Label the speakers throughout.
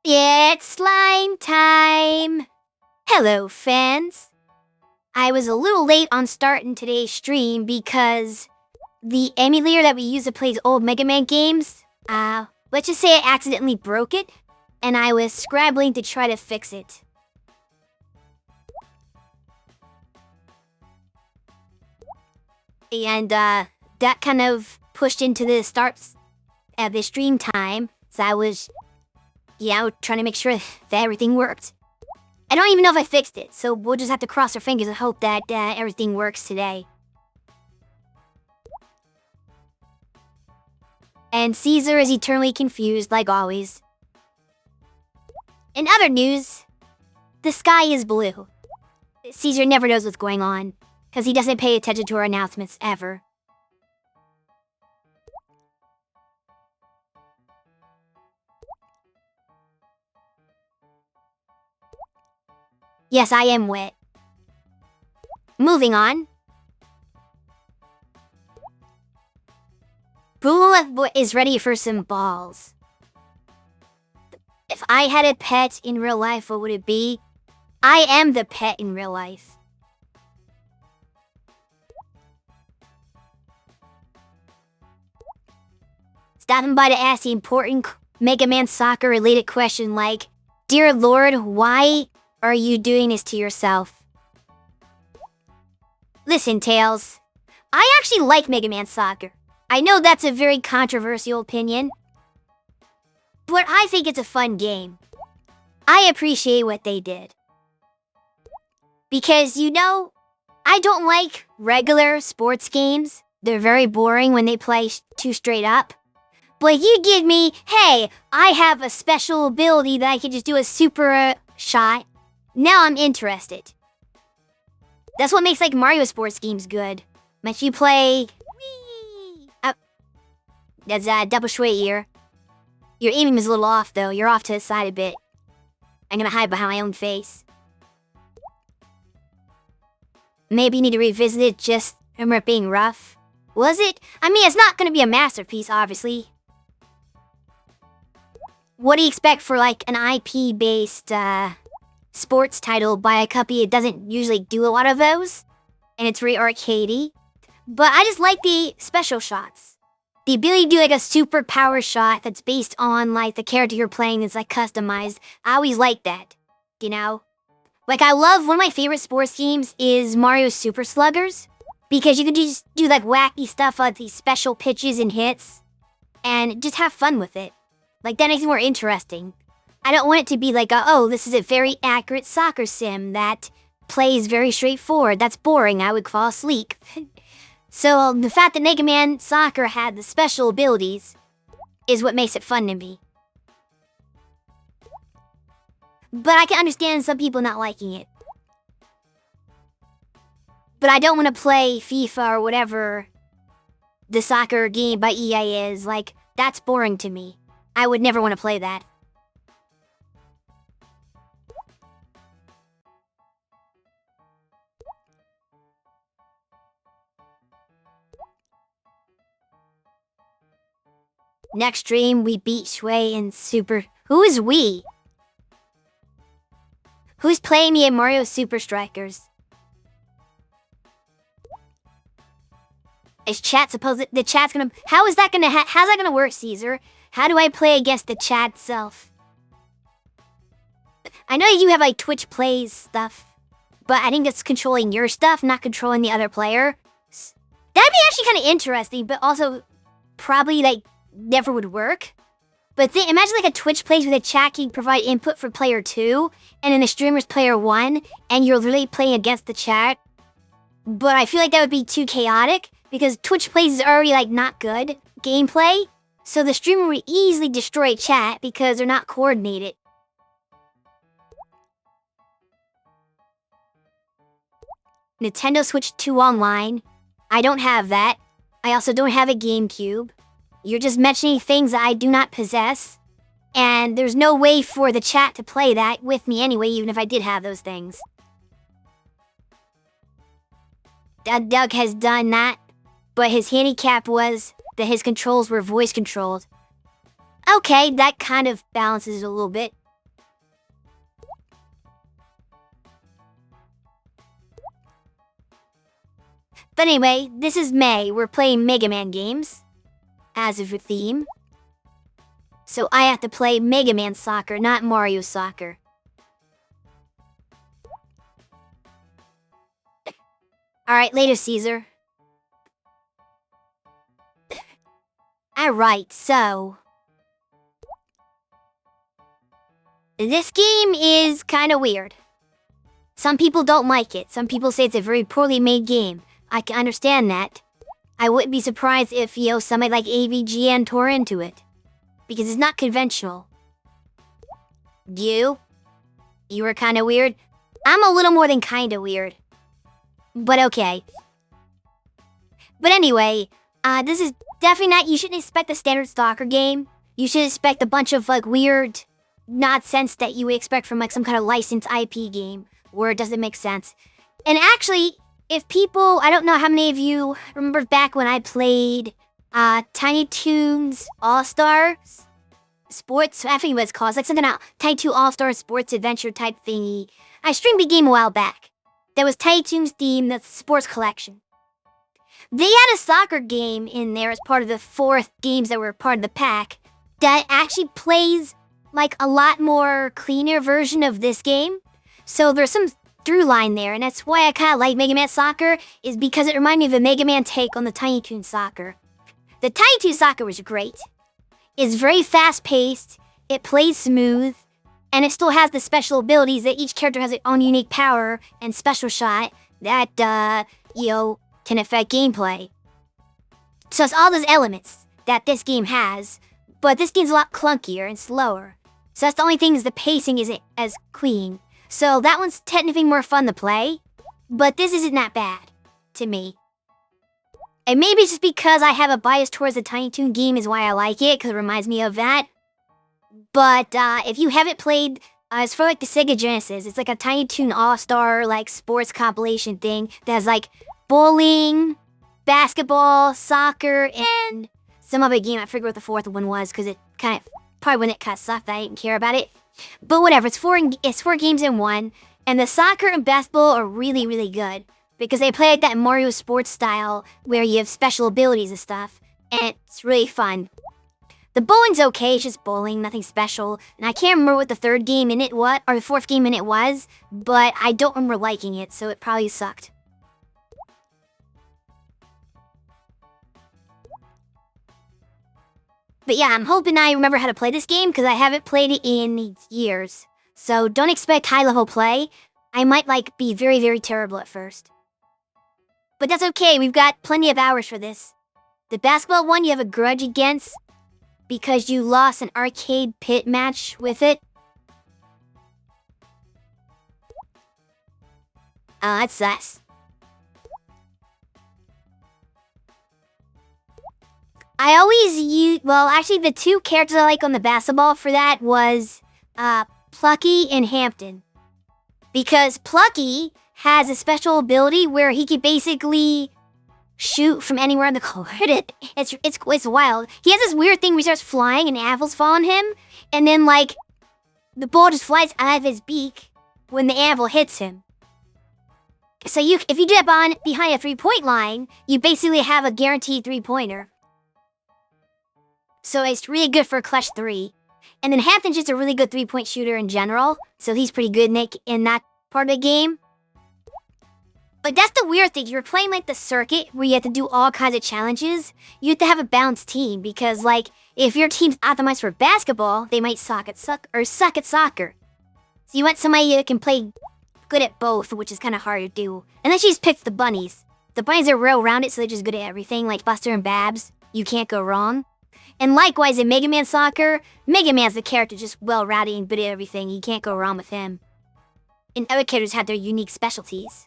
Speaker 1: It's slime time! Hello, fans! I was a little late on starting today's stream because the emulator that we use to play old Mega Man games, let's just say I accidentally broke it, and I was scrabbling to try to fix it. And, that kind of pushed into the start of the stream time, so I was trying to make sure that everything worked. I don't even know if I fixed it, so we'll just have to cross our fingers and hope that everything works today. And Caesar is eternally confused, like always. In other news, the sky is blue. Caesar never knows what's going on, because he doesn't pay attention to our announcements ever. Yes, I am wet. Moving on. Boo is ready for some balls. If I had a pet in real life, what would it be? I am the pet in real life. Stopping by to ask the important Mega Man Soccer related question like, Dear Lord, why are you doing this to yourself? Listen, Tails. I actually like Mega Man Soccer. I know that's a very controversial opinion, but I think it's a fun game. I appreciate what they did. Because, I don't like regular sports games. They're very boring when they play too straight up. But you give me, hey, I have a special ability that I can just do a super shot. Now I'm interested. That's what makes Mario sports games good. Makes you play. That's double Shui here. Your aiming is a little off though. You're off to the side a bit. I'm gonna hide behind my own face. Maybe you need to revisit it just remember it being rough. Was it? I mean, it's not gonna be a masterpiece, obviously. What do you expect for an IP-based sports title by a company that doesn't usually do a lot of those? And it's very arcadey. But I just like the special shots. The ability to do a super power shot that's based on the character you're playing that's customized. I always like that. I love one of my favorite sports games is Mario Super Sluggers. Because you can just do wacky stuff like these special pitches and hits. And just have fun with it. That makes it more interesting. I don't want it to be this is a very accurate soccer sim that plays very straightforward. That's boring. I would fall asleep. So the fact that Mega Man Soccer had the special abilities is what makes it fun to me. But I can understand some people not liking it. But I don't want to play FIFA or whatever the soccer game by EA is. That's boring to me. I would never want to play that. Next stream, we beat Shui in Super... Who is we? Who's playing me in Mario Super Strikers? Is chat supposed... The chat's gonna... How's that gonna work, Caesar? How do I play against the chat itself? I know you have Twitch plays stuff, but I think it's controlling your stuff, not controlling the other player. That'd be actually kind of interesting, but also probably never would work. But imagine a Twitch plays with a chat can provide input for player 2, and then the streamer's player 1, and you're literally playing against the chat. But I feel that would be too chaotic, because Twitch plays is already not good gameplay. So the streamer would easily destroy chat because they're not coordinated. Nintendo Switch 2 Online. I don't have that. I also don't have a GameCube. You're just mentioning things that I do not possess. And there's no way for the chat to play that with me anyway, even if I did have those things. Doug has done that, but his handicap was that his controls were voice controlled. Okay, that kind of balances it a little bit. But anyway, this is May. We're playing Mega Man games as of a theme. So I have to play Mega Man Soccer, not Mario Soccer. Alright, later, Caesar. Alright, so... this game is kinda weird. Some people don't like it. Some people say it's a very poorly made game. I can understand that. I wouldn't be surprised if, somebody like AVGN tore into it. Because it's not conventional. You were kinda weird? I'm a little more than kinda weird. But okay. But anyway, this is definitely not... you shouldn't expect a standard soccer game. You should expect a bunch of, weird nonsense that you would expect from, some kind of licensed IP game. Where it doesn't make sense. And actually, if people... I don't know how many of you remember back when I played Tiny Toons All-Stars Sports. I think what it's called. It's like something out. Tiny Toon All-Star Sports Adventure type thingy. I streamed a game a while back. That was Tiny Toons theme, that's sports collection. They had a soccer game in there as part of the 4 games that were part of the pack that actually plays like a lot more cleaner version of this game. So there's some through line there, and that's why I kind of like Mega Man Soccer, is because it reminded me of a Mega Man take on the Tiny Toon Soccer. The Tiny Toon Soccer was great. It's very fast-paced, it plays smooth, and it still has the special abilities that each character has their own unique power and special shot that, can affect gameplay. So it's all those elements that this game has, but this game's a lot clunkier and slower. So that's the only thing, is the pacing isn't as clean. So that one's technically more fun to play, but this isn't that bad, to me. And maybe it's just because I have a bias towards the Tiny Toon game is why I like it, because it reminds me of that. But if you haven't played, it's for the Sega Genesis. It's like a Tiny Toon All-Star sports compilation thing that has bowling, basketball, soccer, and some other game. I forget what the 4th one was, because it probably when it kind of sucked, I didn't care about it. But whatever, it's 4 games in one, and the soccer and basketball are really, really good. Because they play like that Mario sports style, where you have special abilities and stuff, and it's really fun. The bowling's okay, it's just bowling, nothing special. And I can't remember what the 3rd game in it was, or the 4th game in it was, but I don't remember liking it, so it probably sucked. But yeah, I'm hoping I remember how to play this game, because I haven't played it in years. So don't expect high-level play. I might, be very, very terrible at first. But that's okay, we've got plenty of hours for this. The basketball one you have a grudge against, because you lost an arcade pit match with it. Oh, that sucks. I always use... well, actually, the 2 characters I like on the basketball for that was Plucky and Hampton. Because Plucky has a special ability where he can basically shoot from anywhere on the court. It's wild. He has this weird thing where he starts flying and apples fall on him, and then the ball just flies out of his beak when the anvil hits him. So if you do that behind a 3-point line, you basically have a guaranteed 3-pointer. So it's really good for a clutch 3. And then Hampton's just a really good 3-point shooter in general, so he's pretty good in that part of the game. But that's the weird thing. You're playing the circuit where you have to do all kinds of challenges. You have to have a balanced team because if your team's optimized for basketball, they might suck at soccer. So you want somebody that can play good at both, which is kind of hard to do. And then she just picks the bunnies. The bunnies are real rounded, so they're just good at everything, like Buster and Babs. You can't go wrong. And likewise in Mega Man Soccer, Mega Man's the character just well-rounded and good at everything. You can't go wrong with him. And other characters have their unique specialties.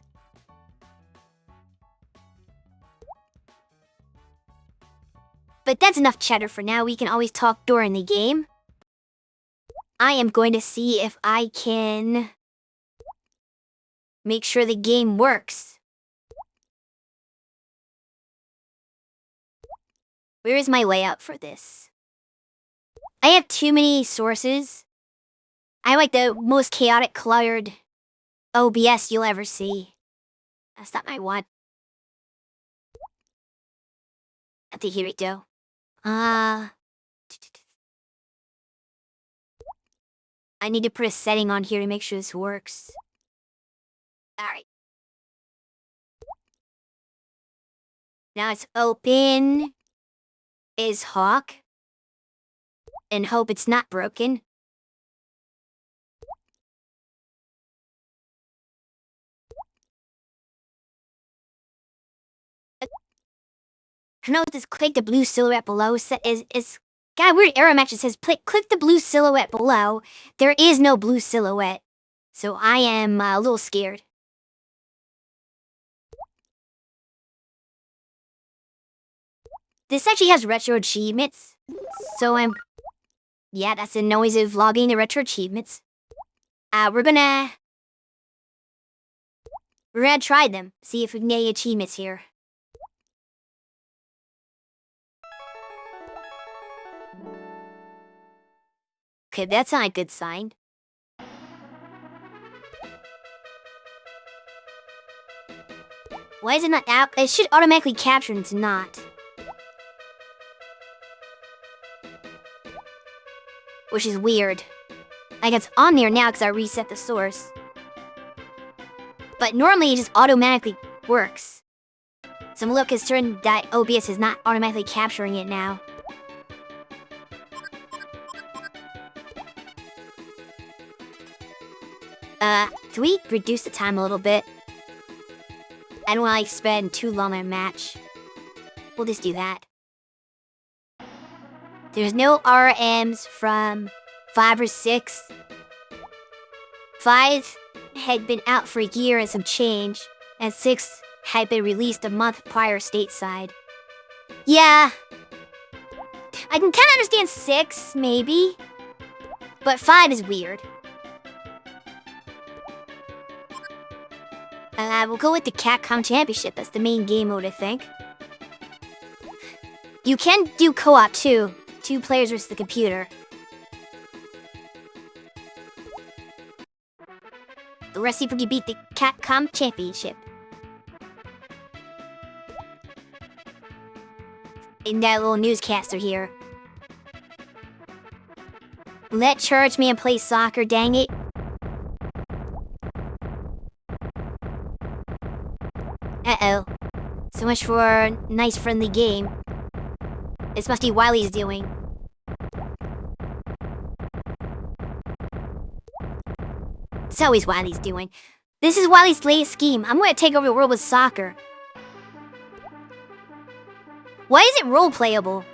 Speaker 1: But that's enough chatter for now. We can always talk during the game. I am going to see if I can make sure the game works. Where is my layout for this? I have too many sources. I like the most chaotic colored OBS you'll ever see. That's not my one. I think here we go. I need to put a setting on here to make sure this works. Alright. Now it's open. Is Hawk. And hope it's not broken. Note this, click the blue silhouette below. Is got a weird arrow match that says click the blue silhouette below. There is no blue silhouette. So I am a little scared. This actually has retro achievements. So yeah, that's the noise of vlogging the retro achievements. We're gonna try them. See if we can get any achievements here. Okay, that's not a good sign. Why is it not out? It should automatically capture and it's not. Which is weird. Like it's on there now because I reset the source. But normally it just automatically works. Some look has turned that OBS is not automatically capturing it now. Can we reduce the time a little bit? I don't want to spend too long on a match. We'll just do that. There's no RMs from 5 or 6. 5 had been out for a year and some change, and 6 had been released a month prior stateside. Yeah. I can kinda understand 6, maybe. But 5 is weird. We'll go with the Capcom Championship. That's the main game mode, I think. You can do co-op too. 2 players versus the computer. Let's see if we can beat the Capcom Championship. And that little newscaster here. Let Church Man play soccer, dang it. Uh-oh. So much for a nice friendly game. This must be Wiley's doing. It's always Wiley's doing. This is Wiley's latest scheme. I'm gonna take over the world with soccer. Why is it role-playable?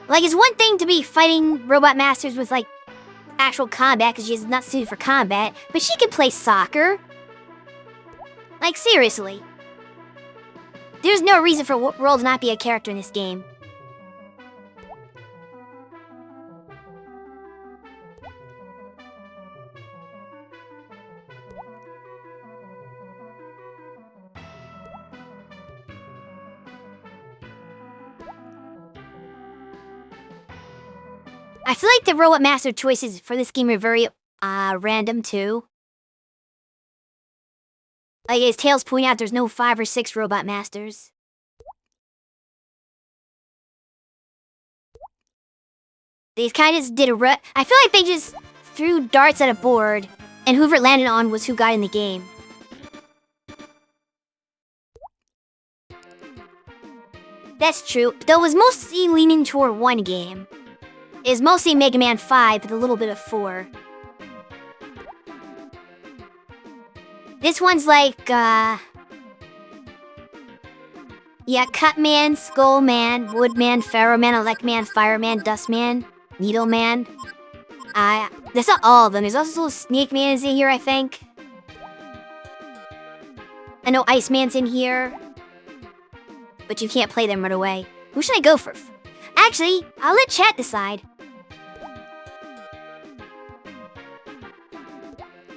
Speaker 1: Like, it's one thing to be fighting robot masters with, like, actual combat because she's not suited for combat, but she can play soccer. Like, seriously. There's no reason for World to not be a character in this game. I feel like the robot master choices for this game are very random too. Like as Tails pointing out, there's no 5 or 6 robot masters. They kind of just did a I feel like they just threw darts at a board, and whoever it landed on was who got in the game. That's true, though it was mostly leaning toward one game. It's mostly Mega Man 5 with a little bit of 4. This one's like, yeah, Cut Man, Skull Man, Wood Man, Pharaoh Man, Elect Man, Fireman, Dust Man, Needle Man. That's not all of them. There's also Snake Man is in here, I think. I know Iceman's in here. But you can't play them right away. Who should I go for? Actually, I'll let chat decide.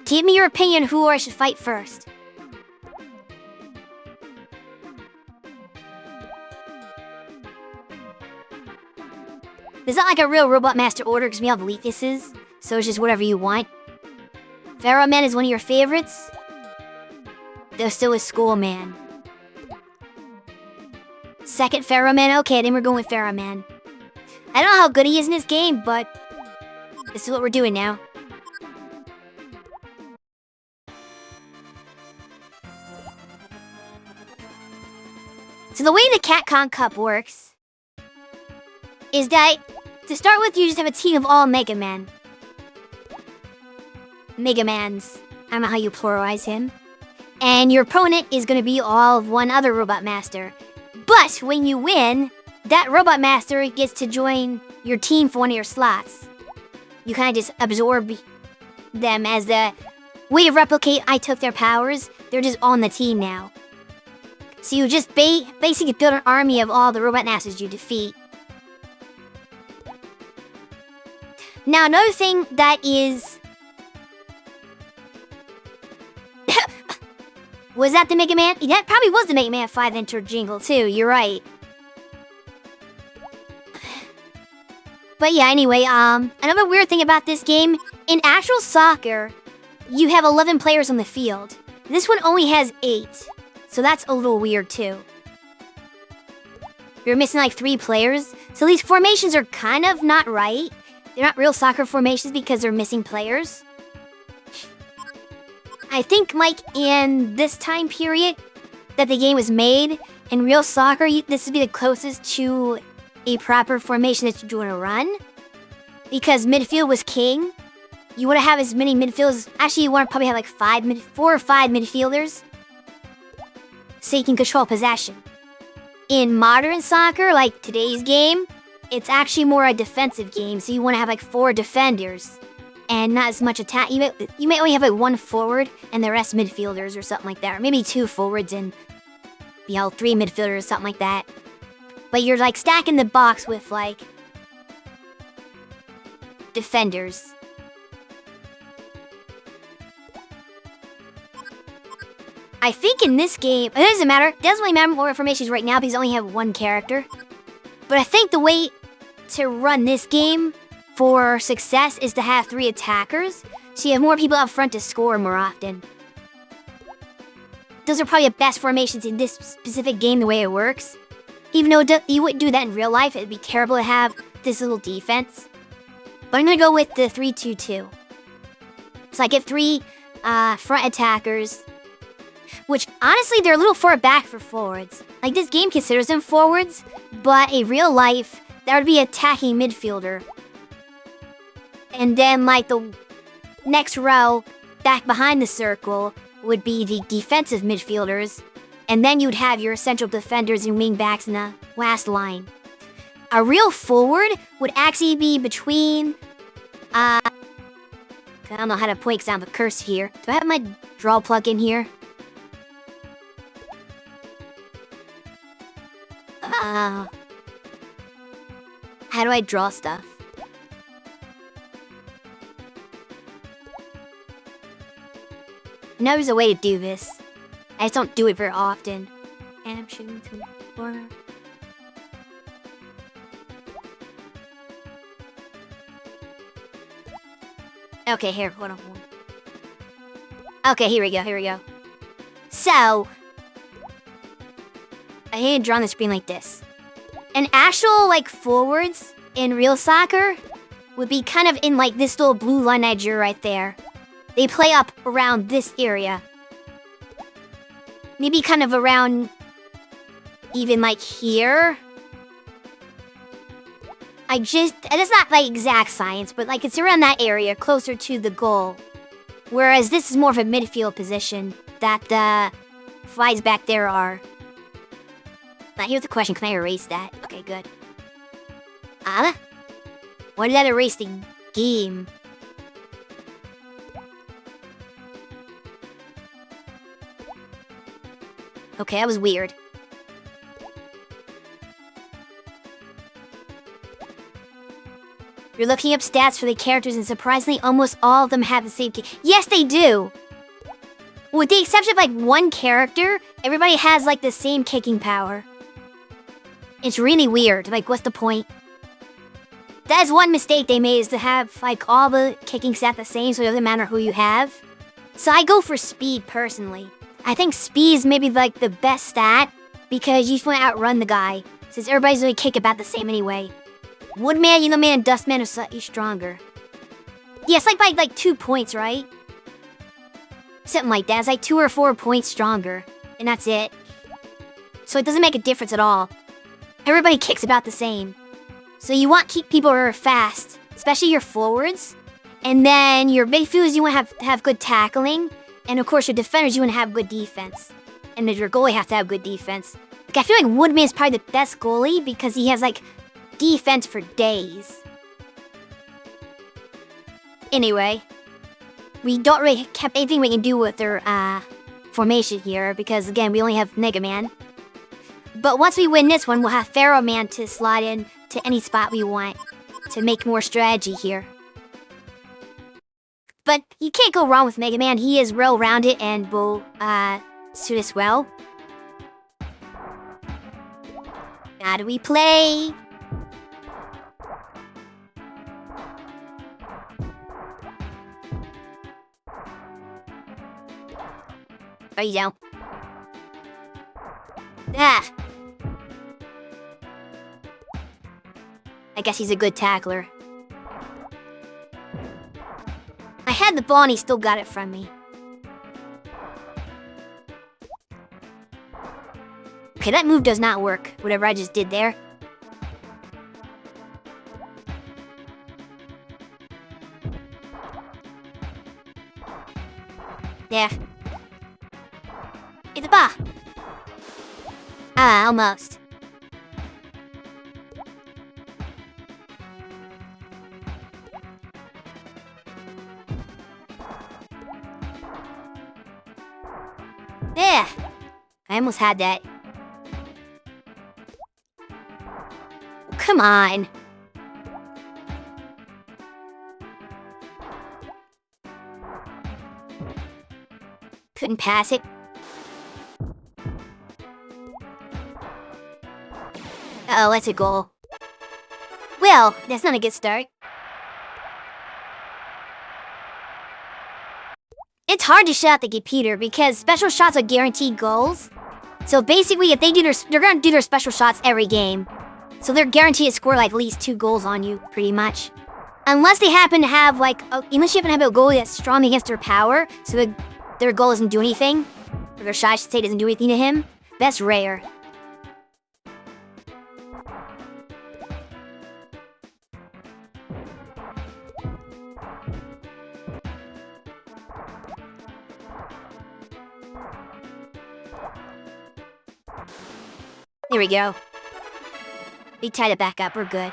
Speaker 1: Give me your opinion on who I should fight first. There's not like a real Robot Master order because we have weaknesses, so it's just whatever you want. Pharaoh Man is one of your favorites. There's still a School Man. Second Pharaoh Man. Okay, then we're going with Pharaoh Man. I don't know how good he is in this game, but this is what we're doing now. So the way the CatCon Cup works is that to start with, you just have a team of all Mega Men. Mega Mans. I don't know how you pluralize him. And your opponent is going to be all of one other Robot Master. But when you win, that Robot Master gets to join your team for one of your slots. You kind of just absorb them as the way to replicate I took their powers. They're just on the team now. So you just basically build an army of all the Robot Masters you defeat. Now, another thing that is... Was that the Mega Man? That probably was the Mega Man 5 enter jingle, too. You're right. But yeah, anyway, another weird thing about this game, in actual soccer, you have 11 players on the field. This one only has 8. So that's a little weird, too. You're missing like 3 players. So these formations are kind of not right. They're not real soccer formations because they're missing players. I think, like, in this time period that the game was made, in real soccer, this would be the closest to a proper formation that you want to run. Because midfield was king. You want to have as many midfielders. Actually, you want to probably have like 4 or 5 midfielders. So you can control possession. In modern soccer, like today's game, it's actually more a defensive game. So you want to have like 4 defenders. And not as much attack. You may only have like 1 forward and the rest midfielders or something like that. Or maybe 2 forwards and 3 midfielders or something like that. But you're like stacking the box with like defenders. I think in this game, it doesn't matter. It doesn't really matter more formations right now because I only have 1 character. But I think the way to run this game for success is to have 3 attackers, so you have more people up front to score more often. Those are probably the best formations in this specific game the way it works. Even though you wouldn't do that in real life, it'd be terrible to have this little defense. But I'm gonna go with the 3-2-2. So I get 3 front attackers, which honestly they're a little far back for forwards. Like this game considers them forwards, but in real life, that would be attacking midfielder. And then, like, the next row, back behind the circle, would be the defensive midfielders. And then you'd have your central defenders and wingbacks in the last line. A real forward would actually be between... I don't know how to point because I have a curse here. Do I have my draw plug in here? How do I draw stuff? Now there's a way to do this. I just don't do it very often. And I'm shooting to the corner. Okay, here, hold on. Okay, here we go. So, I need to draw on the screen like this. An actual, like, forwards in real soccer would be kind of in, like, this little blue line I drew right there. They play up around this area. Maybe kind of around even like here. It's not like exact science, but like it's around that area, closer to the goal. Whereas this is more of a midfield position that the flies back there are. Now here's the question, can I erase that? Okay, good. Why did that erase the game? Okay, that was weird. You're looking up stats for the characters and surprisingly almost all of them have the same Yes, they do! With the exception of like 1 character, everybody has like the same kicking power. It's really weird, like what's the point? That is one mistake they made, is to have like all the kicking stats the same so it doesn't matter who you have. So I go for speed personally. I think speed is maybe like the best stat because you just want to outrun the guy since everybody's really kick about the same anyway. Woodman, Yellow Man, and Dustman are slightly stronger. Yeah, it's like by like 2 points, right? Something like that. It's like 2 or 4 points stronger, and that's it. So it doesn't make a difference at all. Everybody kicks about the same. So you want to keep people who are fast, especially your forwards. And then your midfielders, you want to have good tackling. And of course, your defenders, you want to have good defense. And then your goalie has to have good defense. Like, I feel like Woodman is probably the best goalie because he has, like, defense for days. Anyway, we don't really have anything we can do with their formation here because, again, we only have Mega Man. But once we win this one, we'll have Pharaoh Man to slot in to any spot we want to make more strategy here. But you can't go wrong with Mega Man. He is well-rounded and will suit us well. How do we play? Oh, you don't. Ah. I guess he's a good tackler. I had the ball and he still got it from me. Okay, that move does not work, whatever I just did there. Yeah. It's a ball. Ah, almost. There. I almost had that. Come on. Couldn't pass it. Uh-oh, that's a goal. Well, that's not a good start. It's hard to shut out the computer because special shots are guaranteed goals. So basically, if they do they're gonna do their special shots every game. So they're guaranteed to score like at least 2 goals on you, pretty much. Unless they happen to have like, unless you happen to have a goalie that's strong against their power, so their goal doesn't do anything, or their shot, I should say, doesn't do anything to him. That's rare. There we go. We tied it back up, we're good.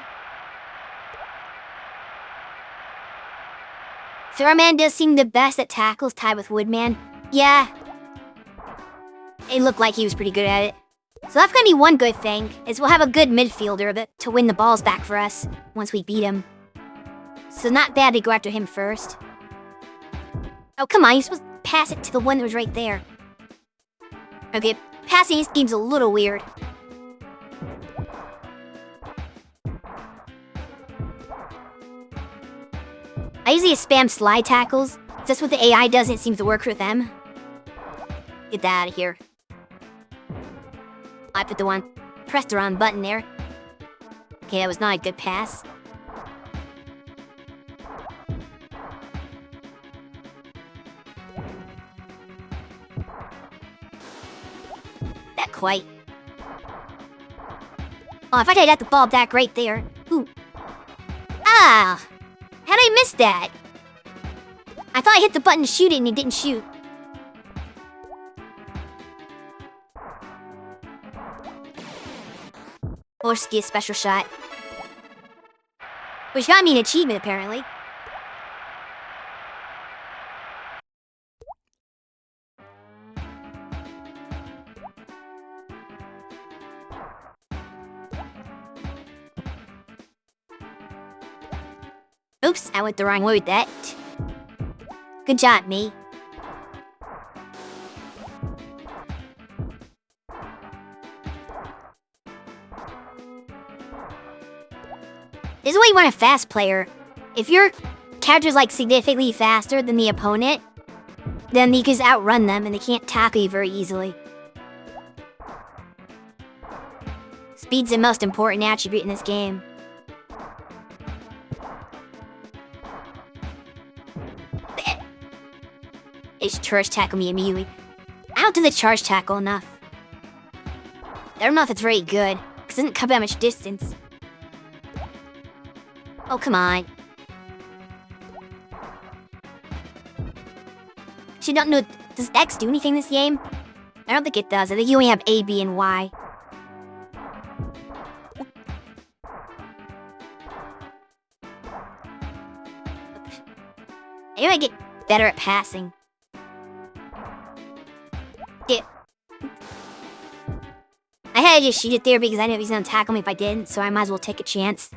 Speaker 1: Thurman does seem the best at tackles tied with Woodman. Yeah. It looked like he was pretty good at it. So that's gonna be one good thing, is we'll have a good midfielder to win the balls back for us once we beat him. So not bad to go after him first. Oh, come on, you're supposed to pass it to the one that was right there. Okay, passing this seems a little weird. I usually spam slide tackles. That's what the AI does and it seems to work with them. Get that out of here. I pressed the wrong button there. Okay, that was not a good pass. Not quite. Oh, if I had the ball back right there. Ooh. Ah! How'd I miss that? I thought I hit the button to shoot it and it didn't shoot. Or ski a special shot. Which got me an achievement, apparently. Oops, I went the wrong way with that. Good job, me. This is why you want a fast player. If your character's like significantly faster than the opponent, then you can just outrun them and they can't tackle you very easily. Speed's the most important attribute in this game. They just charge tackle me immediately. I don't do the charge tackle enough. I don't know if it's very good, because it doesn't cover that much distance. Oh, come on. Actually, don't know. Does X do anything in this game? I don't think it does. I think you only have A, B, and Y. I gotta get better at passing. Yeah. I had to just shoot it there because I knew he was gonna tackle me if I didn't, so I might as well take a chance.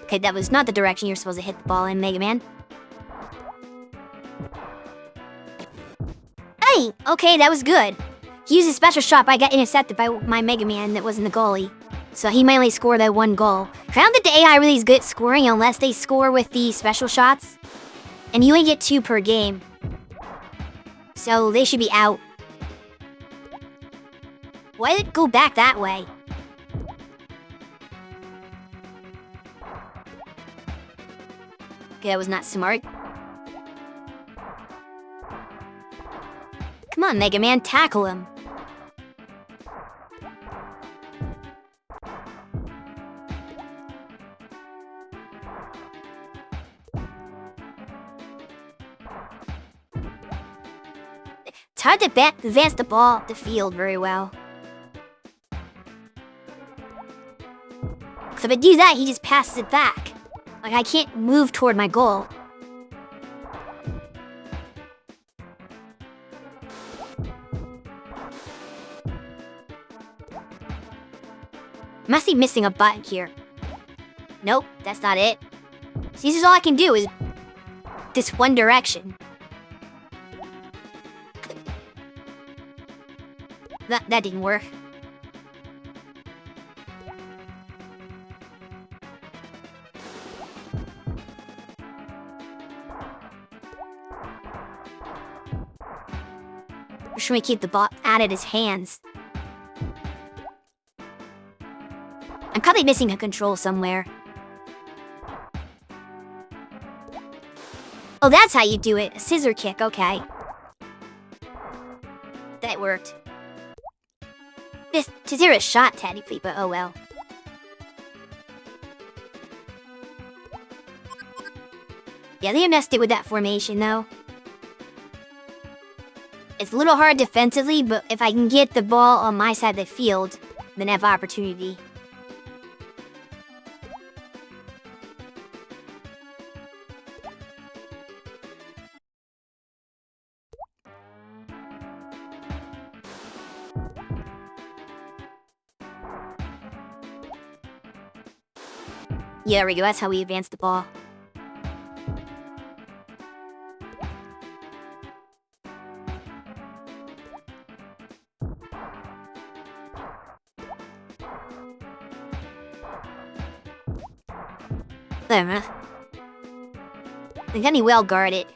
Speaker 1: Okay, that was not the direction you're supposed to hit the ball in, Mega Man. Hey! Okay, that was good. He used a special shot, but I got intercepted by my Mega Man that wasn't the goalie. So he might only score that one goal. I don't think the AI really is good at scoring unless they score with the special shots. And you only get 2 per game. So they should be out. Why did it go back that way? Okay, that was not smart. Come on, Mega Man, tackle him. It's hard to advance the ball up the field very well. Because if I do that, he just passes it back. Like, I can't move toward my goal. Must be missing a button here. Nope, that's not it. See, this is all I can do is this one direction. That didn't work. Or should we keep the ball out of his hands? I'm probably missing a control somewhere. Oh, that's how you do it. A scissor kick, okay. That worked. This to zero shot technically, but oh well. Yeah, they messed it with that formation though. It's a little hard defensively, but if I can get the ball on my side of the field, then I have opportunity. Yeah, there we go. That's how we advance the ball. There, I got me well guarded.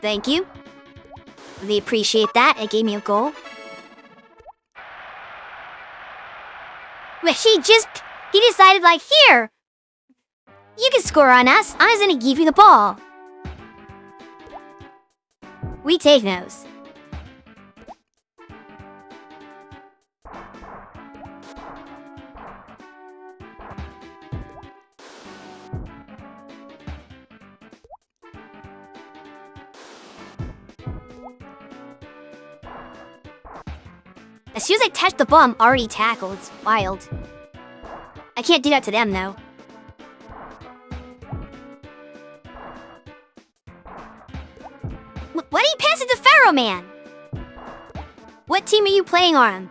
Speaker 1: Thank you. Really appreciate that. It gave me a goal. But he decided like, here! You can score on us. I'm just gonna give you the ball. We take those. As soon as I touch the ball, I'm already tackled. It's wild. I can't do that to them, though. Why do you pass it to Pharaoh Man? What team are you playing on?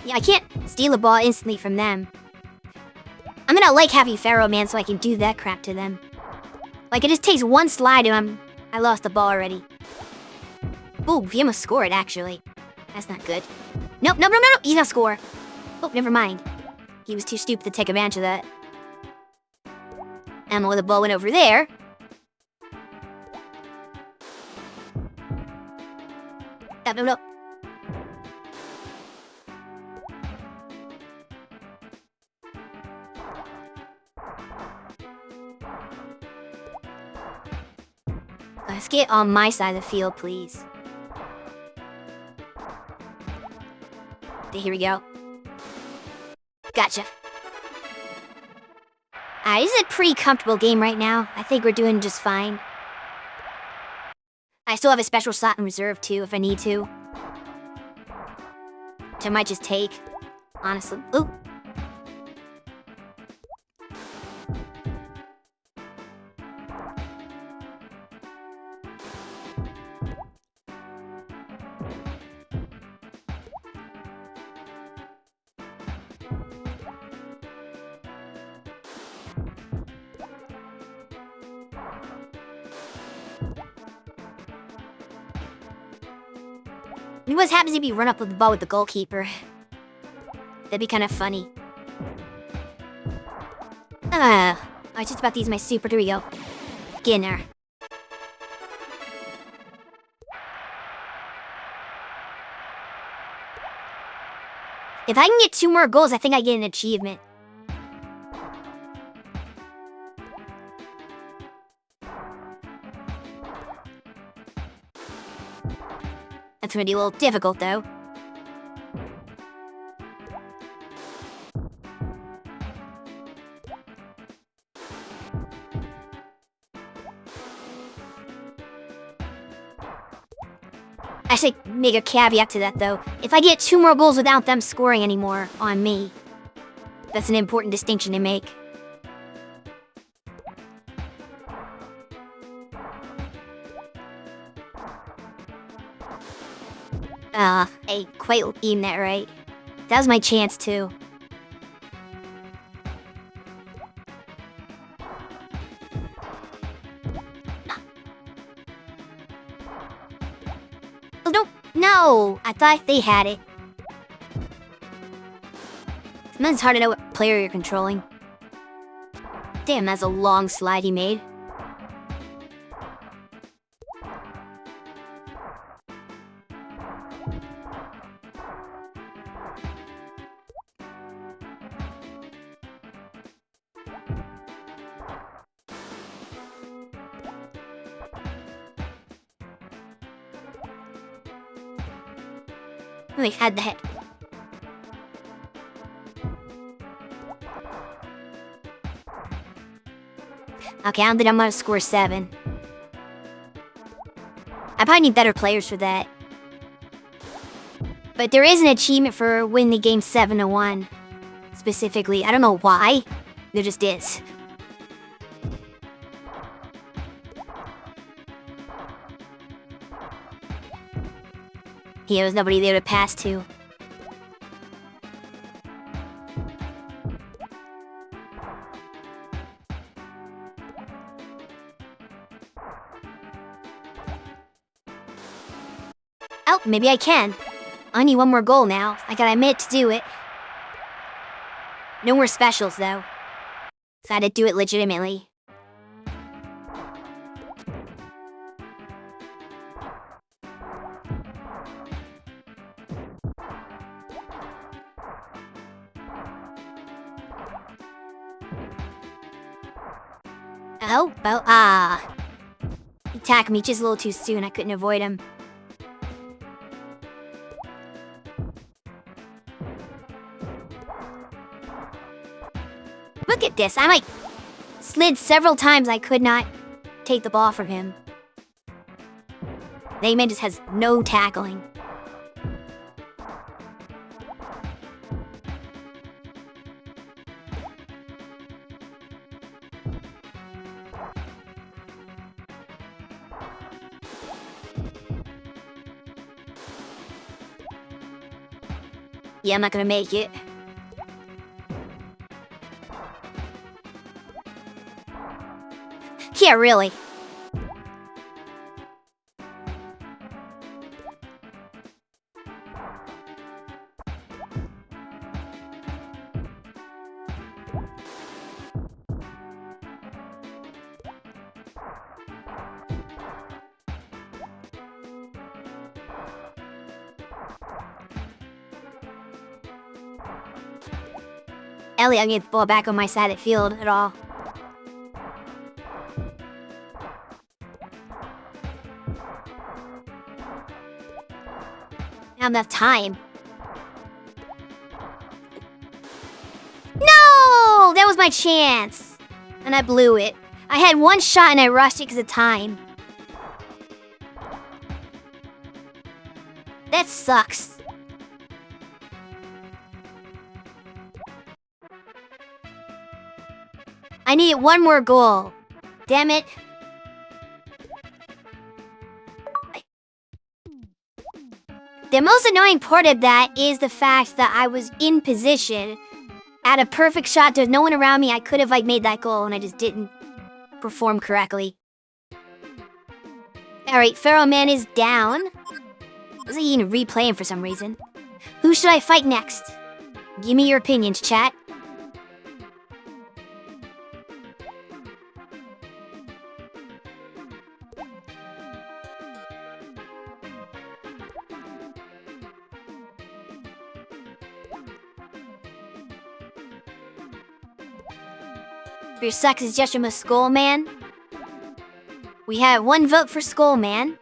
Speaker 1: Yeah, I can't steal a ball instantly from them. I'm gonna like having Pharaoh Man so I can do that crap to them. Like, it just takes one slide and I lost the ball already. Ooh, he almost scored, actually. That's not good. Nope, nope, nope, nope, nope. He's not score. Oh, never mind. He was too stupid to take advantage of that. And the ball went over there. Nope, nope, nope. Let's get on my side of the field, please. Okay, here we go. Gotcha. This is a pretty comfortable game right now. I think we're doing just fine. I still have a special slot in reserve, too, if I need to. Which I might just take, honestly. Ooh. What happens if you run up with the ball with the goalkeeper? That'd be kind of funny. I was just about to use my super. Here we go. Get in there. If I can get 2 more goals, I think I get an achievement. That's gonna be a little difficult, though. I should make a caveat to that, though. If I get 2 more goals without them scoring anymore on me, that's an important distinction to make. I quite aimed that right. That was my chance, too. Oh, no! I thought they had it. Sometimes it's hard to know what player you're controlling. Damn, that's a long slide he made. We had that. Okay, I don't think I'm gonna score 7. I probably need better players for that. But there is an achievement for winning the game 7-1. Specifically, I don't know why. There just is. Yeah, there's nobody there to pass to. Oh, maybe I can. I need 1 more goal now. I gotta admit to do it. No more specials, though. So I had to do it legitimately. He attacked me just a little too soon. I couldn't avoid him. Look at this. I slid several times. I could not take the ball from him. The man just has no tackling. Yeah, I'm not gonna make it. Yeah, really. Ellie, I'm gonna ball back on my side of the field at all. Not enough time. No! That was my chance. And I blew it. I had one shot and I rushed it because of time. That sucks. I needed one more goal. Damn it. The most annoying part of that is the fact that I was in position at a perfect shot. There's no one around me. I could have made that goal and I just didn't perform correctly. Alright, Pharaoh Man is down. Wasn't even replaying for some reason. Who should I fight next? Give me your opinions, chat. For your suck suggestion was Skull Man. We have one vote for Skull Man.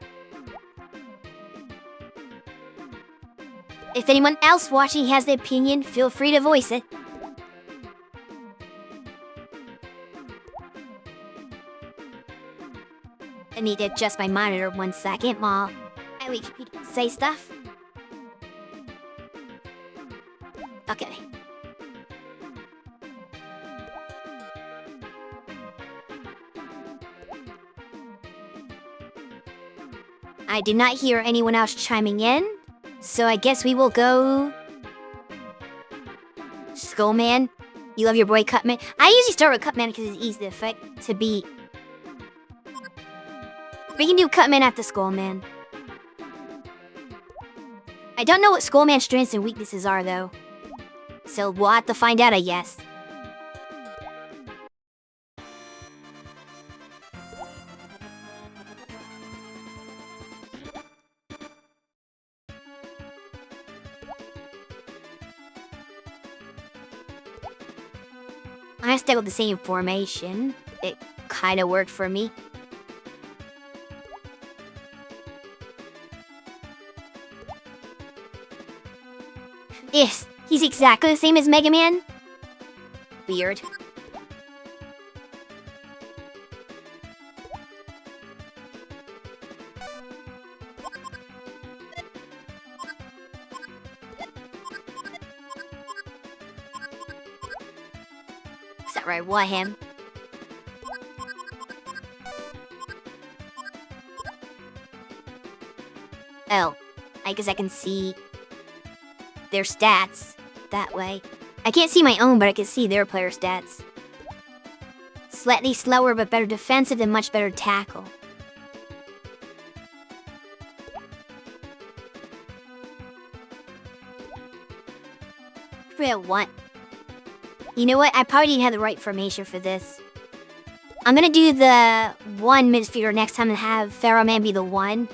Speaker 1: If anyone else watching has an opinion, feel free to voice it. I need to adjust my monitor 1 second while I say stuff. Okay. I did not hear anyone else chiming in, so I guess we will go... Skullman. You love your boy Cutman. I usually start with Cutman because it's easy to beat. We can do Cutman after Skullman. I don't know what Skullman's strengths and weaknesses are, though. So we'll have to find out, I guess. I stuck with the same formation. It kind of worked for me. Yes, he's exactly the same as Mega Man. Weird. Is that right? What, him? Oh, I guess I can see their stats that way. I can't see my own, but I can see their player stats. Slightly slower, but better defensive and much better tackle. Real what? You know what? I probably didn't have the right formation for this. I'm gonna do the one midfielder next time and have Pharaoh Man be the one.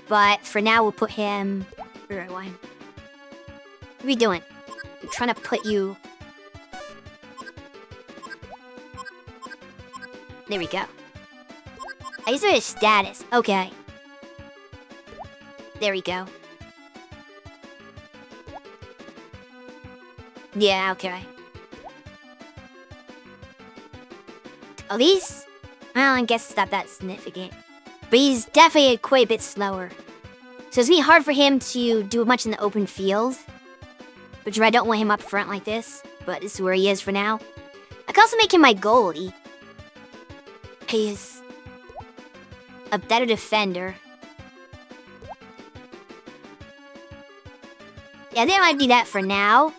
Speaker 1: But for now, we'll put him... Right one. What are we doing? I'm trying to put you... There we go. I used his status. Okay. There we go. Yeah, okay. Oh, these? Well, I guess it's not that significant. But he's definitely quite a bit slower. So it's gonna be hard for him to do much in the open field. Which I don't want him up front like this. But this is where he is for now. I can also make him my goalie. He's a better defender. Yeah, they might be that for now.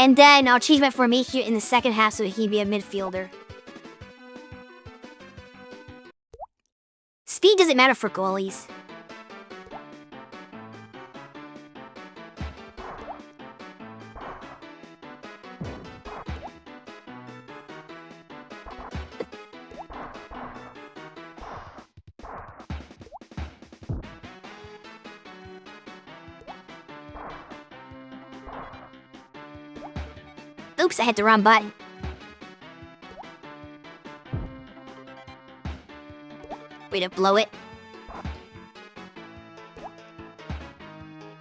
Speaker 1: And then I'll change my formation in the second half so he can be a midfielder. Speed doesn't matter for goalies. Oops, I hit the wrong button. Way to blow it.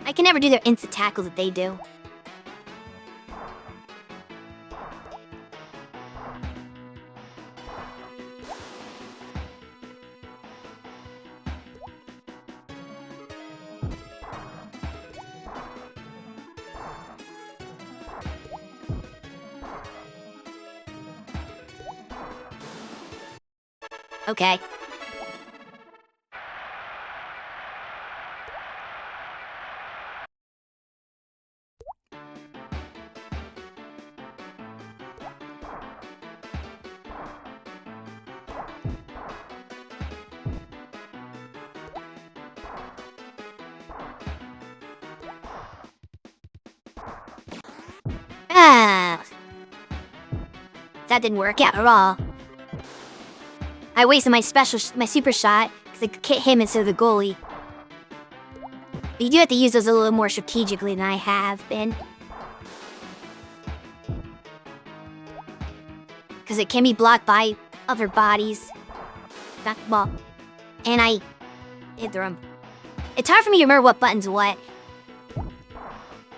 Speaker 1: I can never do their instant tackles that they do. Okay. Ah, that didn't work out at all. I wasted my super shot because I hit him instead of the goalie. But you do have to use those a little more strategically than I have been. Because it can be blocked by other bodies. Not the ball. And I hit the room. It's hard for me to remember what button's what.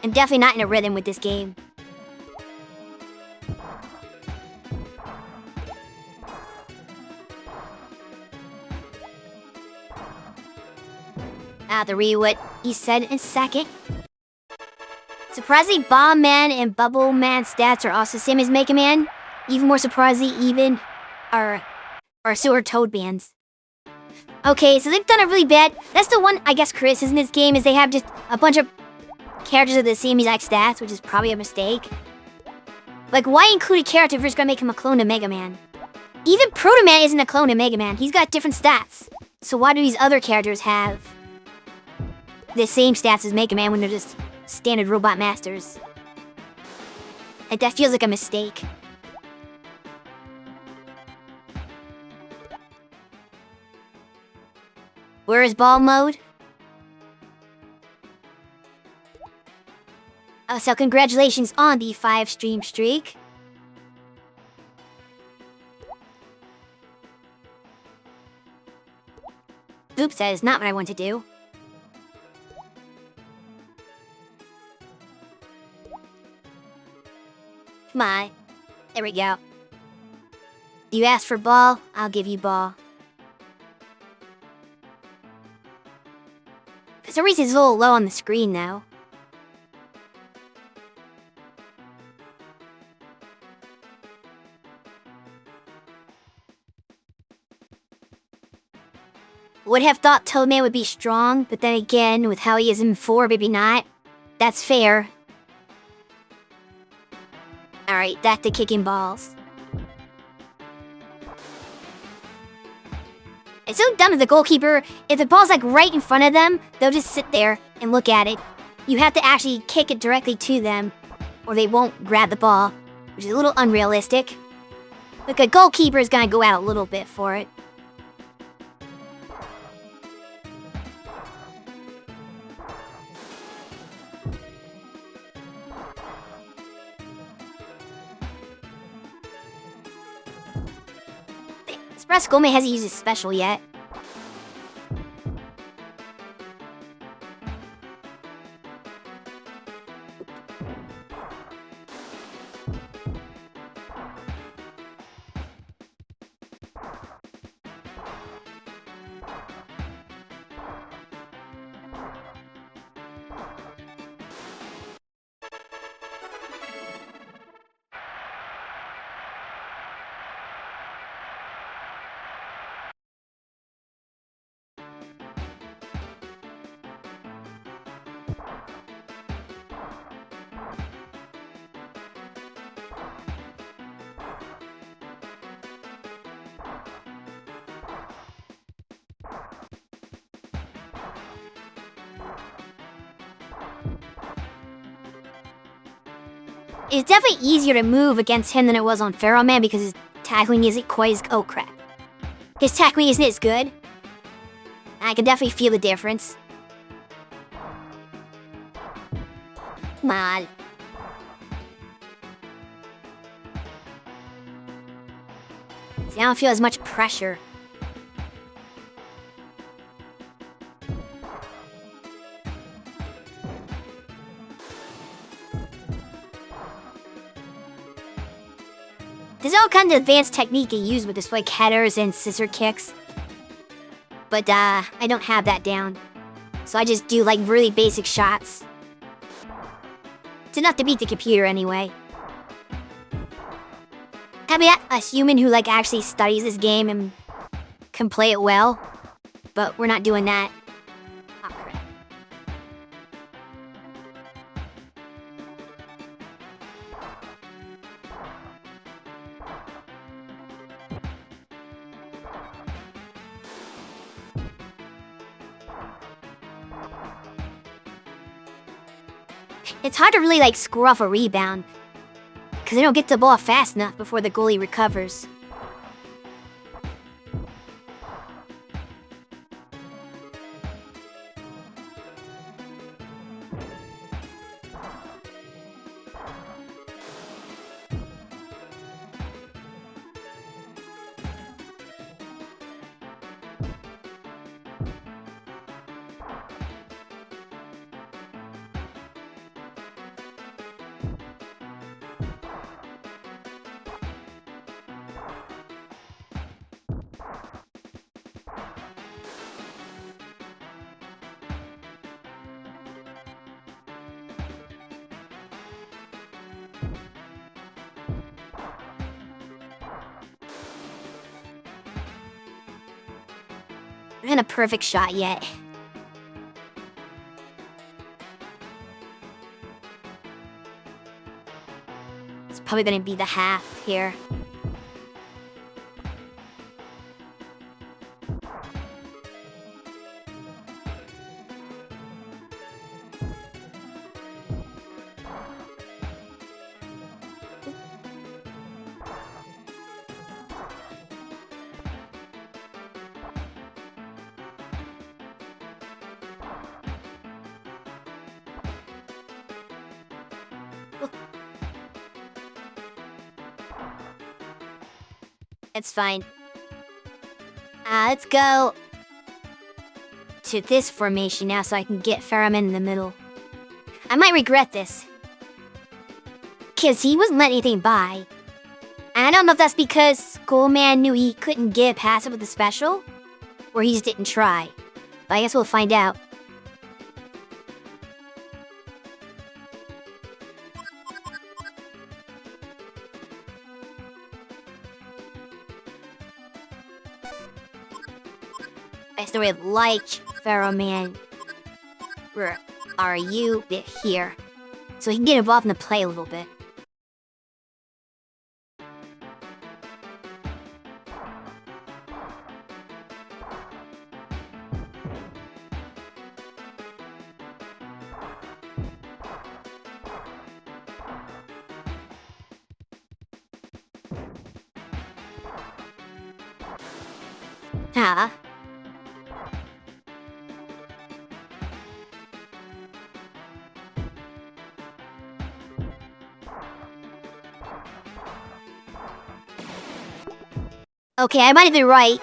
Speaker 1: I'm definitely not in a rhythm with this game. To read what he said in a second. Surprisingly, Bomb Man and Bubble Man stats are also the same as Mega Man. Even more surprising, even are Sewer Toad Bands. Okay, so they've done it really bad. That's the one, I guess, criticism in this game is they have just a bunch of characters with the same exact stats, which is probably a mistake. Like, why include a character if you're just gonna make him a clone of Mega Man? Even Proto Man isn't a clone of Mega Man. He's got different stats. So why do these other characters have the same stats as Mega Man when they're just standard robot masters? Like, that feels like a mistake. Where is ball mode? So congratulations on the 5-stream streak. Oops, that is not what I want to do. Come on. There we go. You asked for ball, I'll give you ball. For some reason it's a little low on the screen now. Would have thought Toadman would be strong, but then again, with how he is in 4, maybe not. That's fair. Alright, back to kicking balls. It's so dumb as the goalkeeper. If the ball's like right in front of them, they'll just sit there and look at it. You have to actually kick it directly to them, or they won't grab the ball, which is a little unrealistic. Like, a goalkeeper is gonna go out a little bit for it. Express Gome hasn't used his special yet. It's definitely easier to move against him than it was on Pharaoh Man because his tackling isn't quite as... Oh, crap. His tackling isn't as good. I can definitely feel the difference. Come on. See, I don't feel as much pressure. There's all kinds of advanced technique you use with this, like headers and scissor kicks. But, I don't have that down. So I just do, like, really basic shots. It's enough to beat the computer anyway. I mean, a human who, like, actually studies this game and can play it well. But we're not doing that. Oh, crap. It's hard to really, like, score off a rebound. Because they don't get the ball fast enough before the goalie recovers. Not a perfect shot yet. It's probably gonna be the half here. It's fine. Let's go to this formation now so I can get Ferriman in the middle. I might regret this. Because he wasn't letting anything by. And I don't know if that's because Skullman knew he couldn't get past it with the special, or he just didn't try. But I guess we'll find out. I still really like Pharaoh Man. Where are you? Here. So he can get involved in the play a little bit. Huh? Okay, I might have been right.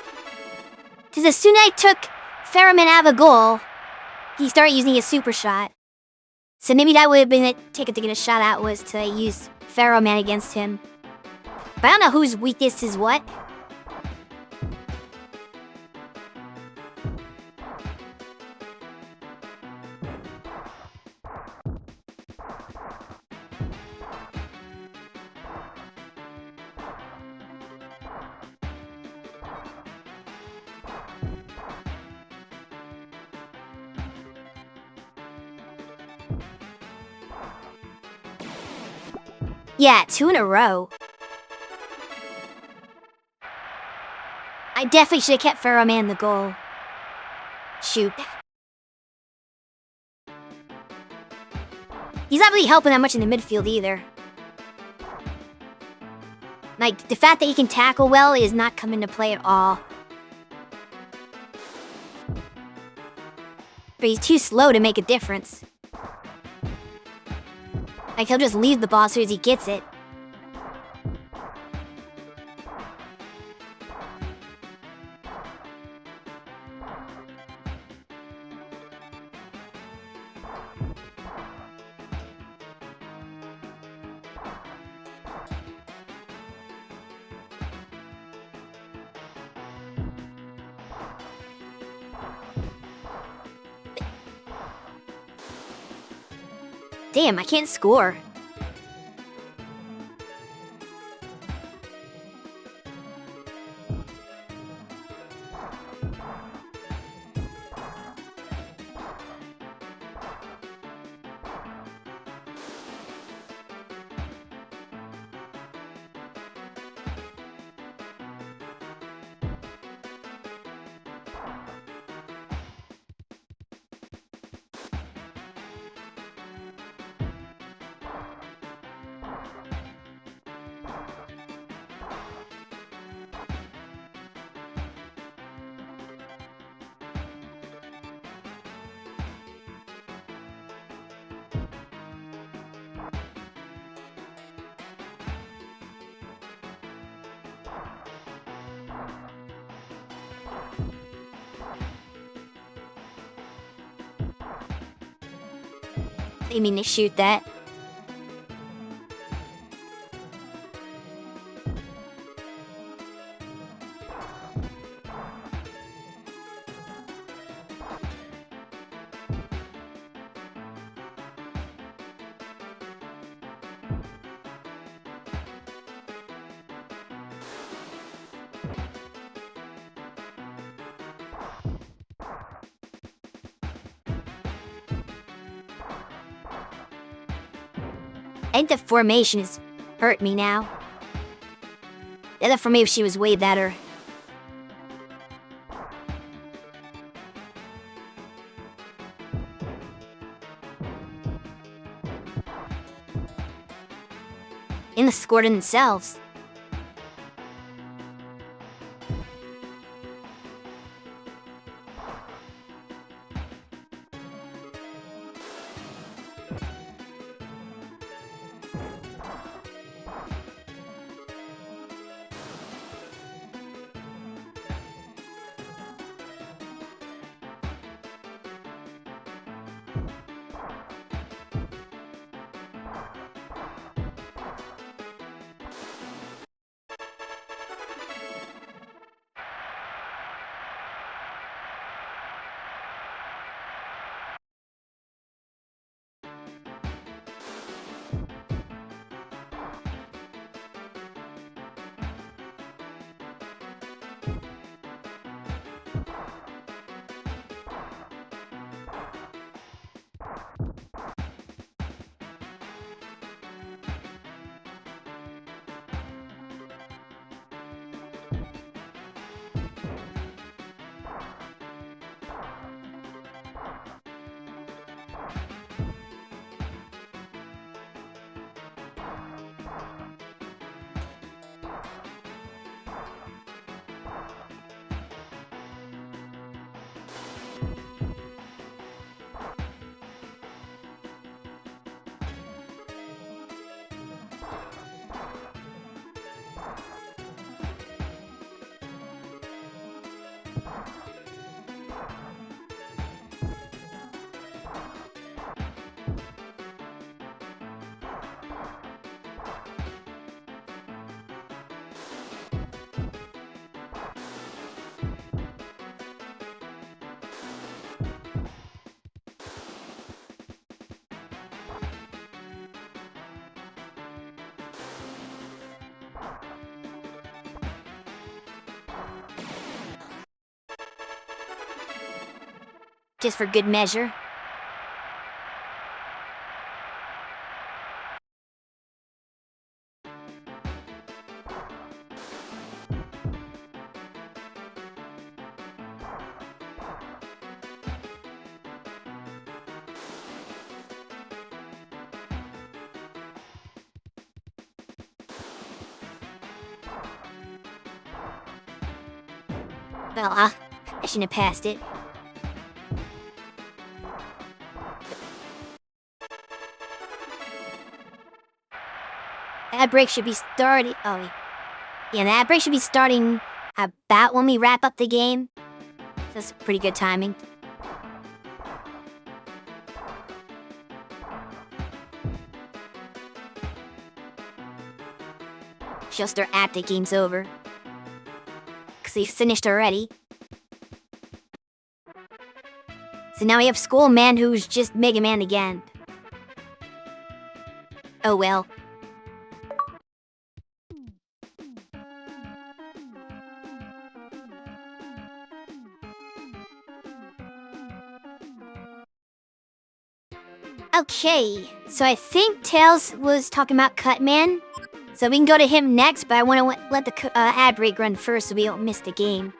Speaker 1: Because as soon as I took Ferriman out of the goal, he started using his super shot. So maybe that would have been the ticket to get a shot at, was to use Ferriman against him. But I don't know whose weakness is what. Yeah, 2 in a row. I definitely should have kept Pharaoh Man in the goal. Shoot. He's not really helping that much in the midfield either. Like, the fact that he can tackle well is not coming to play at all. But he's too slow to make a difference. Like, he'll just leave the ball as soon as he gets it. Damn, I can't score. They mean to shoot that. I think the formation has hurt me now. The other formation was way better. And the scored in themselves. Just for good measure. Well, I shouldn't have passed it. Ad break should be starting. Oh, yeah, the ad break should be starting about when we wrap up the game. That's pretty good timing. She'll start at the game's over. Because we finished already. So now we have Skull Man who's just Mega Man again. Oh well. Okay, so I think Tails was talking about Cutman. So we can go to him next, but I want to let the ad break run first so we don't miss the game.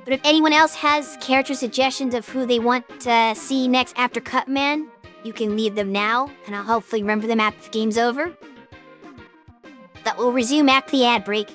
Speaker 1: But if anyone else has character suggestions of who they want to see next after Cutman, you can leave them now, and I'll hopefully remember them after the game's over. That will resume after the ad break.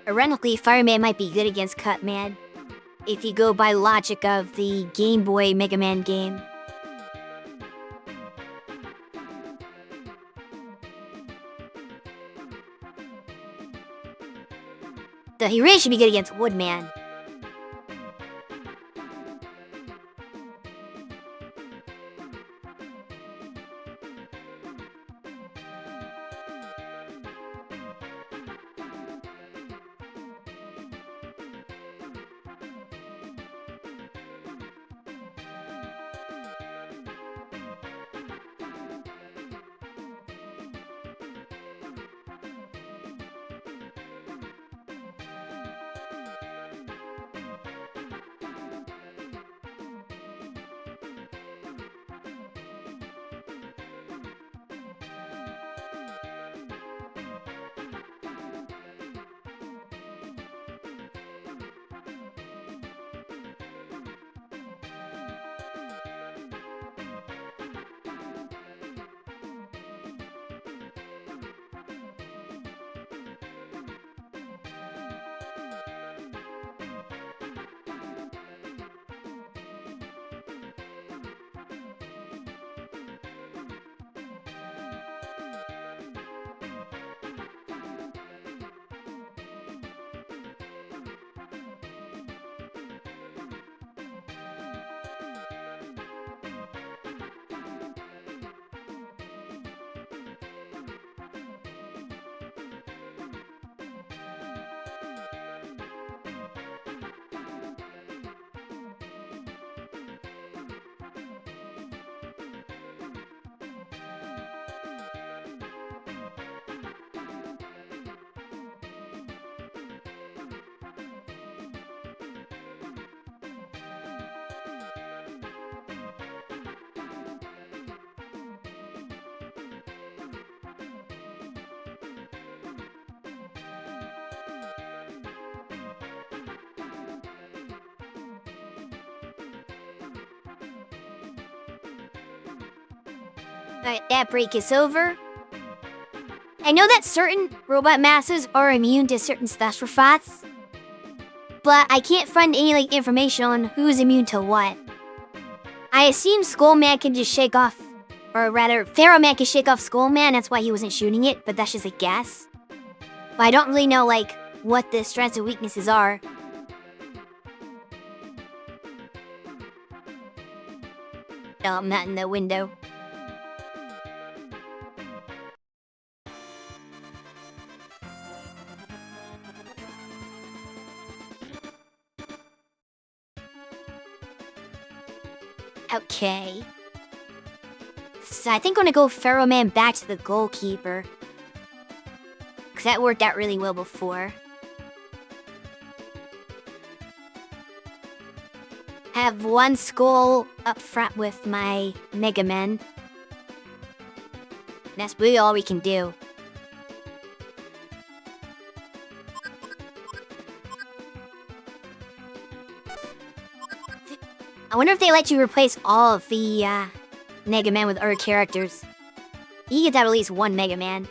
Speaker 1: Ironically, Fireman might be good against Cutman, if you go by logic of the Game Boy Mega Man game. Though he really should be good against Woodman. Alright, that break is over. I know that certain robot masters are immune to certain special thoughts, but I can't find any information on who's immune to what. I assume Skullman can just shake off, or rather, Pharaoh Man can shake off Skullman, that's why he wasn't shooting it, but that's just a guess. But I don't really know, what the strengths and weaknesses are. No, I'm not in the window. Okay. So I think I'm gonna go Pharaoh Man back to the goalkeeper. Because that worked out really well before. Have one skull up front with my Mega Men. That's really all we can do. I wonder if they let you replace all of the Mega Man with other characters. You get to have at least one Mega Man.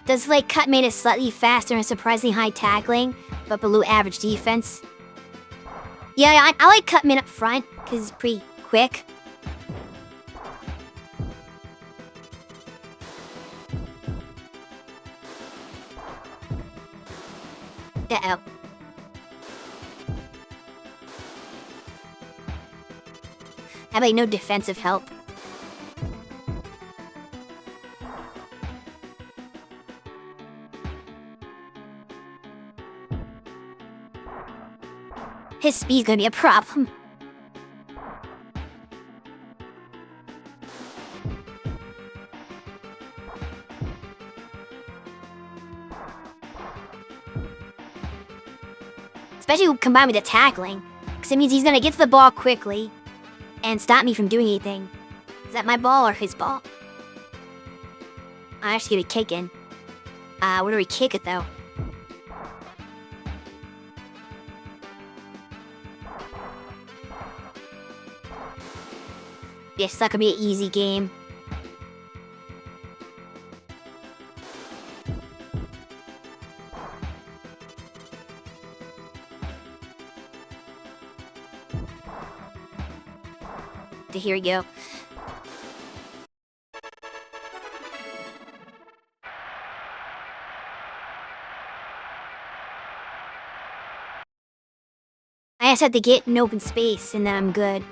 Speaker 1: Does cut made it slightly faster and surprisingly high tackling, but below average defense? Yeah, I like cut min up front, because it's pretty quick. Uh-oh. How about no defensive help? His speed's gonna be a problem. Especially combined with the tackling, because it means he's gonna get to the ball quickly and stop me from doing anything. Is that my ball or his ball? I'm actually gonna kick in. Where do we kick it though? Yes, that could be an easy game. Here we go. I just have to get an open space and then I'm good.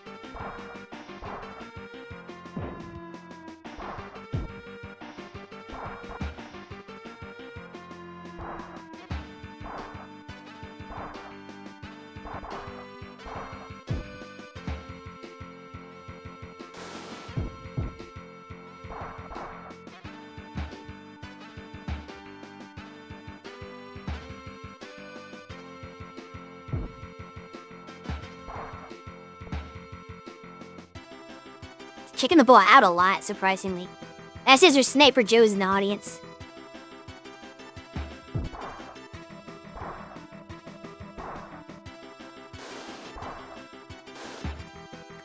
Speaker 1: Kicking the ball out a lot, surprisingly. That says there's Sniper Joe's in the audience.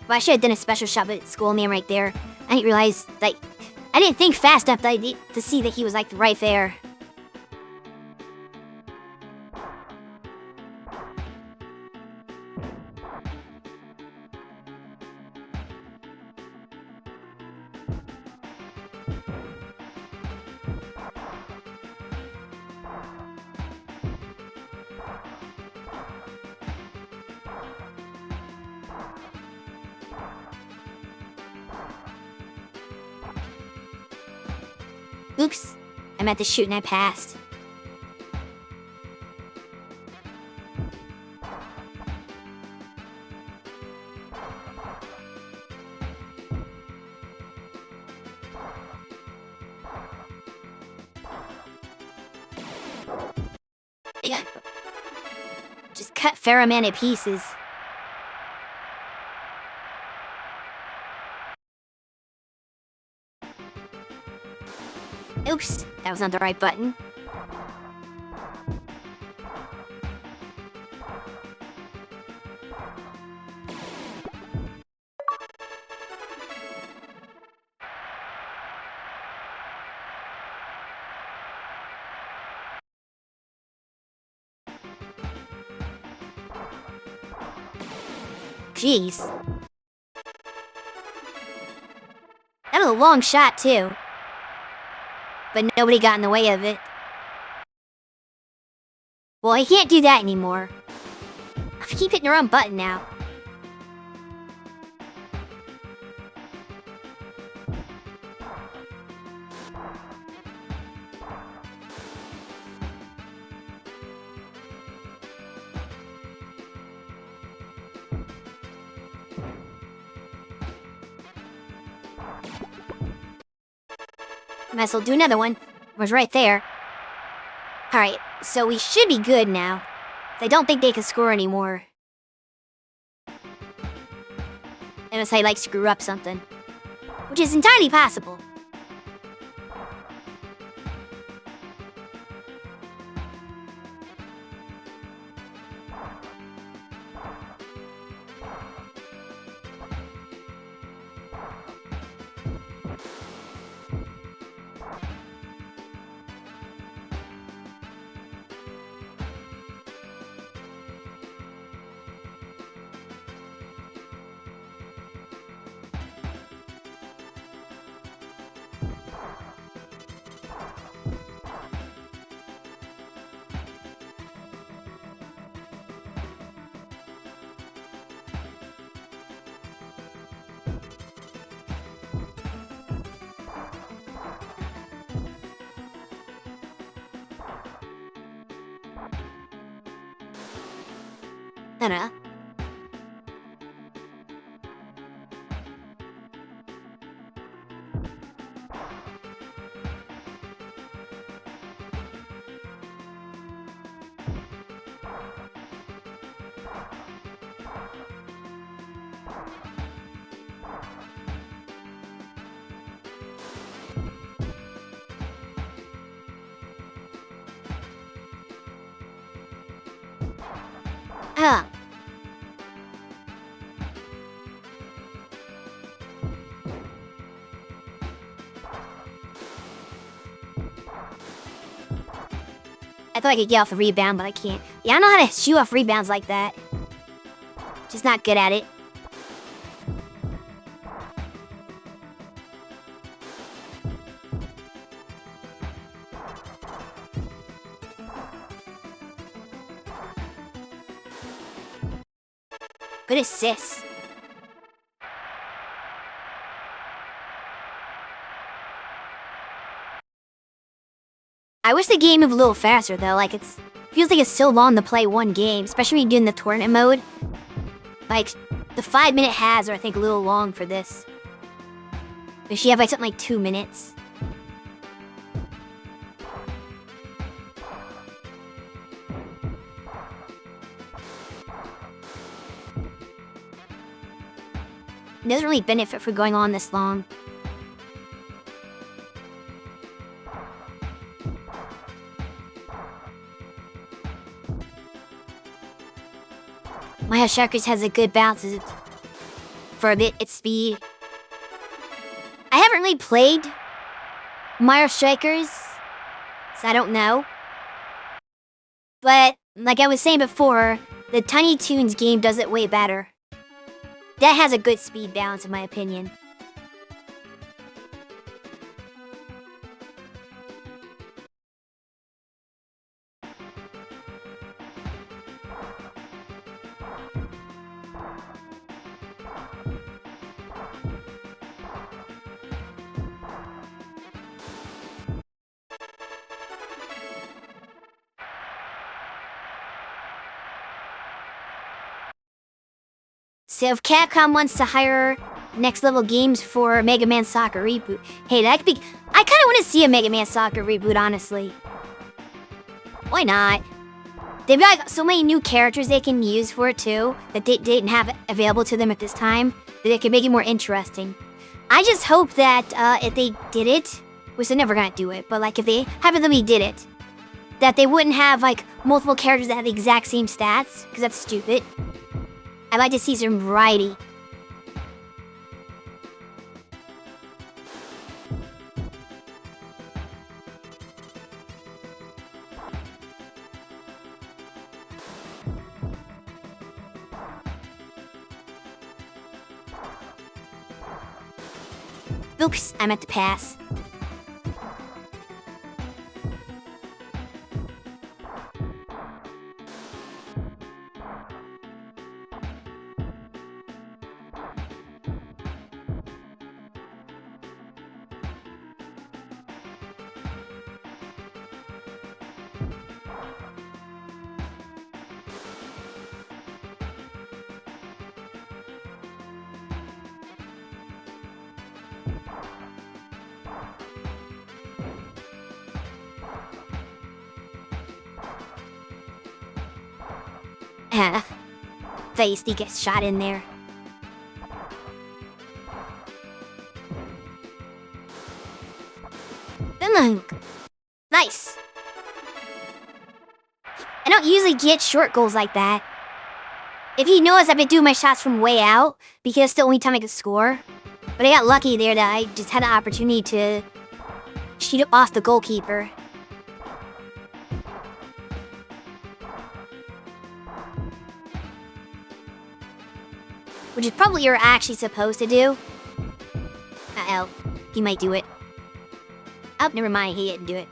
Speaker 1: Well, I should have done a special shot with Skullman right there. I didn't realize, I didn't think fast enough to see that he was, right there. Oops. I meant to shoot and I passed. Yeah. Just cut Ferroman to pieces. Oops, that was not the right button. Jeez. That was a long shot, too. But nobody got in the way of it. Well, I can't do that anymore. I keep hitting the wrong button now. Might as well do another one. It was right there. Alright, so we should be good now. I don't think they can score anymore. Unless I, like, screw up something. Which is entirely possible. No. Huh. I thought I could get off the rebound, but I can't. Yeah, I know how to shoot off rebounds like that. Just not good at it. Good assist. I wish the game moved a little faster though, like feels like it's so long to play one game, especially when you're doing the tournament mode. Like, the 5-minute halves are I think a little long for this. But she have like something like 2 minutes. It doesn't really benefit for going on this long. My Sharkers has a good bounce for a bit, its speed. I haven't really played Mario Strikers, so I don't know. But, like I was saying before, the Tiny Toons game does it way better. That has a good speed balance in my opinion. So if Capcom wants to hire Next Level Games for Mega Man Soccer reboot, hey, that could be. I kind of want to see a Mega Man Soccer reboot, honestly. Why not? They've got so many new characters they can use for it too that they didn't have available to them at this time that they could make it more interesting. I just hope that if they did it, which they're never gonna do it, but like if they hypothetically did it, that they wouldn't have like multiple characters that have the exact same stats, because that's stupid. I'd like to see some variety. Oops, I meant to pass. Feisty gets shot in there. Nice. I don't usually get short goals like that. If you notice, I've been doing my shots from way out because it's the only time I could score. But I got lucky there that I just had an opportunity to shoot off the goalkeeper. Which is probably what you're actually supposed to do. Uh-oh. He might do it. Oh, never mind. He didn't do it.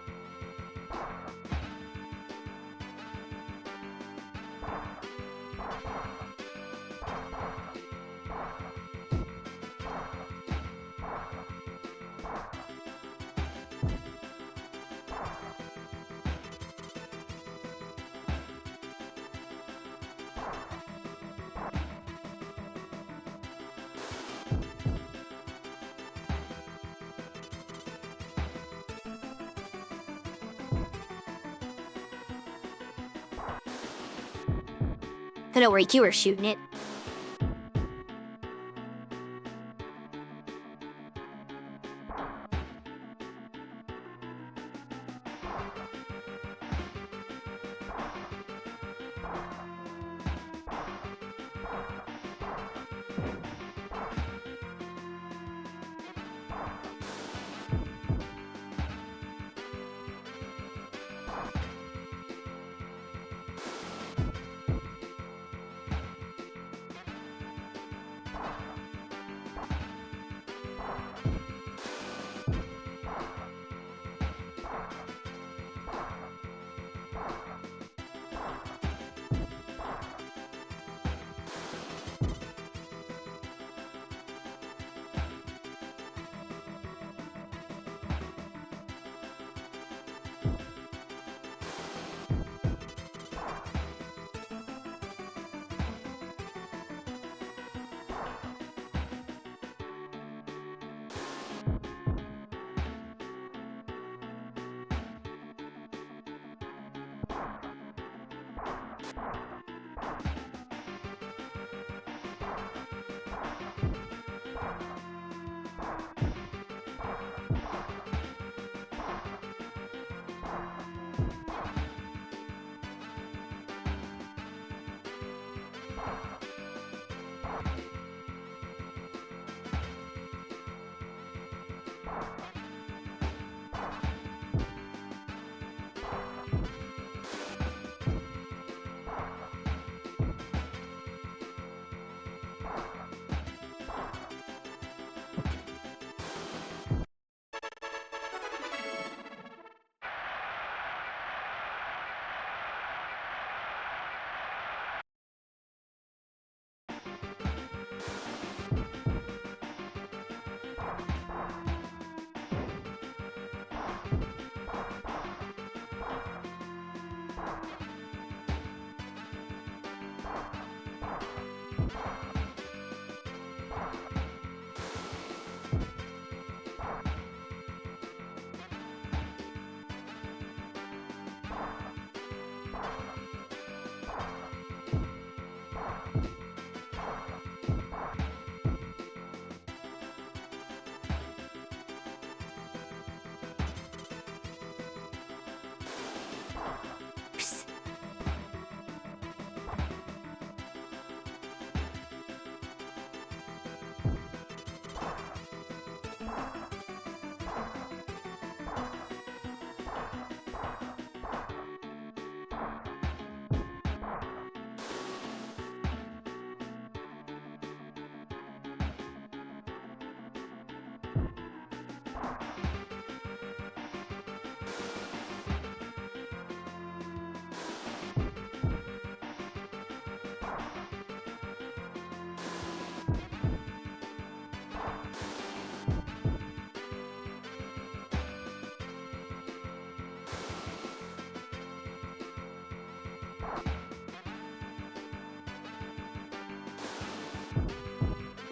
Speaker 1: Don't worry, you were shooting it.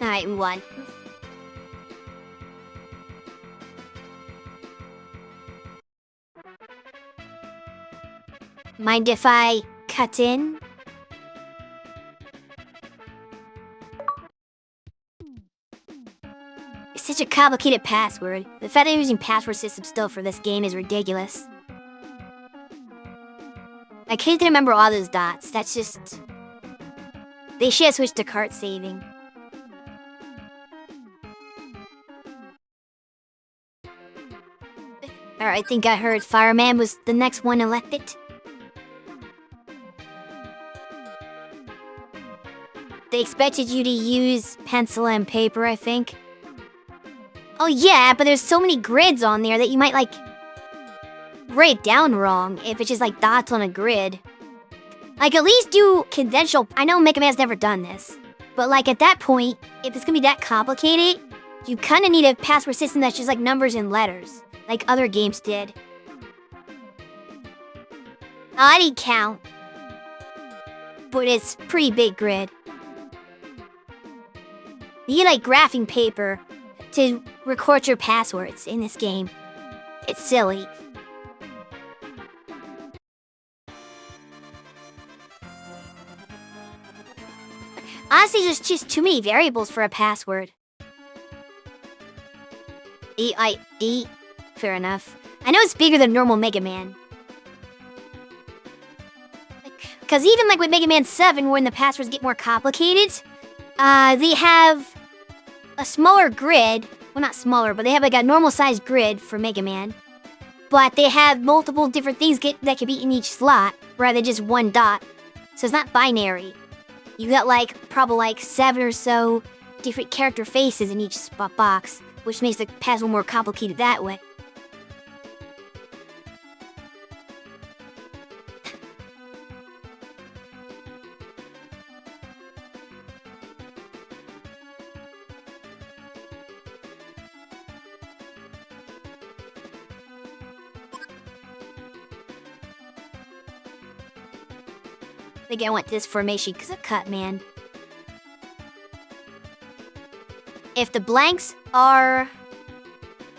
Speaker 1: Alright, one. Mind if I cut in? It's such a complicated password. The fact that they're using password system still for this game is ridiculous. I can't remember all those dots. That's just... They should have switched to cart saving. Alright, I think I heard Fireman was the next one elected. They expected you to use pencil and paper, I think. Oh yeah, but there's so many grids on there that you might, like, write it down wrong if it's just, like, dots on a grid. Like, at least do conventional... I know Mega Man's never done this. But, like, at that point, if it's gonna be that complicated, you kind of need a password system that's just, like, numbers and letters. Like other games did. I didn't count. But it's pretty big grid. You need, like, graphing paper to record your passwords in this game. It's silly. Honestly, there's just too many variables for a password. E-I-D. Fair enough. I know it's bigger than normal Mega Man. Because even like with Mega Man 7, when the passwords get more complicated, they have a smaller grid. Well, not smaller, but they have like a normal sized grid for Mega Man. But they have multiple different things that can be in each slot, rather than just one dot. So it's not binary. You got like probably like 7 or so different character faces in each spot box, which makes the password more complicated that way. I think I want this formation because of cut, man. If the blanks are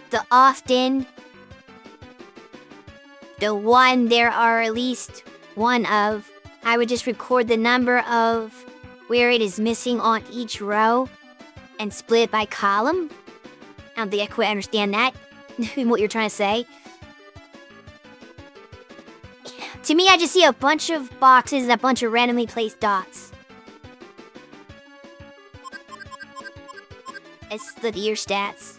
Speaker 1: the often the one there are at least one of, I would just record the number of where it is missing on each row and split it by column. I don't think I quite understand that, what you're trying to say. To me, I just see a bunch of boxes and a bunch of randomly placed dots. It's the year stats.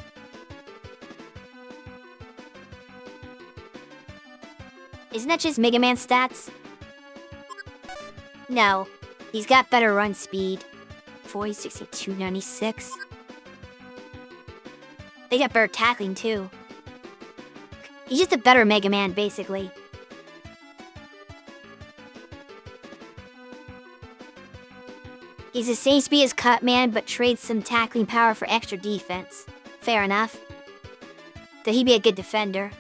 Speaker 1: Isn't that just Mega Man stats? No, he's got better run speed. 40, 62, 96. They got better tackling too. He's just a better Mega Man, basically. He's the same speed as Cutman, but trades some tackling power for extra defense. Fair enough. Though he'd be a good defender.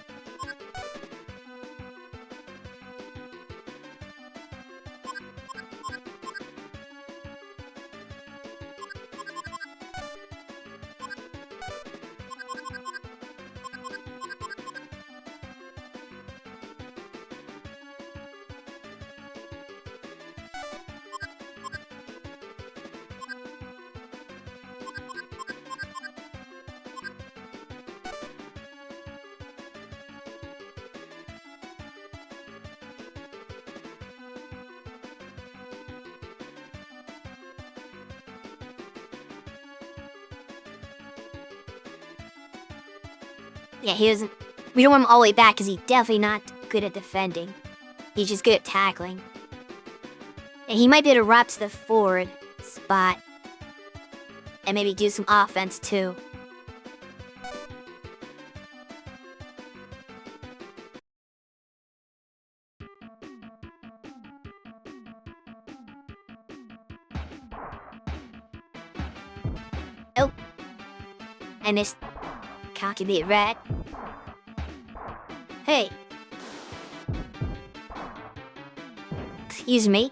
Speaker 1: Yeah, he doesn't... We don't want him all the way back because he's definitely not good at defending. He's just good at tackling. And he might be able to rob to the forward spot. And maybe do some offense too. Oh. And this... Calculate red. Hey. Excuse me.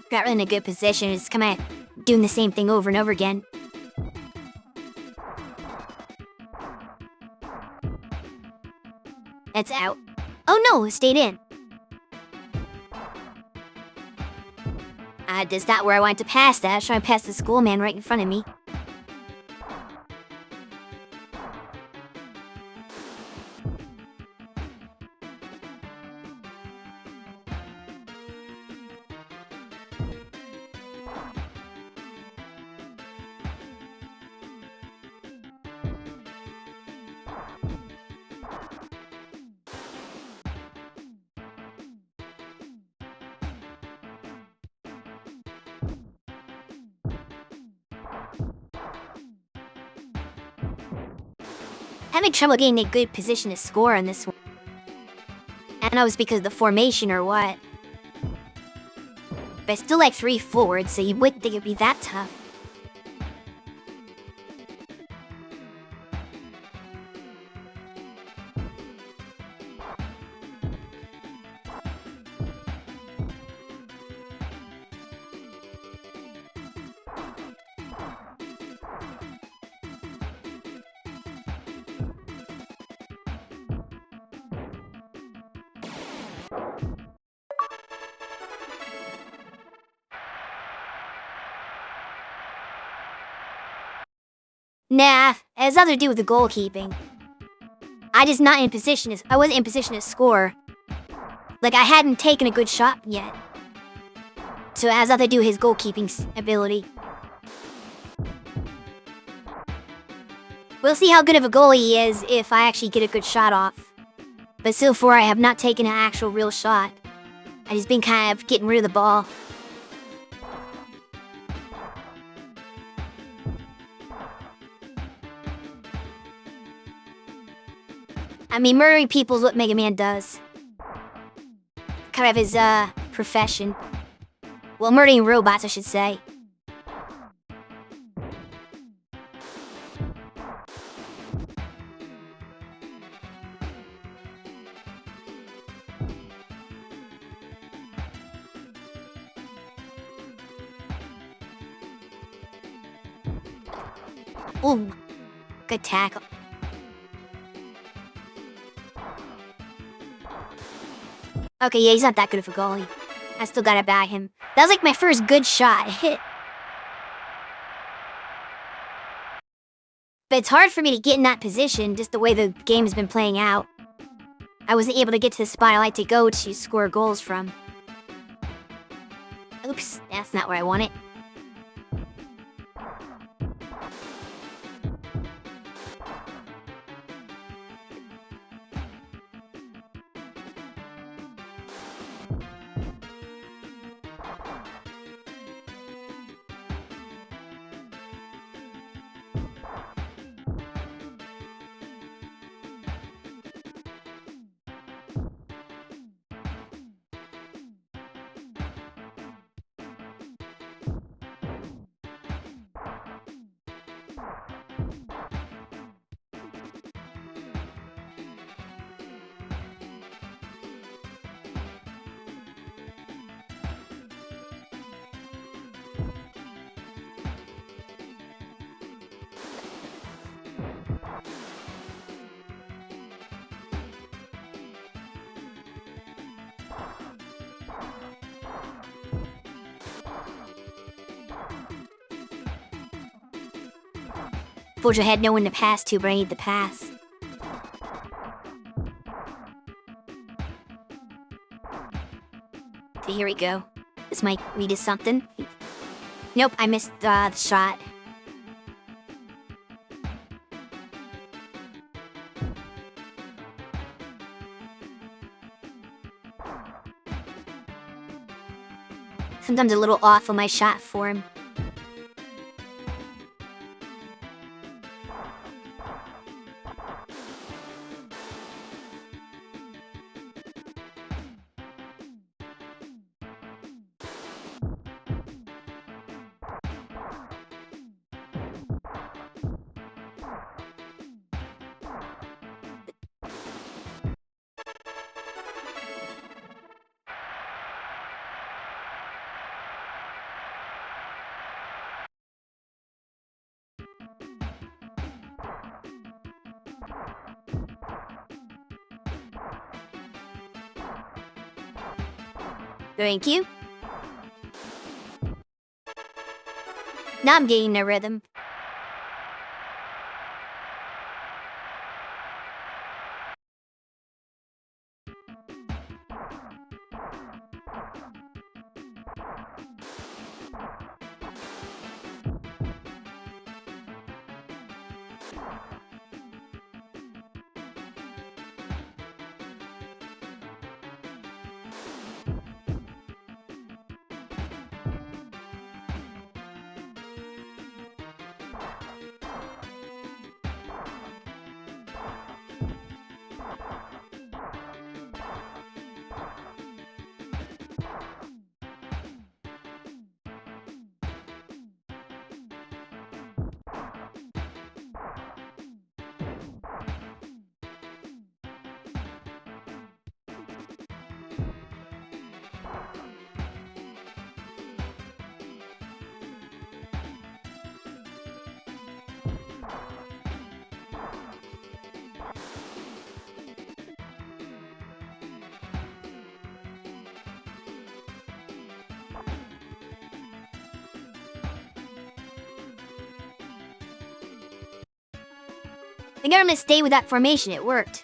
Speaker 1: got really in a good position. It's kind of doing the same thing over and over again. It's out. Oh no, it stayed in. That's not where I wanted to pass that. I was trying to pass the school man right in front of me. Having trouble getting a good position to score on this one. I don't know if it's because of the formation or what. But I still like 3 forwards, so you wouldn't think it'd be that tough. Nah, it has nothing to do with the goalkeeping. I wasn't in position to score. Like, I hadn't taken a good shot yet. So it has nothing to do with his goalkeeping ability. We'll see how good of a goalie he is if I actually get a good shot off. But so far, I have not taken an actual real shot. I just been kind of getting rid of the ball. I mean, murdering people is what Mega Man does. Kind of his, profession. Well, murdering robots, I should say. Ooh, good tackle. Okay, yeah, he's not that good of a goalie. I still gotta bag him. That was like my first good shot. Hit. But it's hard for me to get in that position, just the way the game has been playing out. I wasn't able to get to the spot I like to go to score goals from. Oops, that's not where I want it. Fortunately, I had no one to pass to, but I need the pass. Okay, here we go. This might lead to something. Nope, I missed the shot. Sometimes a little off on my shot form. Thank you. Now I'm getting the rhythm. I think I'm gonna stay with that formation. It worked.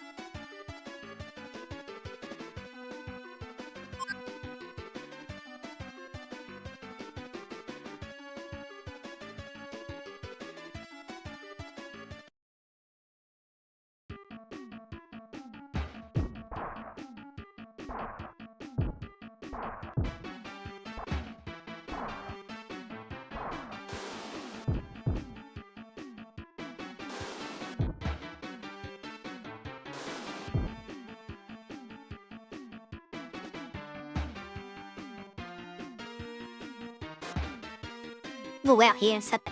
Speaker 1: Go out here and set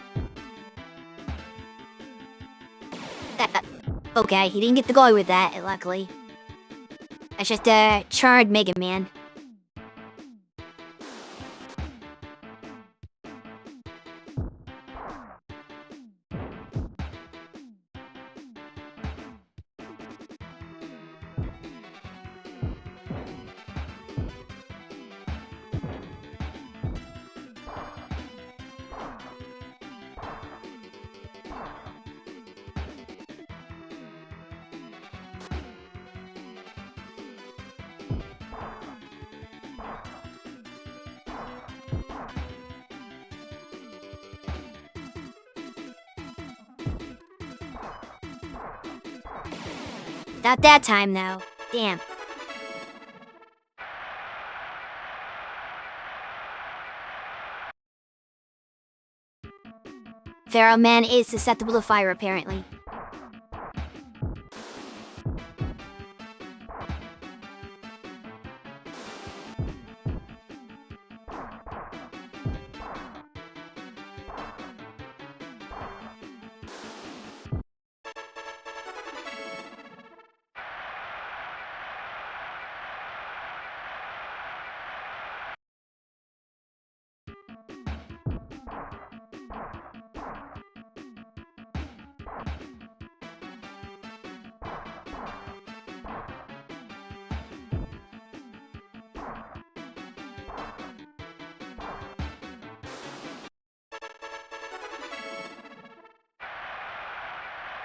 Speaker 1: that. Okay, he didn't get the goal with that, luckily. That's just a charred Mega Man. Not that time, though. Damn. Pharaoh Man is susceptible to fire, apparently.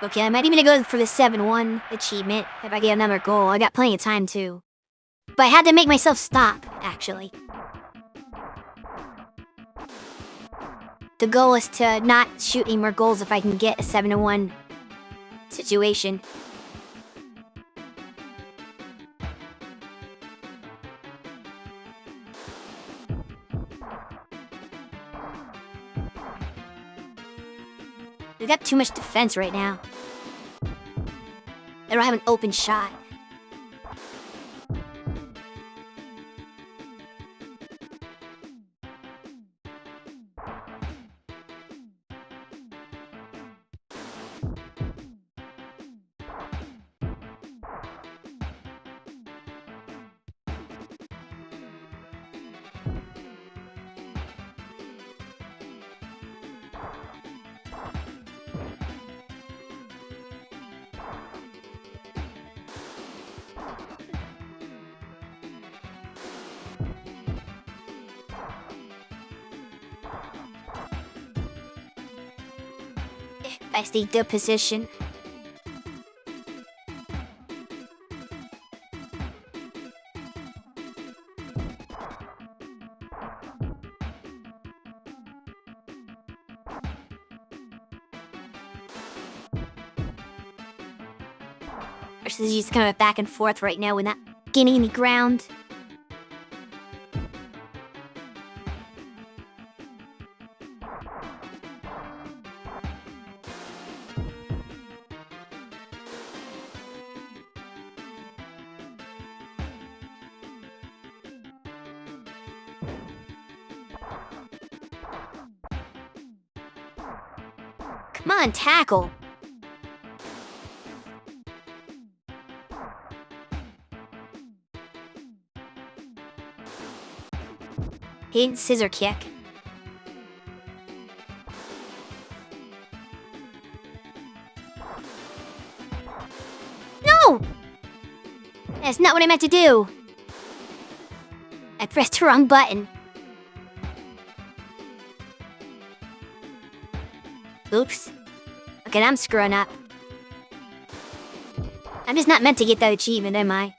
Speaker 1: Okay, I might even go for the 7-1 achievement if I get another goal. I got plenty of time, too. But I had to make myself stop, actually. The goal is to not shoot any more goals if I can get a 7-1 situation. They got too much defense right now. They don't have an open shot. I stay the position. This is just kind of back and forth right now. We're not getting any ground. Come on, tackle. Hidden scissor kick. No! That's not what I meant to do. I pressed the wrong button. Oops. Okay, I'm screwing up. I'm just not meant to get that achievement, am I?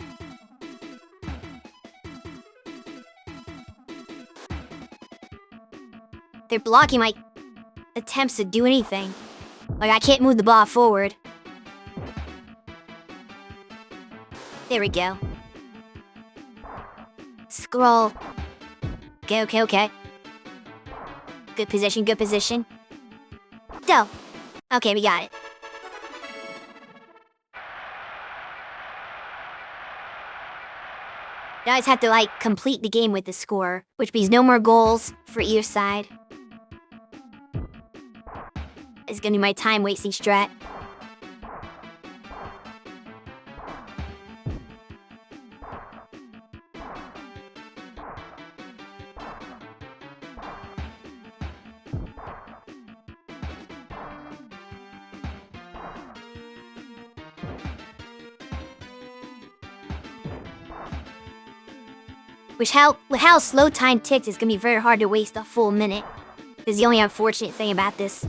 Speaker 1: They're blocking my attempts to do anything. Like, I can't move the ball forward. There we go. Scroll. Okay. Good position. Go. Okay, we got it. Now I just have to, complete the game with the score, which means no more goals for either side. It's gonna be my time-wasting strat. With how slow time ticks, it's gonna be very hard to waste a full minute. This is the only unfortunate thing about this.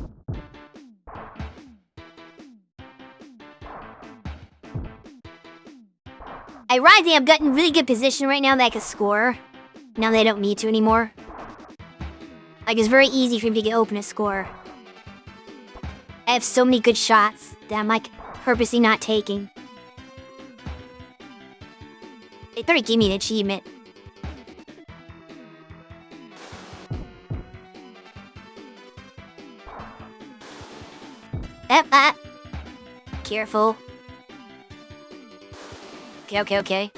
Speaker 1: Ironically, I've gotten really good position right now that I can score. Now that I don't need to anymore. It's very easy for me to get open a score. I have so many good shots that I'm, purposely not taking. They better give me an achievement. Careful. Okay.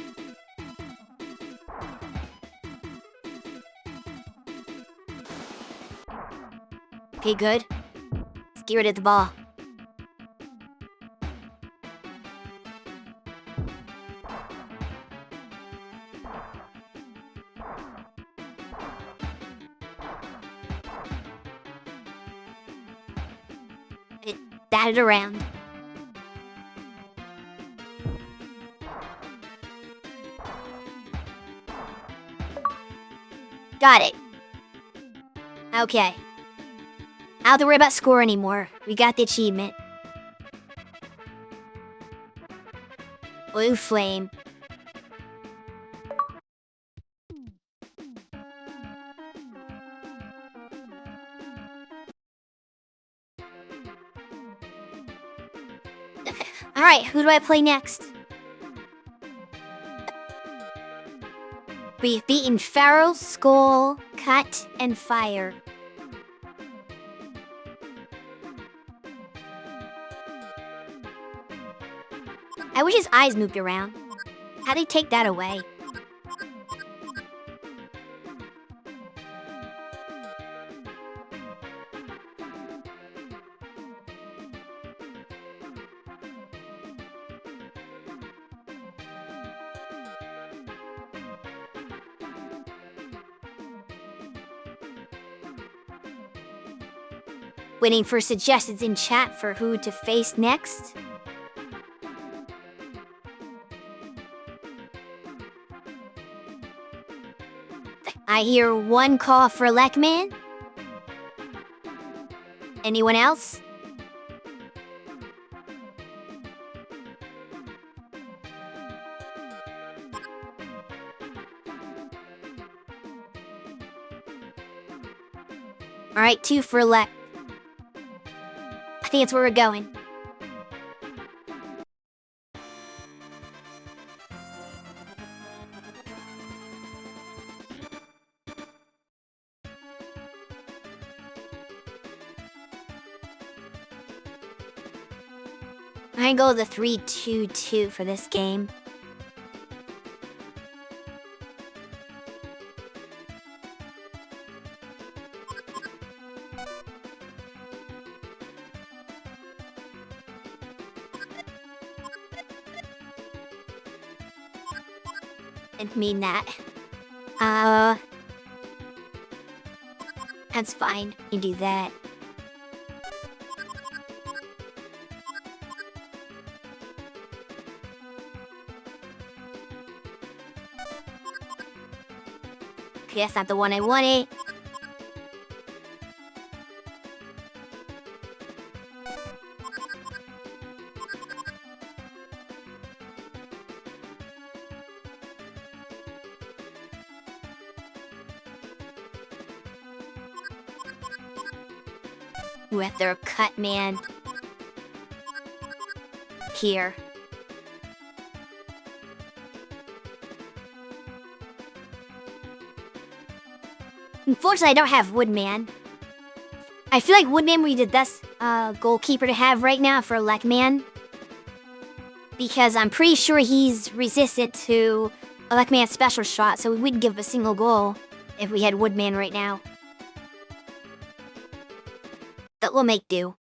Speaker 1: Okay, good. Let's get rid of the ball. It batted around. Got it. Okay. I don't have to worry about score anymore. We got the achievement. Blue flame. Alright, who do I play next? We've beaten Pharaoh, Skull, Cut, and Fire. I wish his eyes moved around. How'd they take that away? Waiting for suggestions in chat for who to face next. I hear one call for Lekman. Anyone else? Alright, 2 for left. I think that's where we're going. I'm gonna go with the 3-2-2 for this game. Didn't mean that. That's fine. You do that. Okay, that's not the one I wanted. With their cut man. Here. Unfortunately, I don't have Woodman. I feel like Woodman would be the best goalkeeper to have right now for Lekman. Because I'm pretty sure he's resistant to a Lekman's special shot, so we wouldn't give a single goal if we had Woodman right now. That will make do.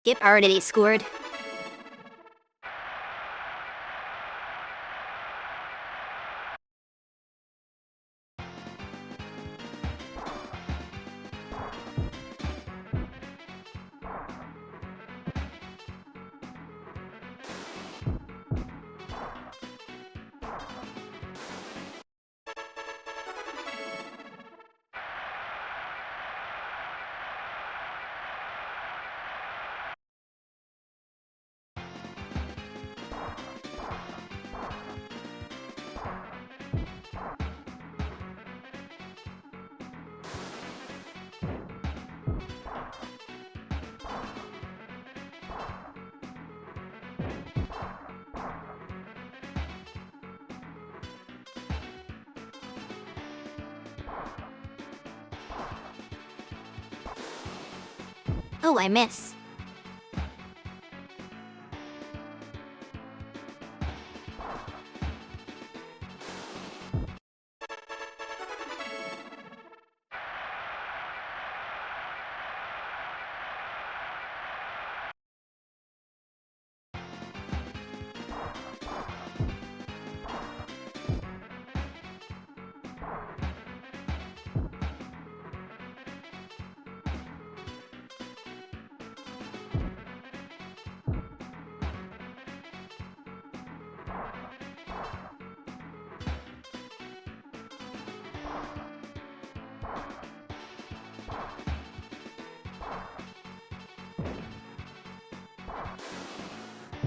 Speaker 1: Yep, already scored. Oh, I miss.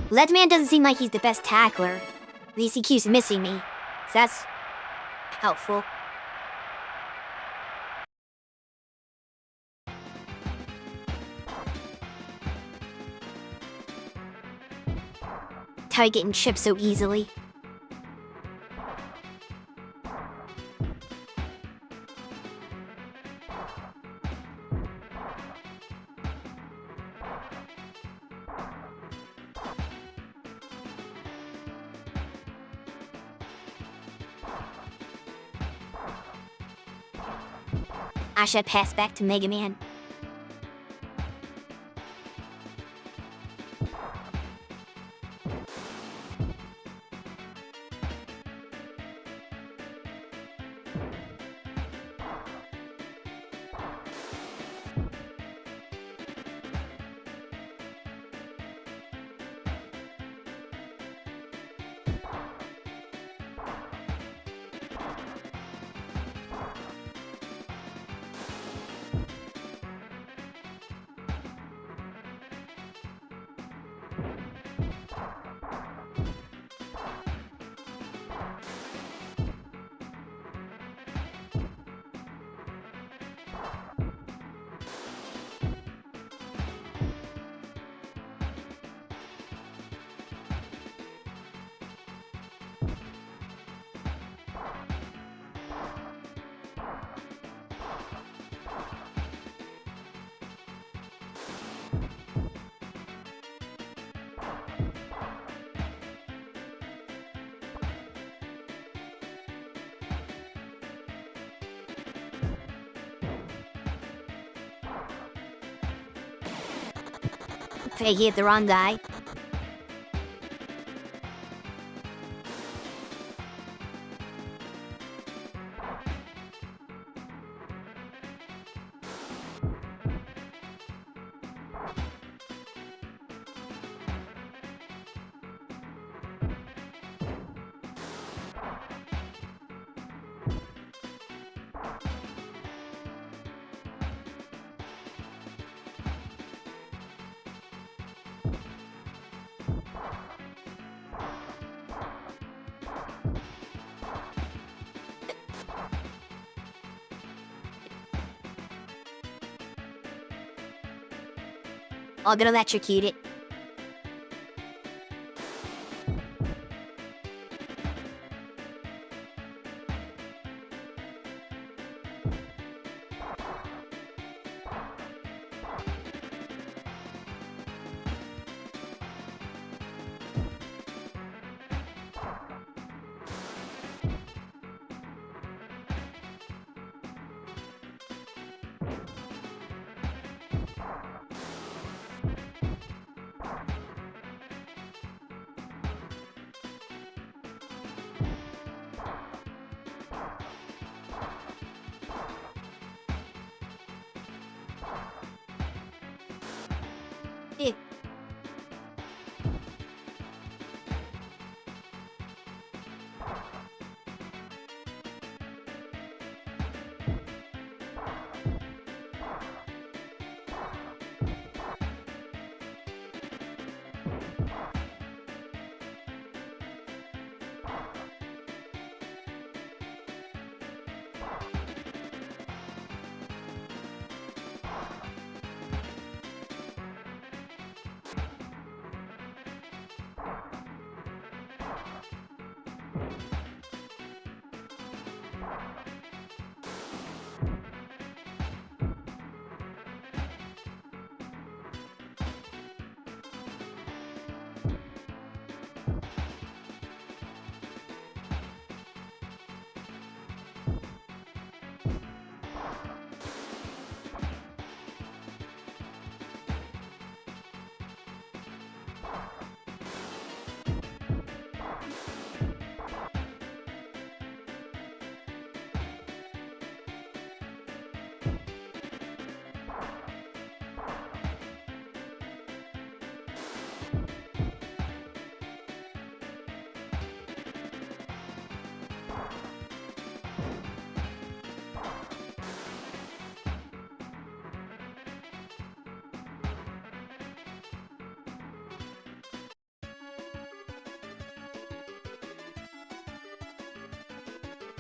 Speaker 1: Leadman doesn't seem like he's the best tackler. At least he keeps missing me. So that's helpful. How you getting chipped so easily? I should pass back to Mega Man. He hit the wrong guy. I'll get electrocuted. Ew.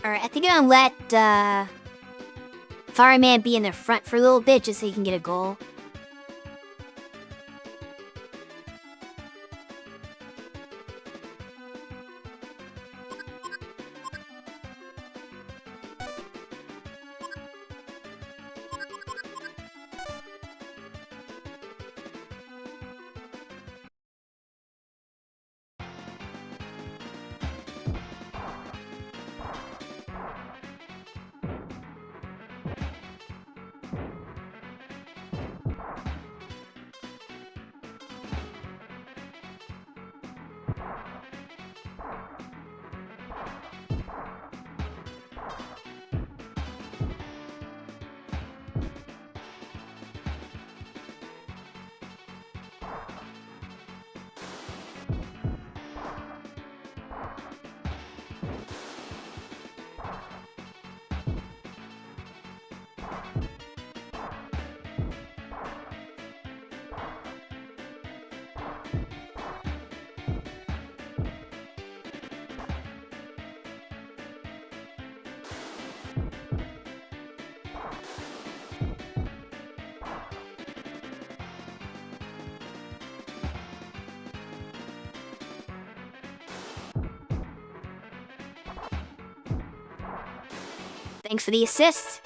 Speaker 1: Alright, I think I'm gonna let Fireman be in the front for a little bit just so he can get a goal. Thanks for the assist.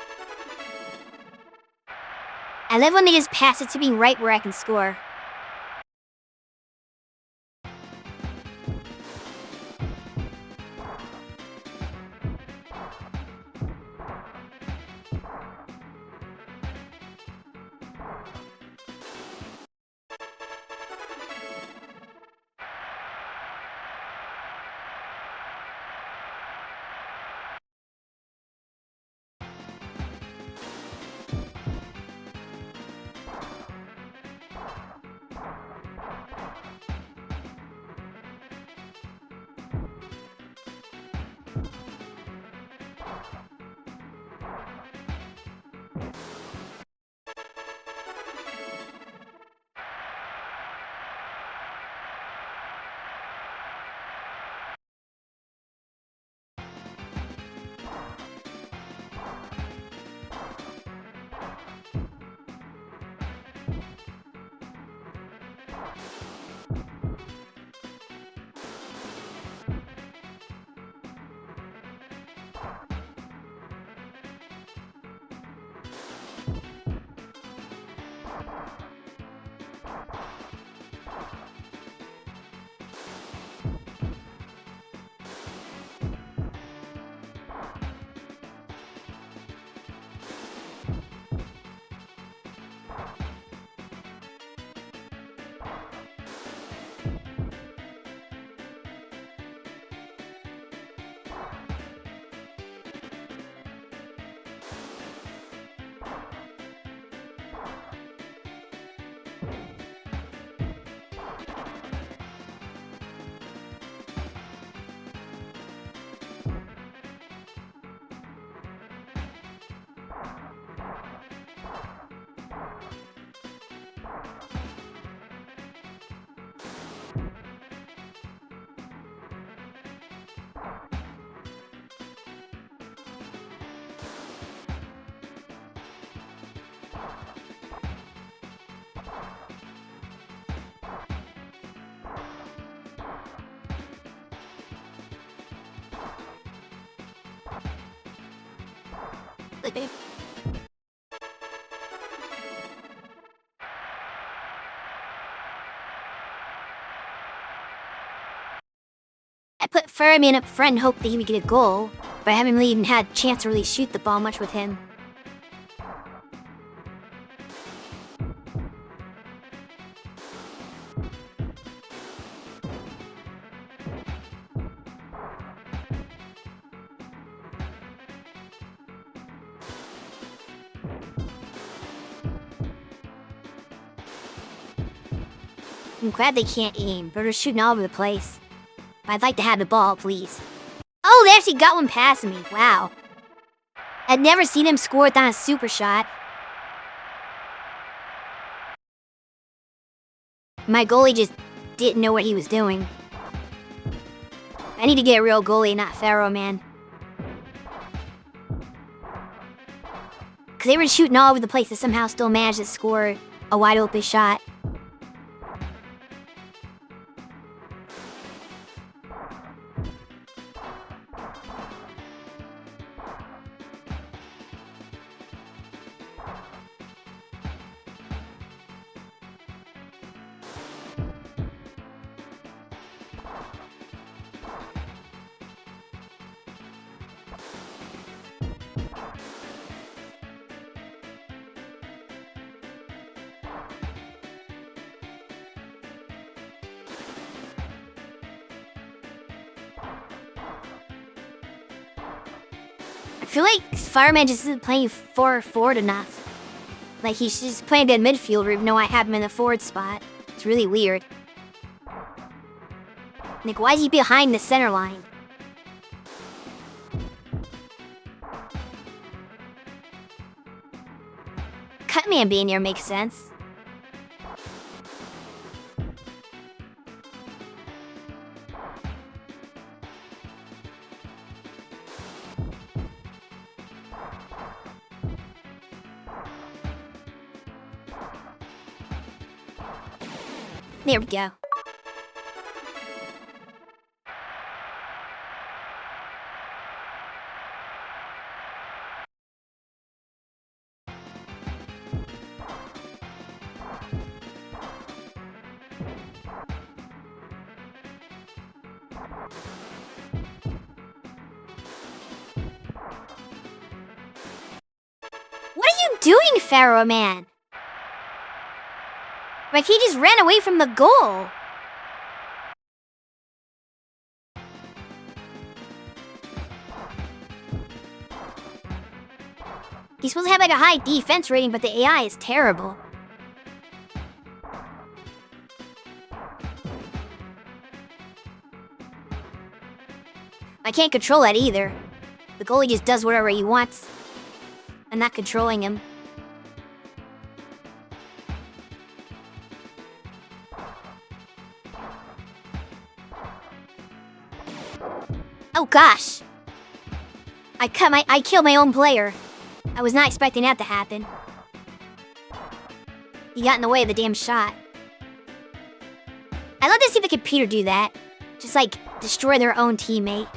Speaker 1: I love when they just pass it to me right where I can score. Like, babe. I put Fireman up front and hoped that he would get a goal, but I haven't really even had a chance to really shoot the ball much with him. I'm glad they can't aim, but they're shooting all over the place. I'd like to have the ball, please. Oh, they actually got one past me. Wow. I'd never seen him score without a super shot. My goalie just didn't know what he was doing. I need to get a real goalie, not Pharaoh, man. Because they were shooting all over the place and somehow still managed to score a wide open shot. I feel like Fireman just isn't playing forward enough. Like he's just playing good midfielder even though I have him in the forward spot. It's really weird. Like, why is he behind the center line? Cutman being here makes sense. There we go. you doing, Pharaoh Man? Like, he just ran away from the goal. He's supposed to have like a high defense rating, but the AI is terrible. I can't control that either. The goalie just does whatever he wants. I'm not controlling him. Oh gosh! I killed my own player. I was not expecting that to happen. He got in the way of the damn shot. I'd love to see the computer do that. Just like, destroy their own teammate.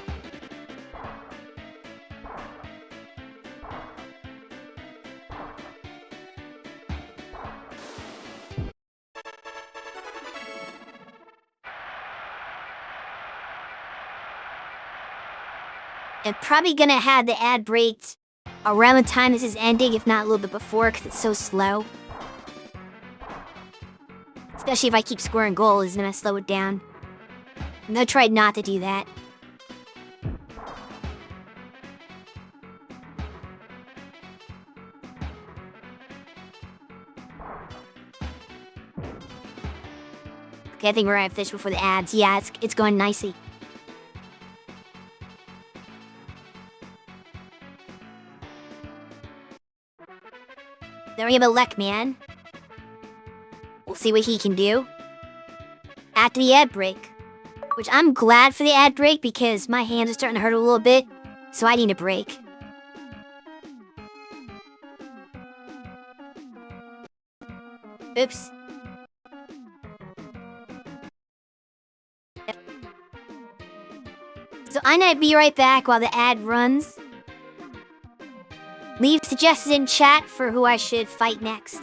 Speaker 1: I'm probably gonna have the ad breaks around the time this is ending, if not a little bit before, because it's so slow. Especially if I keep scoring goals, it's gonna slow it down. I'm gonna try not to do that. Okay, I think we're gonna finish before the ads. Yeah, it's going nicely. Then we have a Lek Man. We'll see what he can do. After the ad break. Which I'm glad for the ad break because my hands are starting to hurt a little bit. So I need a break. Oops. So I'm gonna be right back while the ad runs. Leave suggestions in chat for who I should fight next.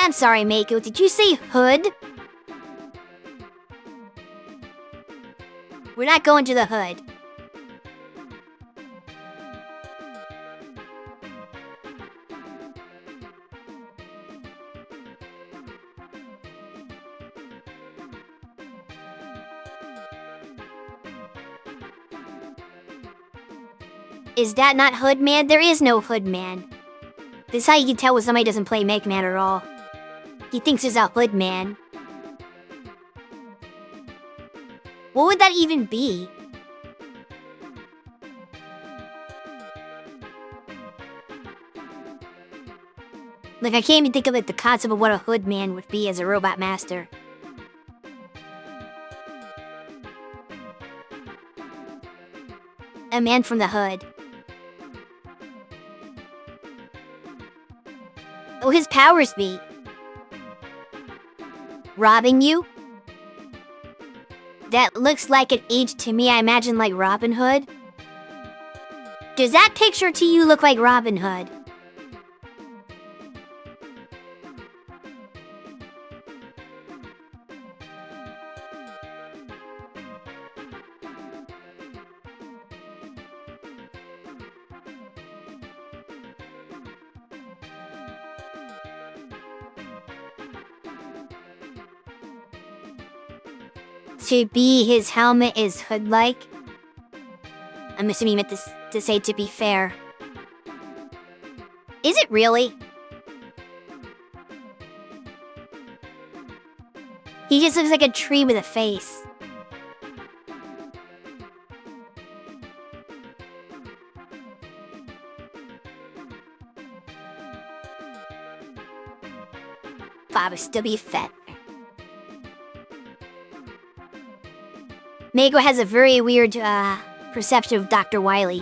Speaker 1: I'm sorry, Mako. Did you say hood? We're not going to the hood. Is that not Hood Man? There is no Hood Man. This is how you can tell when somebody doesn't play Mega Man at all. He thinks there's a Hood Man. What would that even be? Like, I can't even think of like the concept of what a Hood Man would be as a robot master. A man from the hood. Oh, his powers be robbing you? That looks like an age to me. I imagine like Robin Hood. Does that picture to you look like Robin Hood? To be his helmet is hood-like? I'm assuming you meant to say to be fair. Is it really? He just looks like a tree with a face. Bob is still be fat. Mako has a very weird perception of Dr. Wily.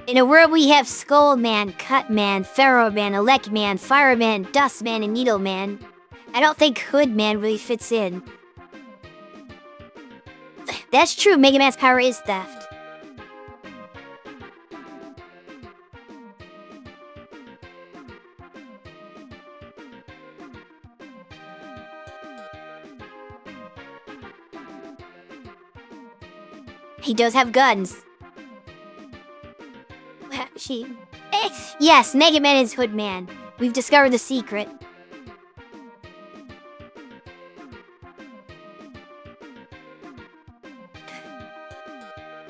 Speaker 1: In a world we have Skull Man, Cut Man, Pharaoh Man, Elect Man, Fireman, Dust Man, and Needle Man, I don't think Hood Man really fits in. That's true, Mega Man's power is theft. He does have guns. Yes, Mega Man is Hood Man. We've discovered the secret.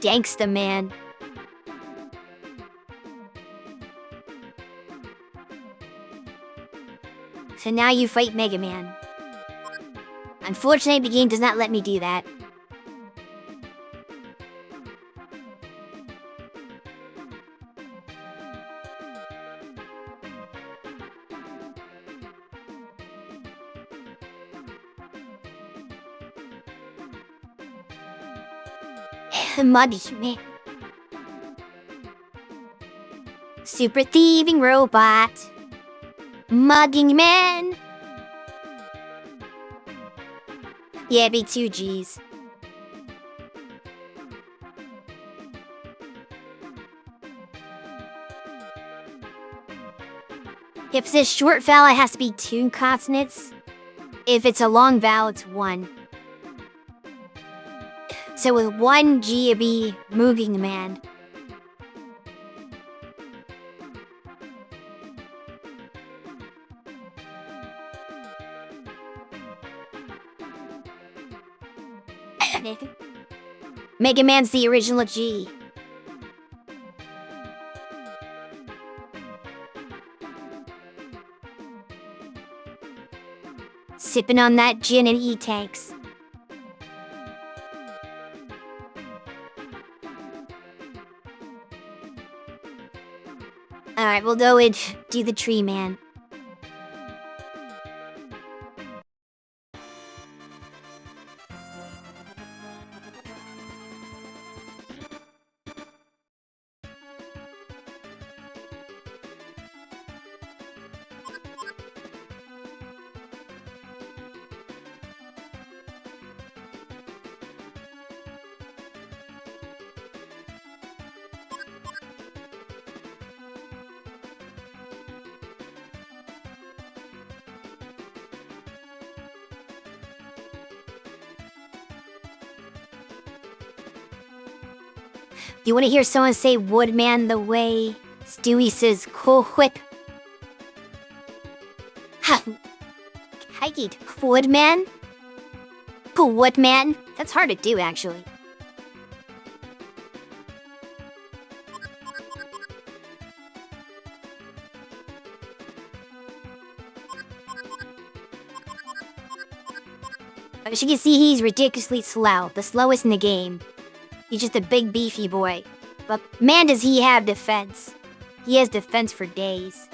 Speaker 1: Gangsta Man. So now you fight Mega Man. Unfortunately, the game does not let me do that. Muddy Man. Super thieving robot. Mugging Man. Yeah, it'd be 2 G's. If it's a short vowel, it has to be 2 consonants. If it's a long vowel, it's 1. So with 1 G, it'd be Moving Man. Mega Man's the original G. Sipping on that gin and E-tanks. Alright, we'll go and do the Tree Man. You want to hear someone say Woodman the way Stewie says Cool Whip? Hikey, Woodman? Cool Woodman? That's hard to do, actually. As you can see, he's ridiculously slow, the slowest in the game. He's just a big beefy boy. But man, does he have defense. He has defense for days.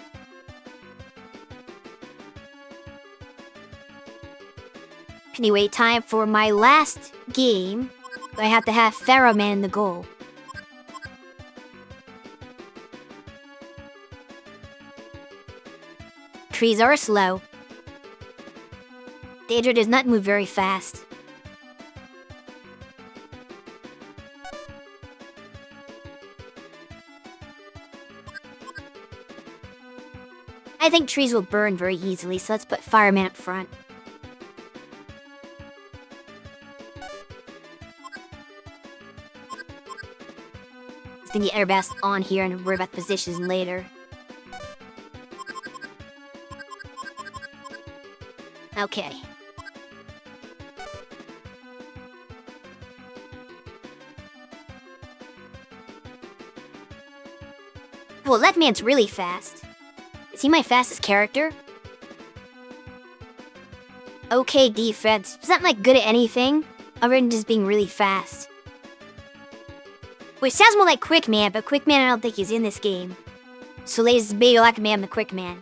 Speaker 1: Anyway, time for my last game. I have to have Pharaoh Man in the goal. Trees are slow. Daedra does not move very fast. I think trees will burn very easily, so let's put Fireman up front. Let's get the airbats on here and worry about the positions later. Okay. Well, that man's really fast. Is he my fastest character? Okay, defense. He's not like good at anything, other than just being really fast. Which sounds more like Quick Man, but Quick Man I don't think he's in this game. So let's be Elect Man the Quick Man.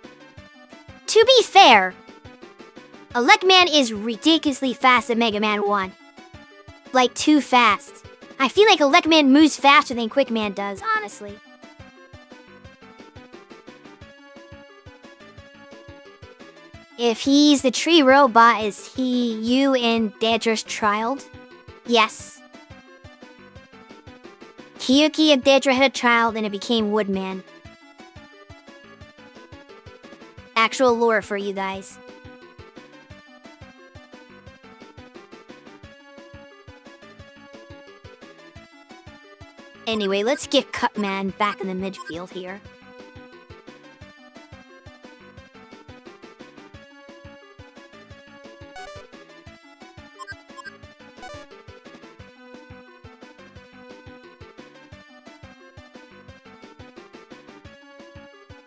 Speaker 1: To be fair, Elect Man is ridiculously fast at Mega Man 1. Like, too fast. I feel like Elect Man moves faster than Quick Man does, honestly. If he's the tree robot, is he you and Daedra's child? Yes. Kiyuki and Daedra had a child and it became Woodman. Actual lore for you guys. Anyway, let's get Cutman back in the midfield here.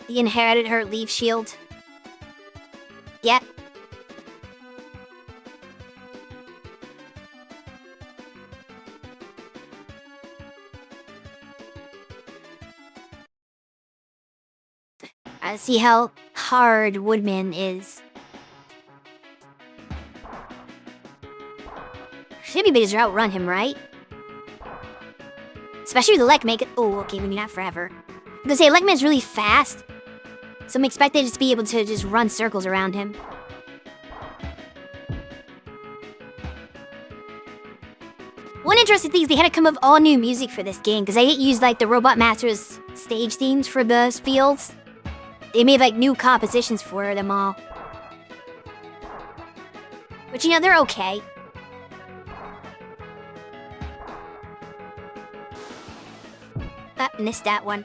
Speaker 1: He inherited her leaf shield. Yep. I see how hard Woodman is. Should be able to outrun him, right? Especially with the Lekman. Oh, okay, maybe not forever. I'm gonna say Lekman's really fast. So I'm expected to be able to just run circles around him. One interesting thing is they had to come up with all new music for this game, because they didn't use like the Robot Masters stage themes for the fields. They made like new compositions for them all. But you know, they're okay. Missed that one.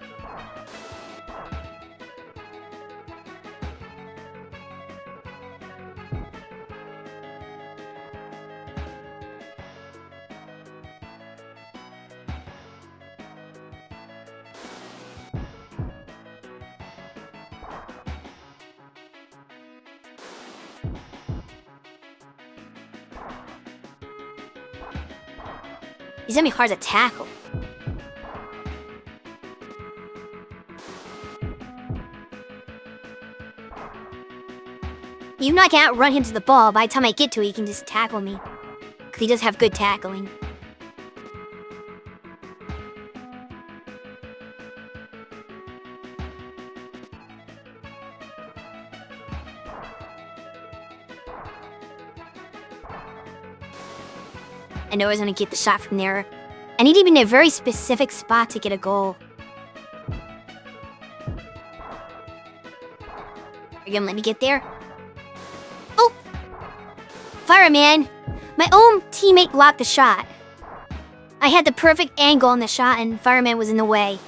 Speaker 1: He's gonna be hard to tackle. Even though I can't run him to the ball, by the time I get to it, he can just tackle me. Because he does have good tackling. I know I was going to get the shot from there. I need to be in a very specific spot to get a goal. Are you going to let me get there? Oh! Fireman! My own teammate blocked the shot. I had the perfect angle on the shot and fireman was in the way.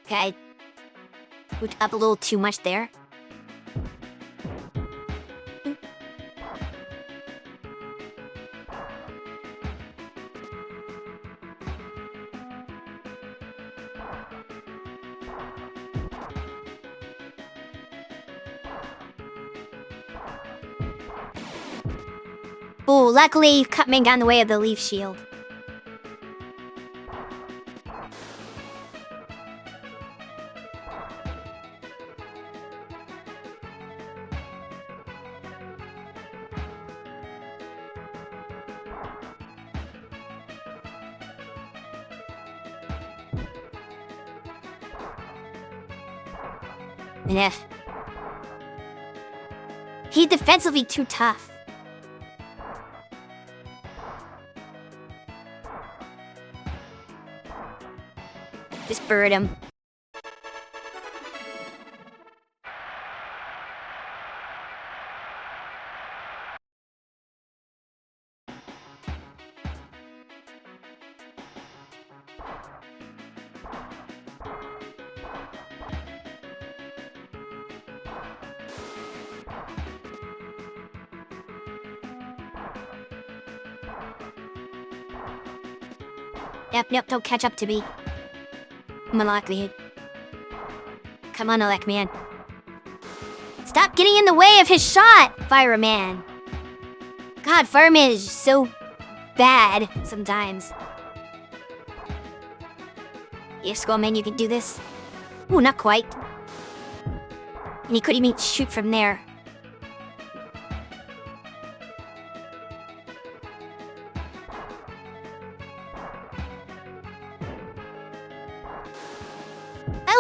Speaker 1: Okay. Moved up a little too much there. Oh, luckily, Cutman got in the way of the leaf shield. Nah. He's defensively too tough. Just bird him. Yep, don't catch up to me. I'm unlikely. Come on, Alec, man. Stop getting in the way of his shot, Fireman. God, Fireman is so bad sometimes. Yes, Skullman, you can do this. Ooh, not quite. And he couldn't even shoot from there.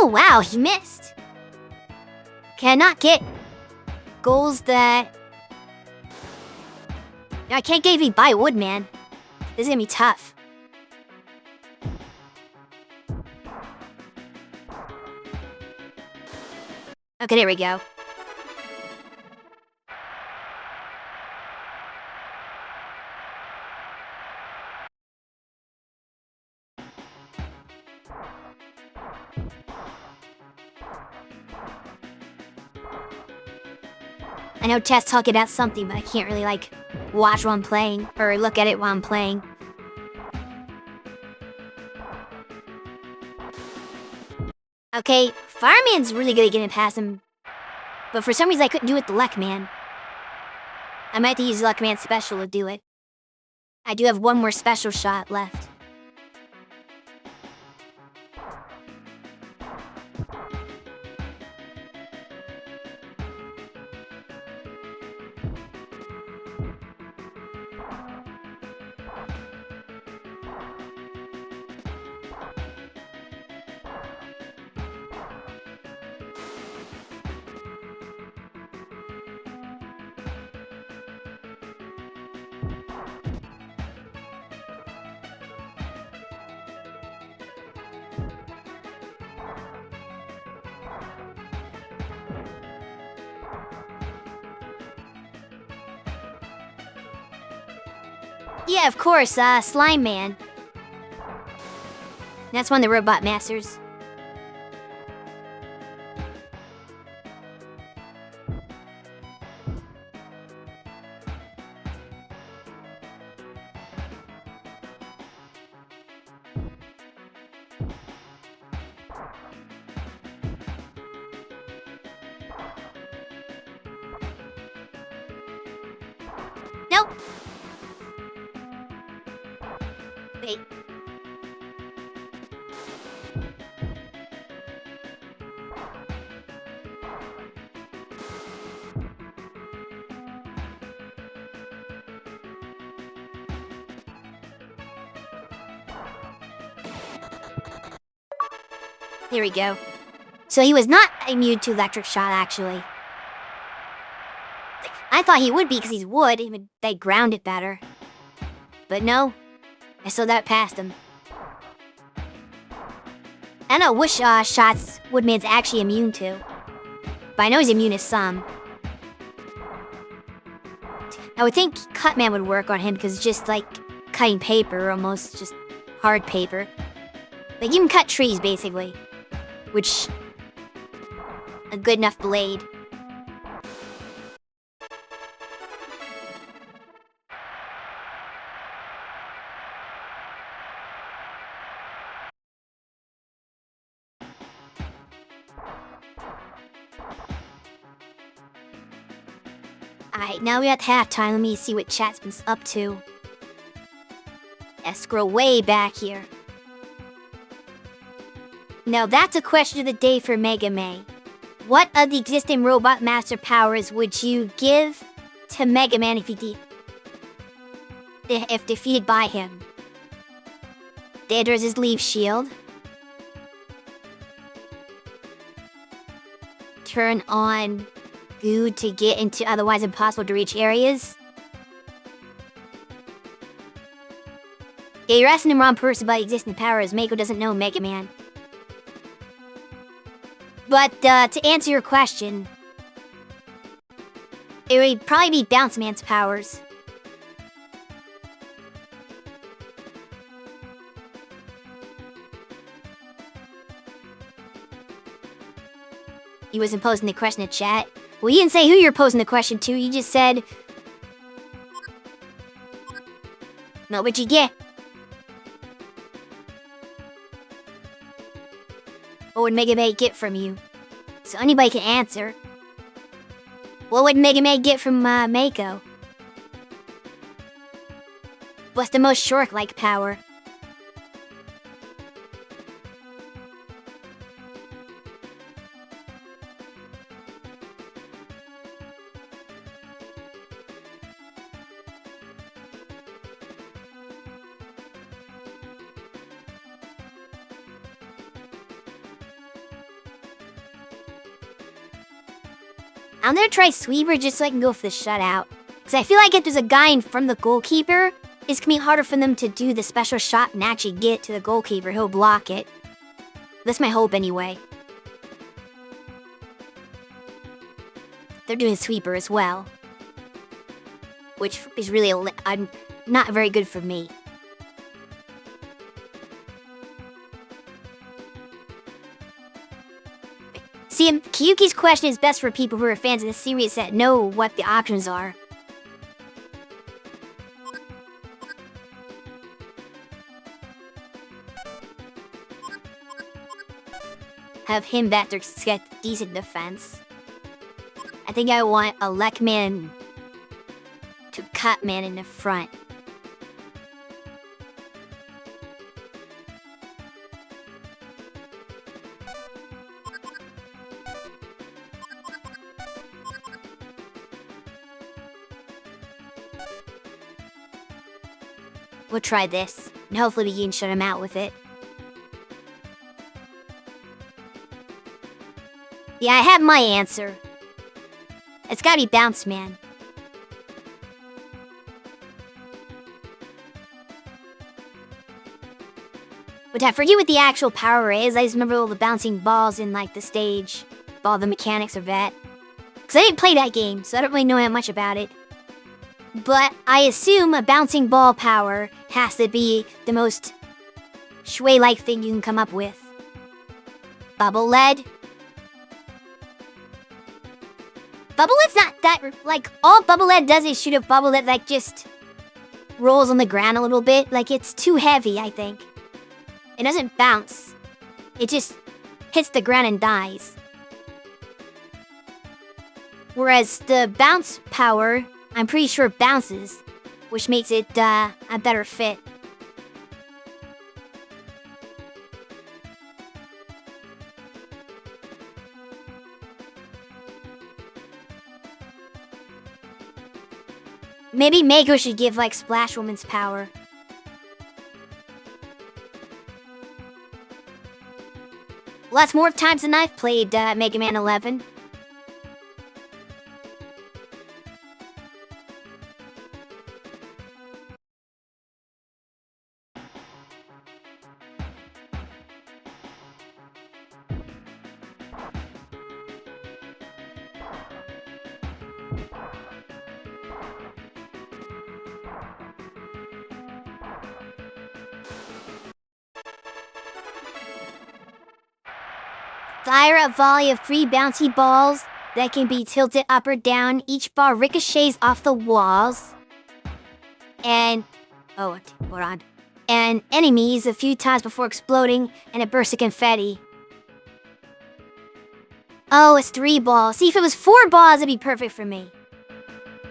Speaker 1: Oh, wow, he missed. Cannot get goals that... No, I can't get even by Woodman. This is gonna be tough. Okay, there we go. I know chat's talking about something, but I can't really, like, watch while I'm playing, or look at it while I'm playing. Okay, Fireman's really good at getting past him, but for some reason I couldn't do it with the Luckman. I might have to use Luckman special to do it. I do have one more special shot left. Yeah, of course, Slime Man. That's one of the Robot Masters. Nope. Wait. Here we go. So he was not immune to electric shot, actually. I thought he would be because he's wood, and they'd ground it better. But no, I still got past him. I don't know which shots Woodman's actually immune to. But I know he's immune to some. I would think Cutman would work on him because it's just like cutting paper, almost just hard paper. Like you can cut trees basically, which a good enough blade. Alright, now we're at halftime. Let me see what chat's been up to. Let's scroll way back here. Now that's a question of the day for Mega May. What of the existing robot master powers would you give to Mega Man if defeated by him? There's his leaf shield. Turn on goo to get into otherwise impossible to reach areas. Yeah, you're asking the wrong person about existing powers. Mako doesn't know Mega Man. But to answer your question, it would probably be Bounce Man's powers. You wasn't posing the question in chat. Well, you didn't say who you're posing the question to. You just said... No, what'd you get? What would Mega Man get from you? So anybody can answer. What would Mega Man get from Mako? What's the most Shork-like power? I'm gonna try Sweeper just so I can go for the shutout. Because I feel like if there's a guy in front of the goalkeeper, it's gonna be harder for them to do the special shot and actually get to the goalkeeper. He'll block it. That's my hope anyway. They're doing Sweeper as well. Which is really not very good for me. See, Kiyuki's question is best for people who are fans of the series that know what the options are. Have him back to get decent defense. I think I want a Lekman to Cutman in the front. We'll try this, and hopefully we can shut him out with it. Yeah, I have my answer. It's gotta be Bounce Man. But I forget what the actual power is. I just remember all the bouncing balls in like the stage. All the mechanics of that. Because I didn't play that game, so I don't really know that much about it. But I assume a bouncing ball power has to be the most Shui-like thing you can come up with. Bubble lead. Bubble lead's not that, like, all bubble lead does is shoot a bubble that, like, just rolls on the ground a little bit. Like, it's too heavy, I think. It doesn't bounce. It just hits the ground and dies. Whereas the bounce power, I'm pretty sure bounces, which makes it a better fit. Maybe Mako should give like Splash Woman's power. Well, that's more times than I've played Mega Man 11. Fire a volley of 3 bouncy balls that can be tilted up or down. Each ball ricochets off the walls. And... oh, hold on. And enemies a few times before exploding and a burst of confetti. Oh, it's 3 balls. See, if it was 4 balls, it'd be perfect for me.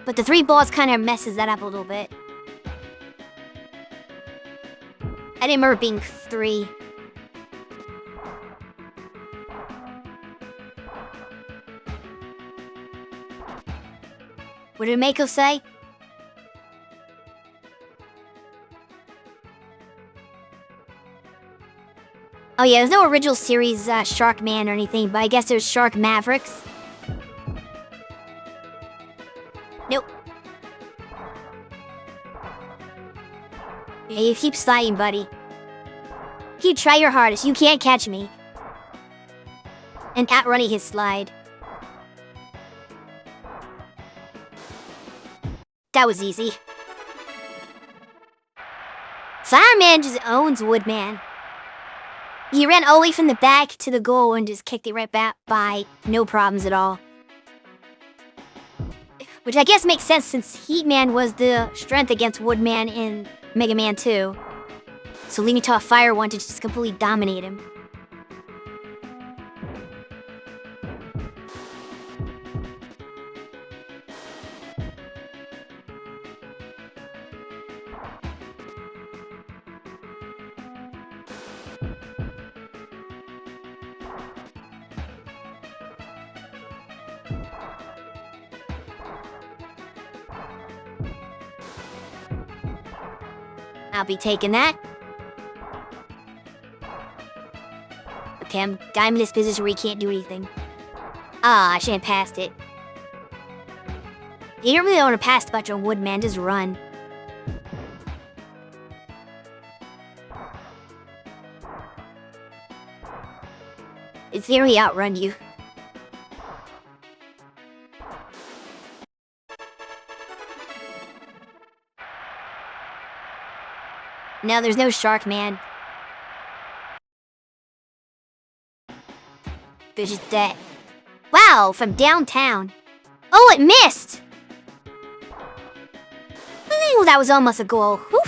Speaker 1: But the 3 balls kind of messes that up a little bit. I didn't remember being 3. What did Mako say? Oh yeah, there's no original series Shark Man or anything, but I guess there's Shark Mavericks. Nope. Yeah, you keep sliding, buddy. You try your hardest, you can't catch me. And outrunning his slide. That was easy. Fireman just owns Woodman. He ran all the way from the back to the goal and just kicked it right back by no problems at all. Which I guess makes sense since Heatman was the strength against Woodman in Mega Man 2. So leaving to a Fire one to just completely dominate him. I'll be taking that. Okay, I'm in this position where he can't do anything. Ah, I shouldn't have passed it. You don't really want to pass much on Woodman, just run. In theory, outrun you. No, there's no Shark Man. Fish is dead. Wow, from downtown. Oh, it missed! Ooh, that was almost a goal. Whew.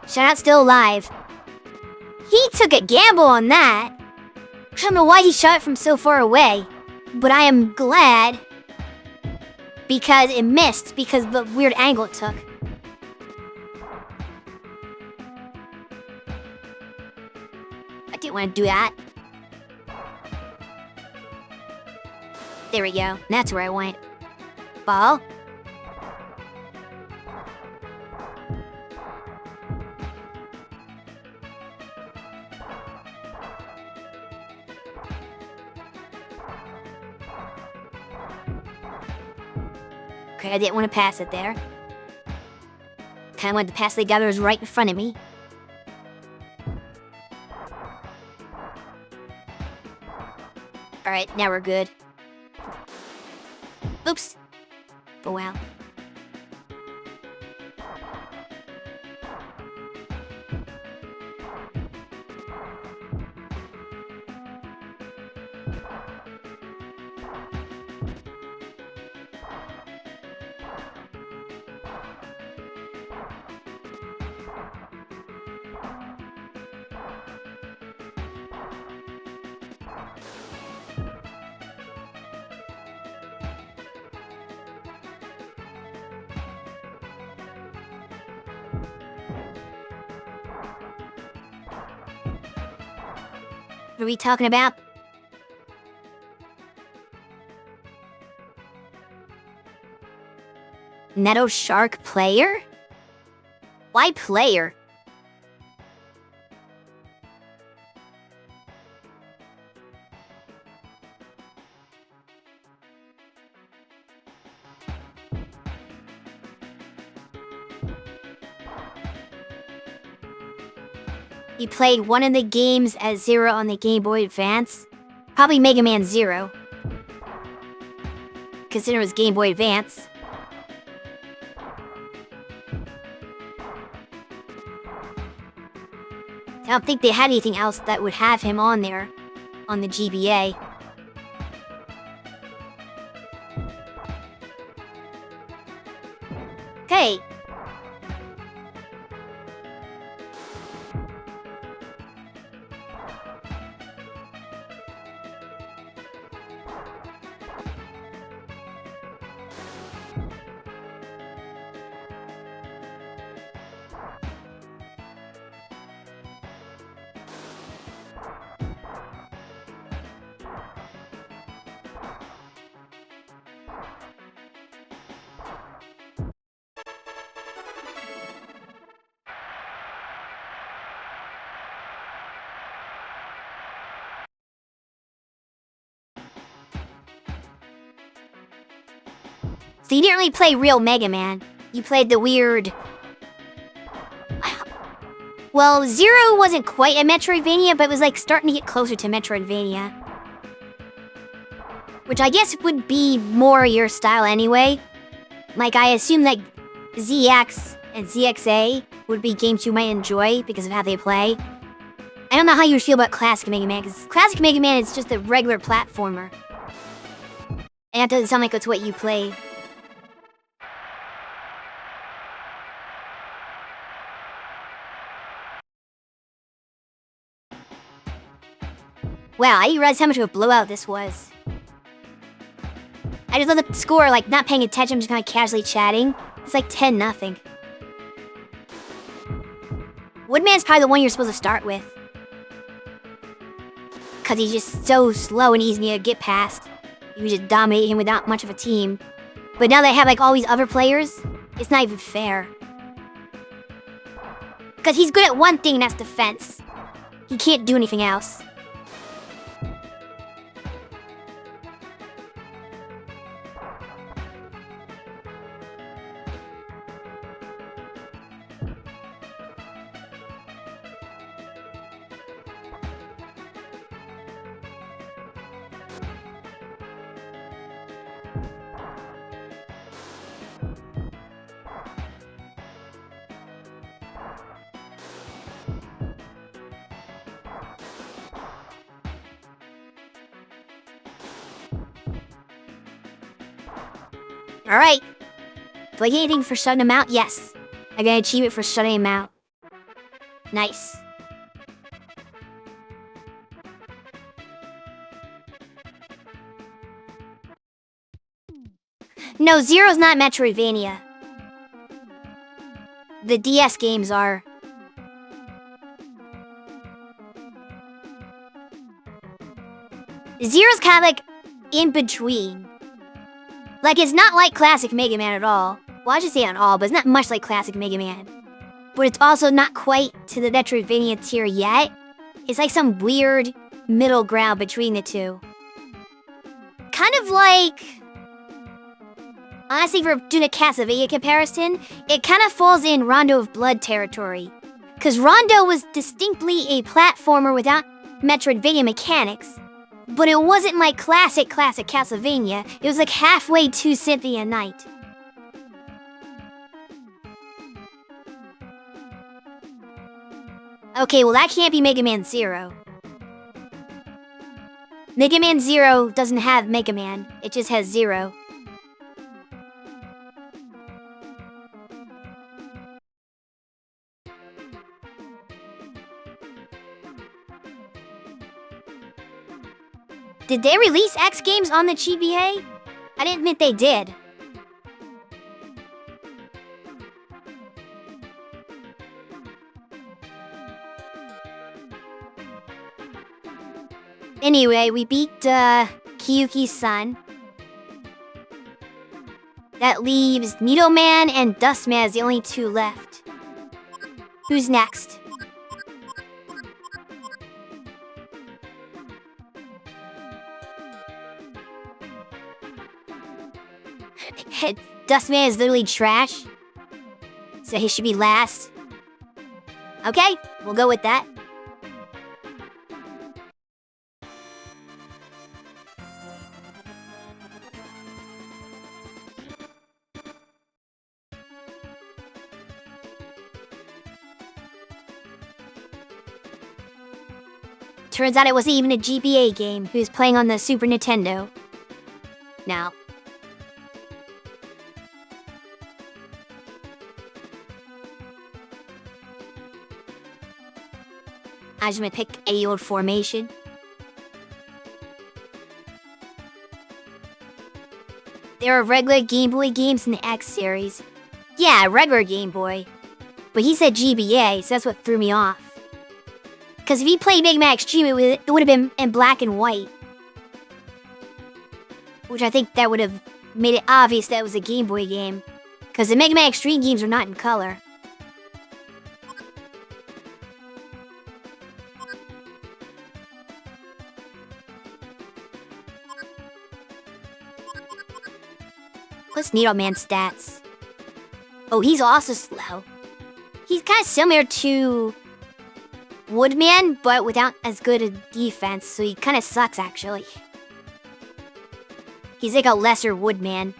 Speaker 1: Shoutout still alive. He took a gamble on that. I don't know why he shot it from so far away. But I am glad. Because it missed, because of the weird angle it took. I didn't want to do that. There we go. That's where I went. Ball. Okay, I didn't want to pass it there. Kind of wanted to pass the guy that was right in front of me. Alright, now we're good. Oops. Oh wow. What are we talking about? Netto Shark player? Why player? He played one of the games as Zero on the Game Boy Advance. Probably Mega Man Zero. Consider it was Game Boy Advance. I don't think they had anything else that would have him on there. On the GBA. So you didn't really play real Mega Man. You played the weird... Well, Zero wasn't quite a Metroidvania, but it was like starting to get closer to Metroidvania. Which I guess would be more your style anyway. Like, I assume that ZX and ZXA would be games you might enjoy because of how they play. I don't know how you feel about Classic Mega Man, because Classic Mega Man is just a regular platformer. And that doesn't sound like it's what you played. Wow, I didn't realize how much of a blowout this was. I just love the score, like, not paying attention, I'm just kind of casually chatting. It's like 10-0. Woodman's probably the one you're supposed to start with. Because he's just so slow and easy to get past. You just dominate him without much of a team. But now they have, like, all these other players, it's not even fair. Because he's good at one thing, and that's defense. He can't do anything else. Alright. Do I get anything for shutting him out? Yes. I got an achievement for shutting him out. Nice. No, Zero's not Metroidvania. The DS games are. Zero's kind of like in between. Like, it's not like Classic Mega Man at all. Well, I should say on all, but it's not much like Classic Mega Man. But it's also not quite to the Metroidvania tier yet. It's like some weird middle ground between the two. Kind of like... Honestly, for doing a Castlevania comparison, it kind of falls in Rondo of Blood territory. Because Rondo was distinctly a platformer without Metroidvania mechanics. But it wasn't like classic Castlevania. It was like halfway to Symphony of Night. Okay, well that can't be Mega Man Zero. Mega Man Zero doesn't have Mega Man. It just has Zero. Did they release X games on the GBA? I didn't admit they did. Anyway, we beat Kiyuki's son. That leaves Needle Man and Dust Man as the only two left. Who's next? Dustman is literally trash. So he should be last. Okay, we'll go with that. Turns out it wasn't even a GBA game. He was playing on the Super Nintendo. Now. I'm just gonna pick any old formation. There are regular Game Boy games in the X series. Yeah, regular Game Boy. But he said GBA, so that's what threw me off. Because if he played Mega Man Extreme, it would have been in black and white. Which I think that would have made it obvious that it was a Game Boy game. Because the Mega Man Extreme games are not in color. What's Needle Man's stats? Oh, he's also slow. He's kind of similar to Woodman, but without as good a defense, so he kind of sucks, actually. He's like a lesser Woodman.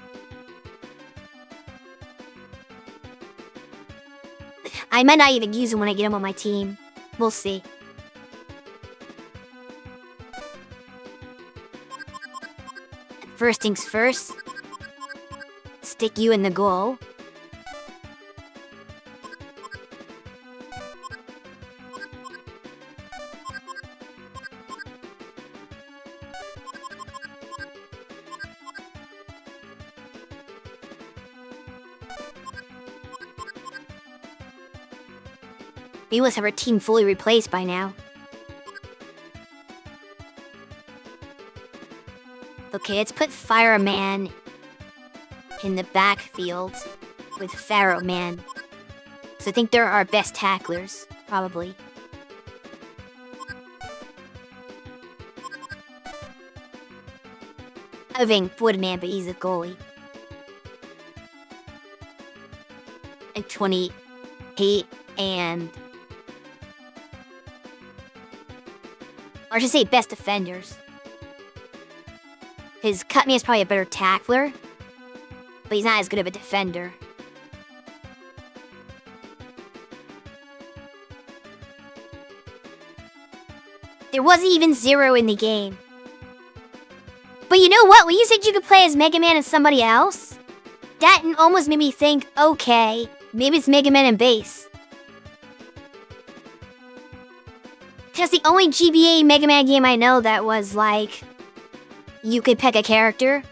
Speaker 1: I might not even use him when I get him on my team. We'll see. First things first. Stick you in the goal. We must have our team fully replaced by now. Okay, let's put Fireman in the backfield with Pharaoh Man. So I think they're our best tacklers, probably. I think Woodman, but he's a goalie. And 28 and... or I should say best defenders. His Cutman is probably a better tackler, but he's not as good of a defender. There wasn't even 0 in the game. But you know what? When you said you could play as Mega Man and somebody else, that almost made me think, okay, maybe it's Mega Man and Base. Because the only GBA Mega Man game I know that was like, you could pick a character.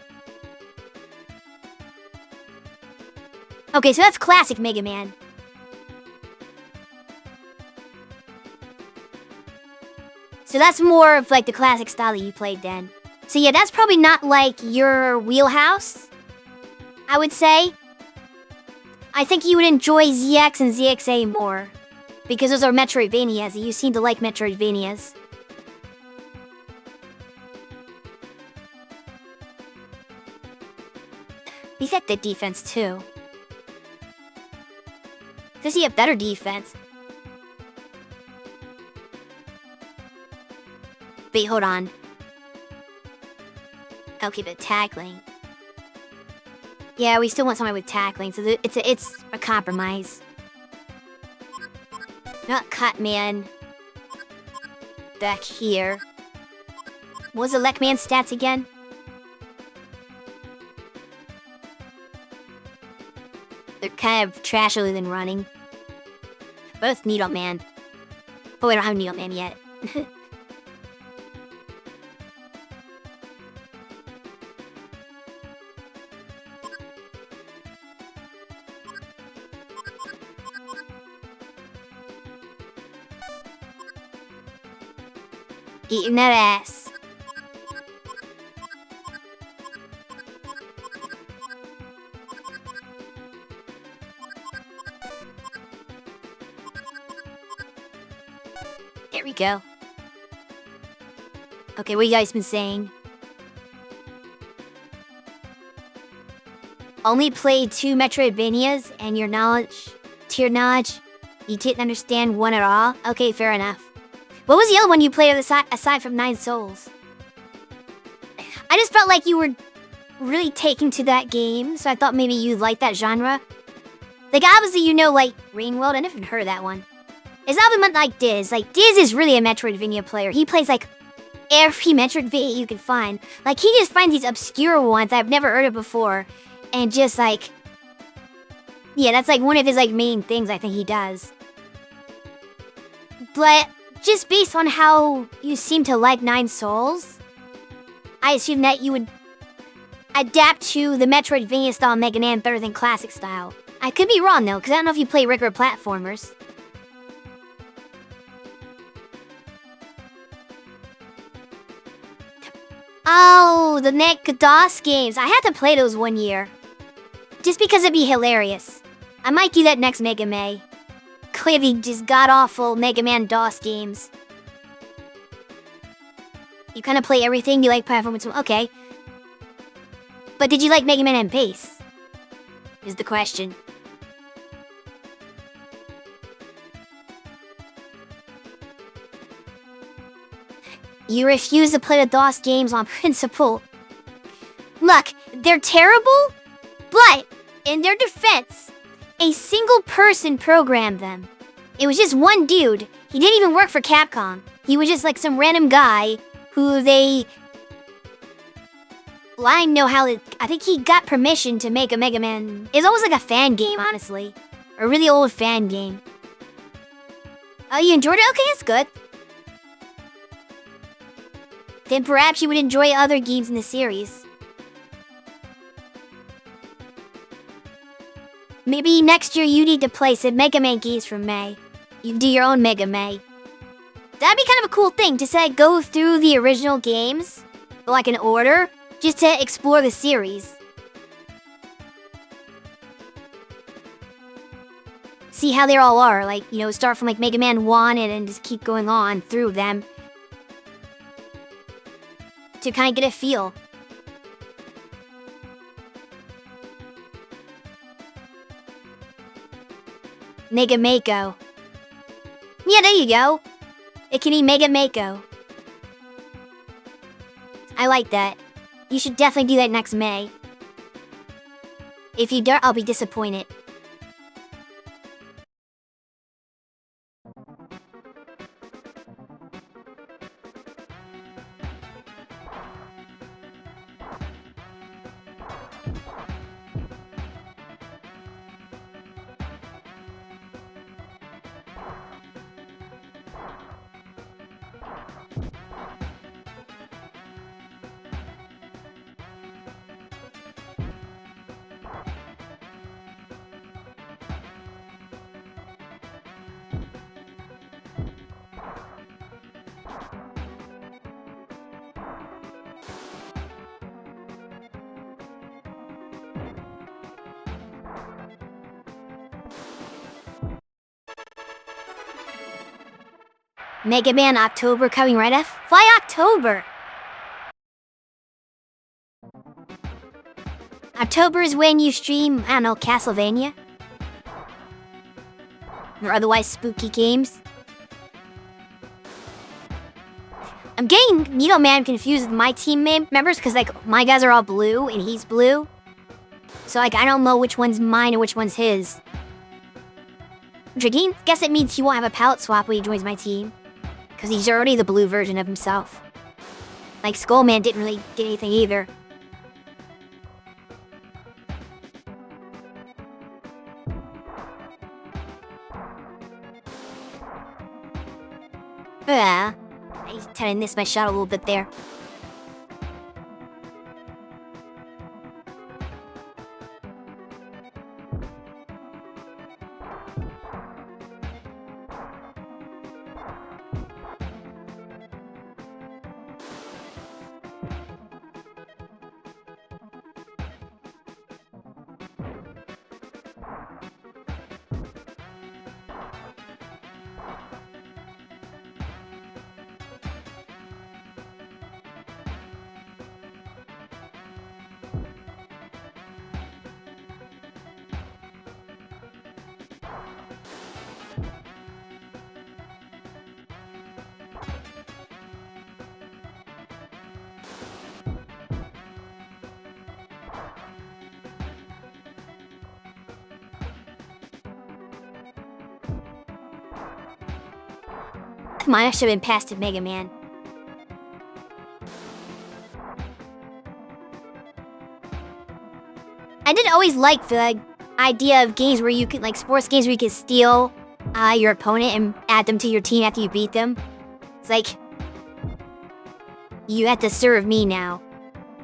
Speaker 1: Okay, so that's classic Mega Man. So that's more of like the classic style that you played then. So yeah, that's probably not like your wheelhouse, I would say. I think you would enjoy ZX and ZXA more. Because those are Metroidvanias, and you seem to like Metroidvanias. He's got good defense, too. Does he have better defense? Wait, hold on. Okay, but tackling. Yeah, we still want someone with tackling, so it's a compromise. Not Cutman. Back here. What was the Leckman's stats again? They're kind of trashier than running. Both Needle Man. But we don't have Needle Man yet. Eating that ass. There we go. Okay, what you guys been saying? Only played 2 Metroidvanias, and to your knowledge, you didn't understand one at all? Okay, fair enough. What was the other one you played aside from 9 Souls? I just felt like you were really taken to that game, so I thought maybe you'd like that genre. Like, obviously you know, like, Rain World. I never heard of that one. It's not like Diz. Like, Diz is really a Metroidvania player. He plays, like, every Metroidvania you can find. Like, he just finds these obscure ones I've never heard of before. And just, like... yeah, that's, like, one of his, like, main things I think he does. But... just based on how you seem to like 9 Souls, I assume that you would adapt to the Metroidvania style Mega Man better than classic style. I could be wrong though, because I don't know if you play regular platformers. Oh, the Mech-DOS games. I had to play those one year. Just because it'd be hilarious. I might do that next Mega May. Clearly just god-awful Mega Man DOS games. You kind of play everything, you like platformers, okay. But did you like Mega Man and Base? is the question. You refuse to play the DOS games on principle. Look, they're terrible, but in their defense, a single person programmed them. It was just one dude. He didn't even work for Capcom. He was just like some random guy who they... Well, I know how it... I think he got permission to make a Mega Man. It's almost like a fan game, honestly. A really old fan game. Oh, you enjoyed it? Okay, that's good. Then perhaps you would enjoy other games in the series. Maybe next year you need to play some Mega Man games from May. You do your own Mega Man. That'd be kind of a cool thing to say, go through the original games, like in order, just to explore the series. See how they all are, like, you know, start from like Mega Man 1 and then just keep going on through them. To kind of get a feel. Mega Mako. Yeah, there you go. It can be Mega Mako. I like that. You should definitely do that next May. If you don't, I'll be disappointed. Mega Man October coming right up. Why October? October is when you stream, I don't know, Castlevania? Or otherwise spooky games. I'm getting Needle Man confused with my team members because like my guys are all blue and he's blue. So like I don't know which one's mine and which one's his. Dragine, guess it means he won't have a palette swap when he joins my team. Because he's already the blue version of himself. Like Skullman didn't really do anything either. Yeah, I kind of missed my shot a little bit there. Come on, I should have been past it, Mega Man. I didn't always like the idea of games where you could, like sports games where you could steal your opponent and add them to your team after you beat them. It's like, you have to serve me now.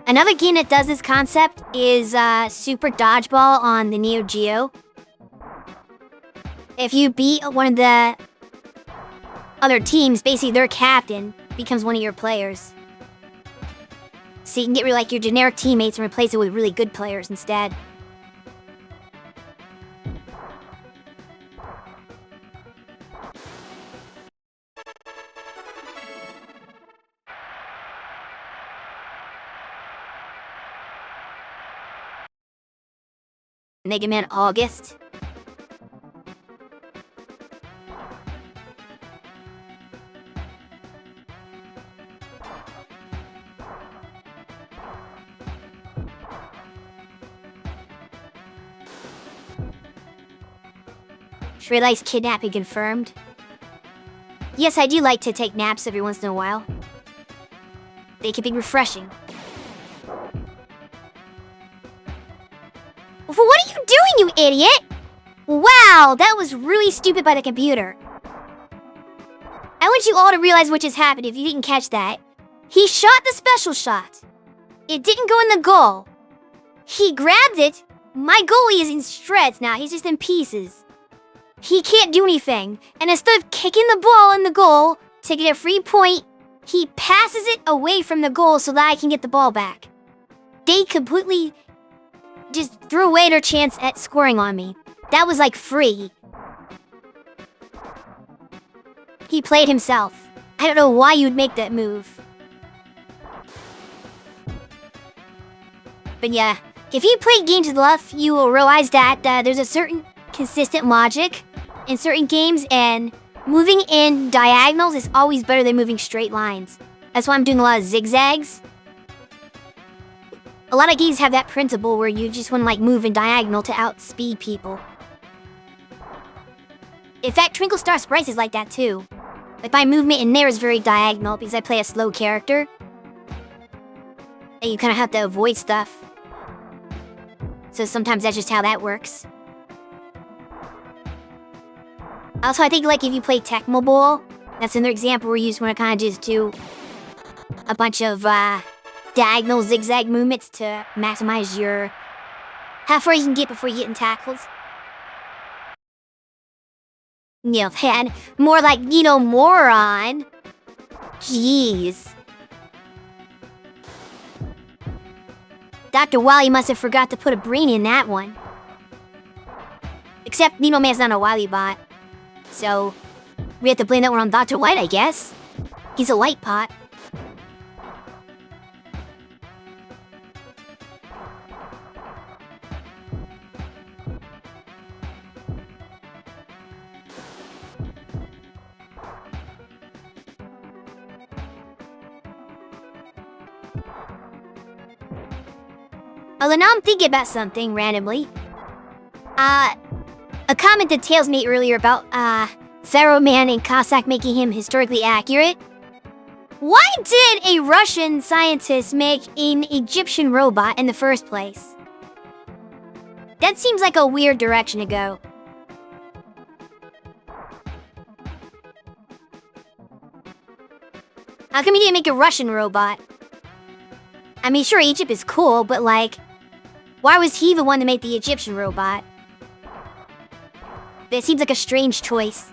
Speaker 1: Another game that does this concept is Super Dodgeball on the Neo Geo. If you beat one of the other teams, basically their captain becomes one of your players. So you can get rid of like your generic teammates and replace it with really good players instead. Mega Man August. Shui likes kidnapping confirmed. Yes, I do like to take naps every once in a while. They can be refreshing. What are you doing, you idiot? Wow, that was really stupid by the computer. I want you all to realize what just happened if you didn't catch that. He shot the special shot. It didn't go in the goal. He grabbed it. My goalie is in shreds now. He's just in pieces. He can't do anything. And instead of kicking the ball in the goal to get a free point, he passes it away from the goal so that I can get the ball back. They completely just threw away their chance at scoring on me. That was like free. He played himself. I don't know why you'd make that move. But yeah, if you play games with Luff, you will realize that there's a certain consistent logic in certain games, and moving in diagonals is always better than moving straight lines. That's why I'm doing a lot of zigzags. A lot of games have that principle where you just want to like move in diagonal to outspeed people. In fact, Twinkle Star Sprites is like that too. Like my movement in there is very diagonal because I play a slow character. And you kind of have to avoid stuff. So sometimes that's just how that works. Also, I think like if you play Tecmo Bowl, that's another example where you just want to kind of just do a bunch of diagonal zigzag movements to maximize your how far you can get before you get in tackles. Man, more like, moron. Jeez. Dr. Wily must have forgot to put a brain in that one. Except Nino Man's not a Wily bot. So, we have to blame that one on Dr. White, I guess. He's a white pot. Although now I'm thinking about something randomly. A comment that Tails made earlier about, Pharaoh Man and Cossack making him historically accurate. Why did a Russian scientist make an Egyptian robot in the first place? That seems like a weird direction to go. How come he didn't make a Russian robot? I mean, sure, Egypt is cool, but like, why was he the one to make the Egyptian robot? That seems like a strange choice.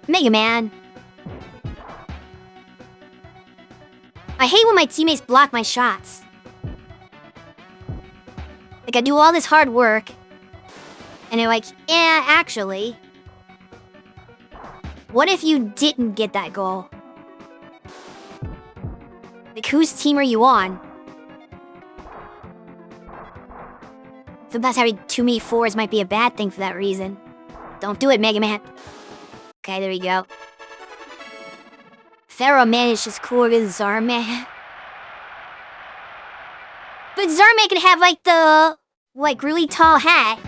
Speaker 1: Mega Man. I hate when my teammates block my shots. Like, I do all this hard work, and they're like, yeah, actually, what if you didn't get that goal? Like, whose team are you on? Sometimes having too many fours might be a bad thing for that reason. Don't do it, Mega Man. Okay, there we go. Pharaoh Man is just cooler than Zarman. But Zarman can have, like, the, like, really tall hat.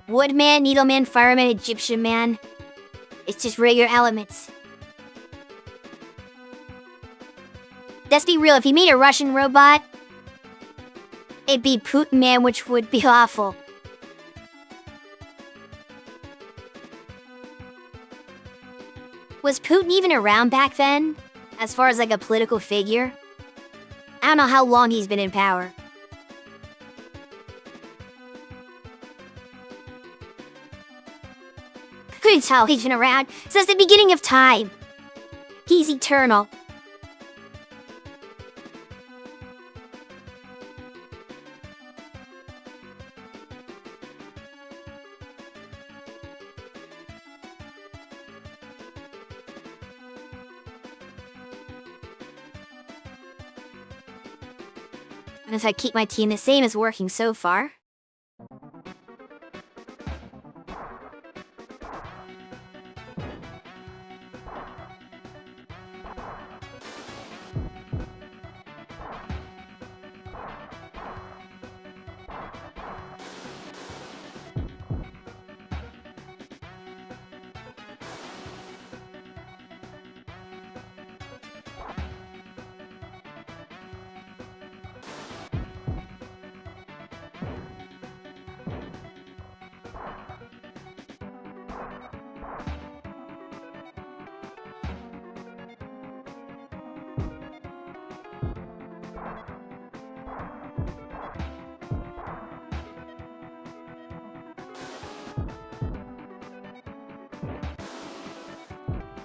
Speaker 1: Woodman, Needleman, Fireman, Egyptian Man. It's just regular elements. Let's be real, if he made a Russian robot, it'd be Putin Man, which would be awful. Was Putin even around back then? As far as like a political figure? I don't know how long he's been in power. Couldn't tell he's been around since the beginning of time. He's eternal. And if I keep my team the same as working so far.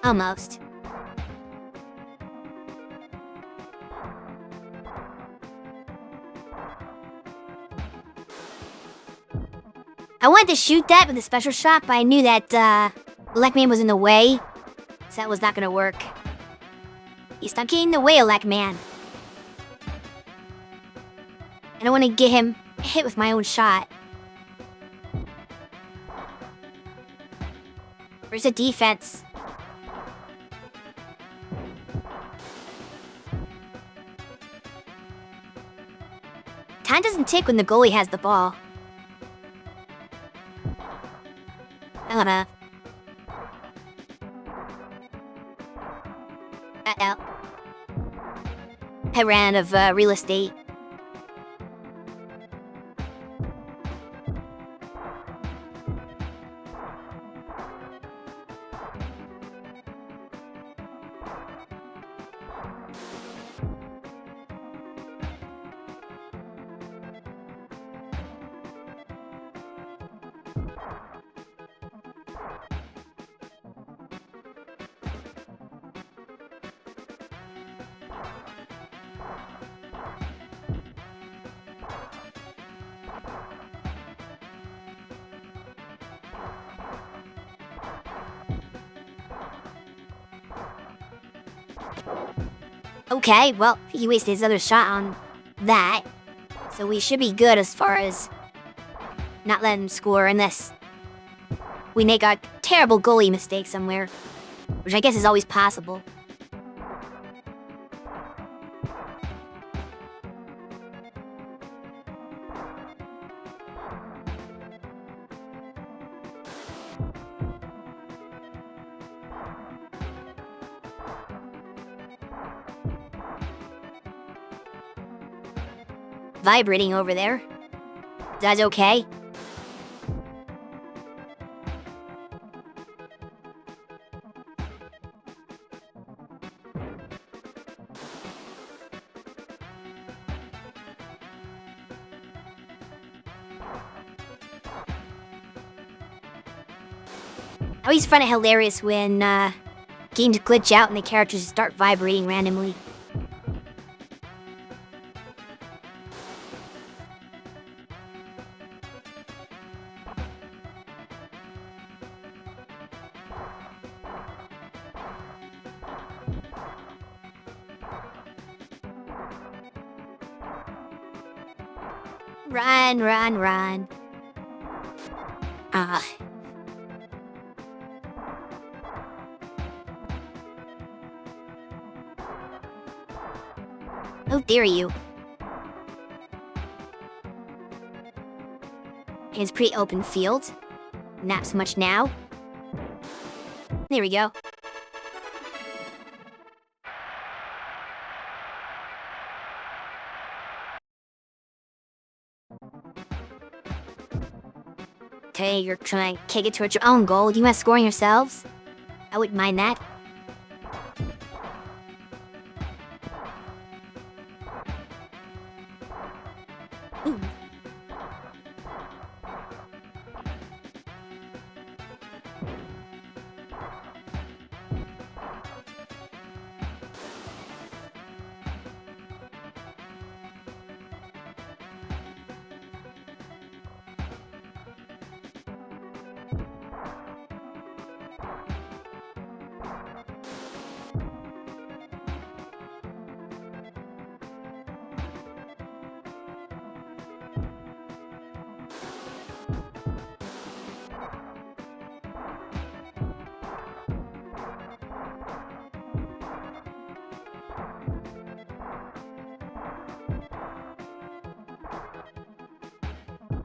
Speaker 1: Almost. I wanted to shoot that with a special shot, but I knew that, Electman was in the way, so that was not gonna work. He's not getting in the way, Electman. I don't want to get him hit with my own shot. Where's the defense? Time doesn't tick when the goalie has the ball. Uh-oh. I ran out of real estate. Okay, well, he wasted his other shot on that. So we should be good as far as not letting him score unless we make a terrible goalie mistake somewhere, which I guess is always possible. Vibrating over there. That's okay. I always find it hilarious when games glitch out and the characters start vibrating randomly. Run, run, run. How dare you? It's pretty open field. Not so much now. There we go. Okay, you're trying to kick it towards your own goal. Do you want scoring yourselves? I wouldn't mind that. Ooh.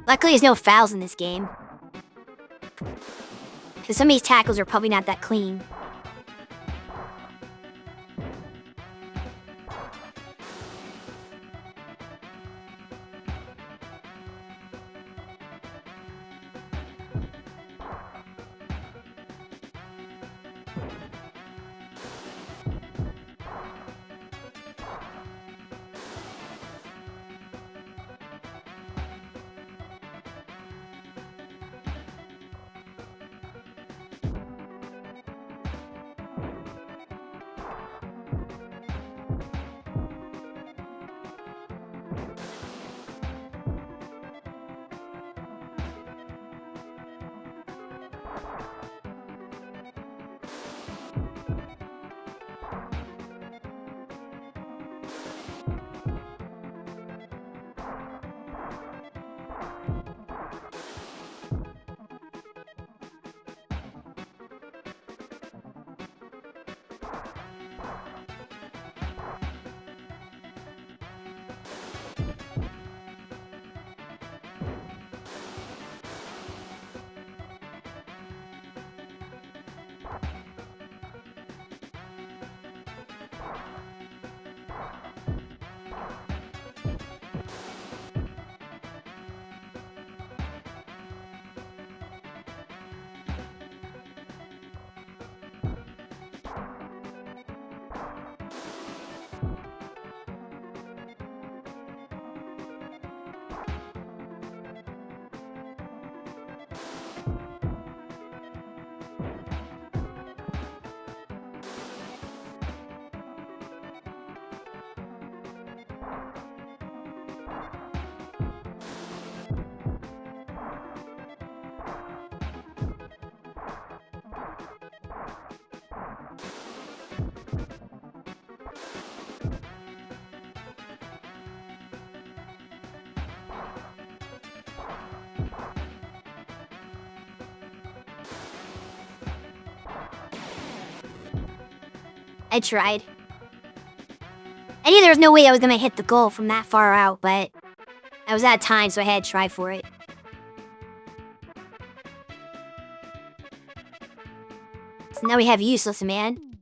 Speaker 1: Luckily, there's no fouls in this game. Because some of these tackles are probably not that clean. I tried. I knew there was no way I was gonna hit the goal from that far out, but I was out of time, so I had to try for it. So now we have useless man.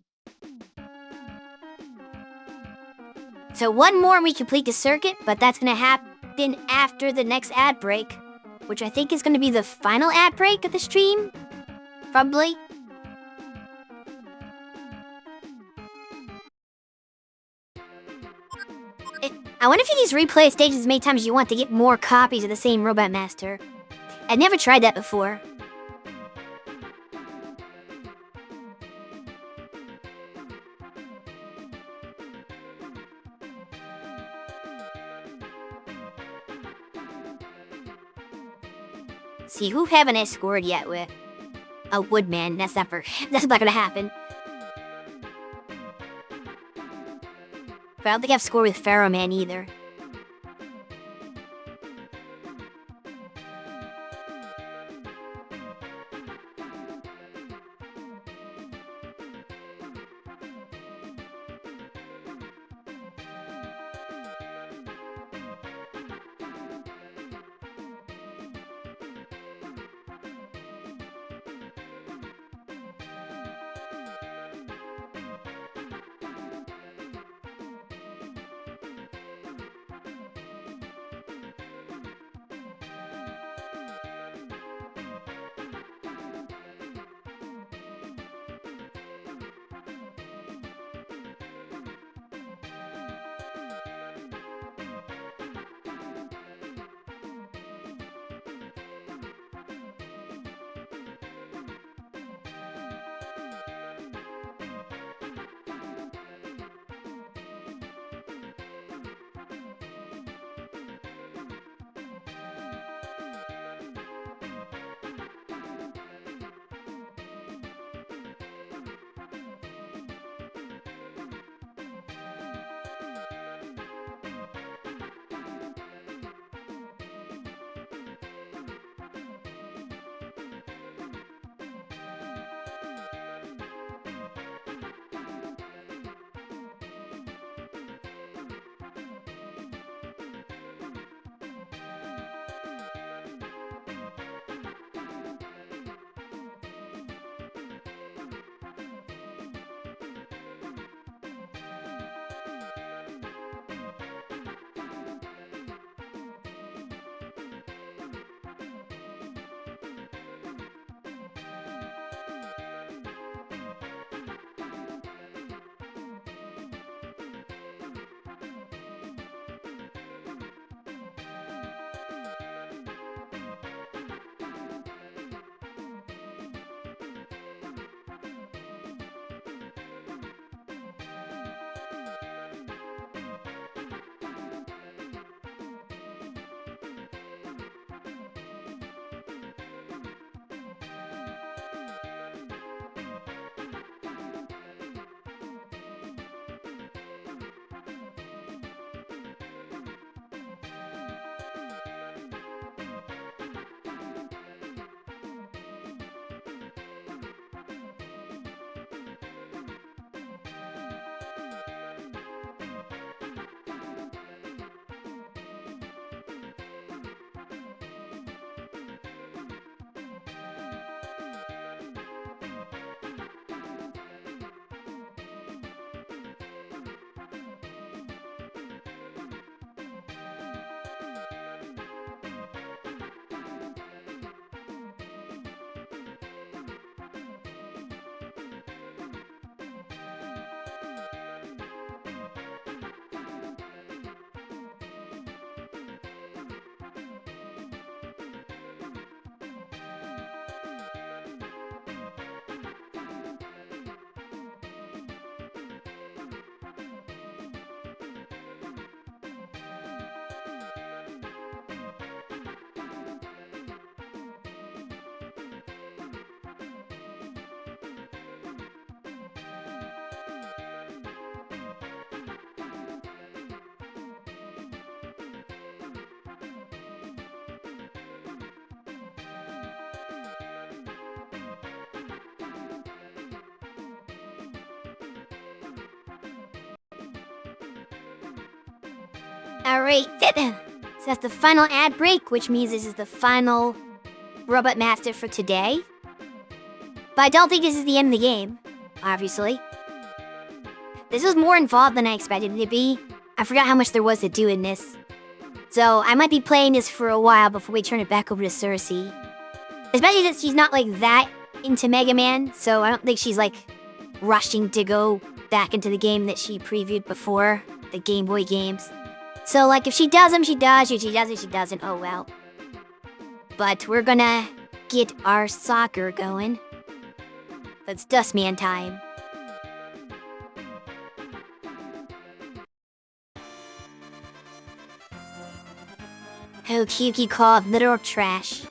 Speaker 1: So one more and we complete the circuit, but that's gonna happen after the next ad break, which I think is gonna be the final ad break of the stream. Probably. I wonder if you can just replay stages as many times as you want to get more copies of the same Robot Master. I've never tried that before. See, who haven't I scored yet with? A Woodman. That's not gonna happen. But I don't think I've scored with Pharaoh Man either. Alright, so that's the final ad break, which means this is the final Robot Master for today. But I don't think this is the end of the game, obviously. This was more involved than I expected it to be. I forgot how much there was to do in this. So I might be playing this for a while before we turn it back over to Cersei. Especially that she's not like that into Mega Man, so I don't think she's like rushing to go back into the game that she previewed before, the Game Boy games. So like if she does them, she does. If she doesn't, she doesn't. Oh well. But we're gonna get our soccer going. It's Dustman time. Oh, Kyuki called literal trash.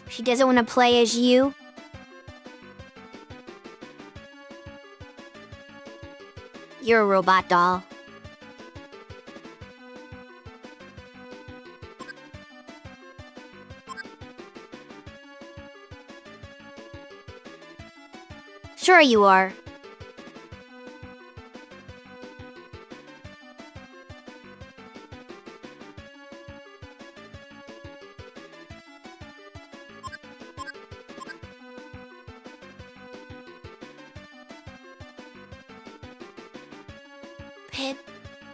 Speaker 1: She doesn't want to play as you. You're a robot doll. Sure you are.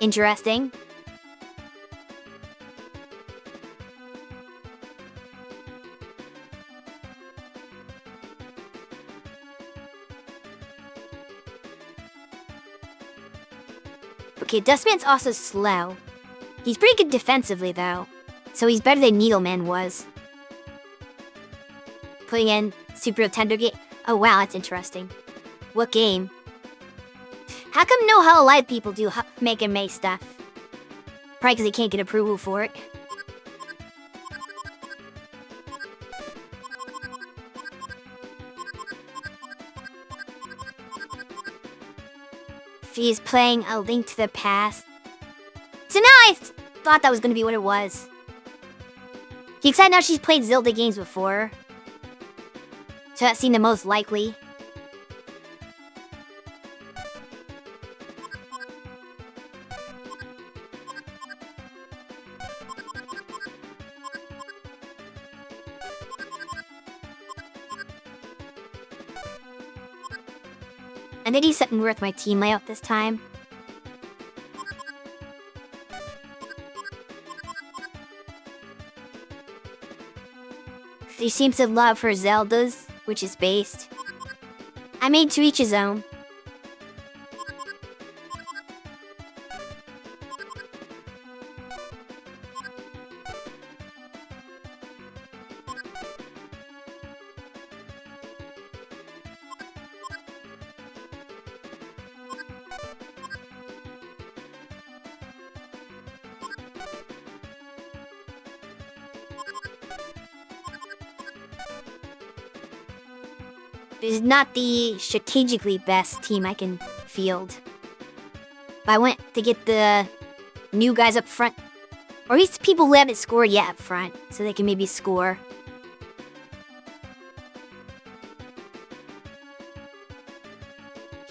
Speaker 1: Interesting. Okay, Dustman's also slow. He's pretty good defensively, though. So he's better than Needleman was. Putting in Super Nintendo game. Oh wow, that's interesting. What game? How come no Hollow Light people do Make and May stuff? Probably because they can't get approval for it. She's playing A Link to the Past. So now I thought that was going to be what it was. You excited now she's played Zelda games before? So that seemed the most likely. And did he set me with my team layout this time? She seems to love her Zeldas, which is based. I made to each his own. This is not the strategically best team I can field. But I went to get the new guys up front. Or at least people who haven't scored yet up front, so they can maybe score.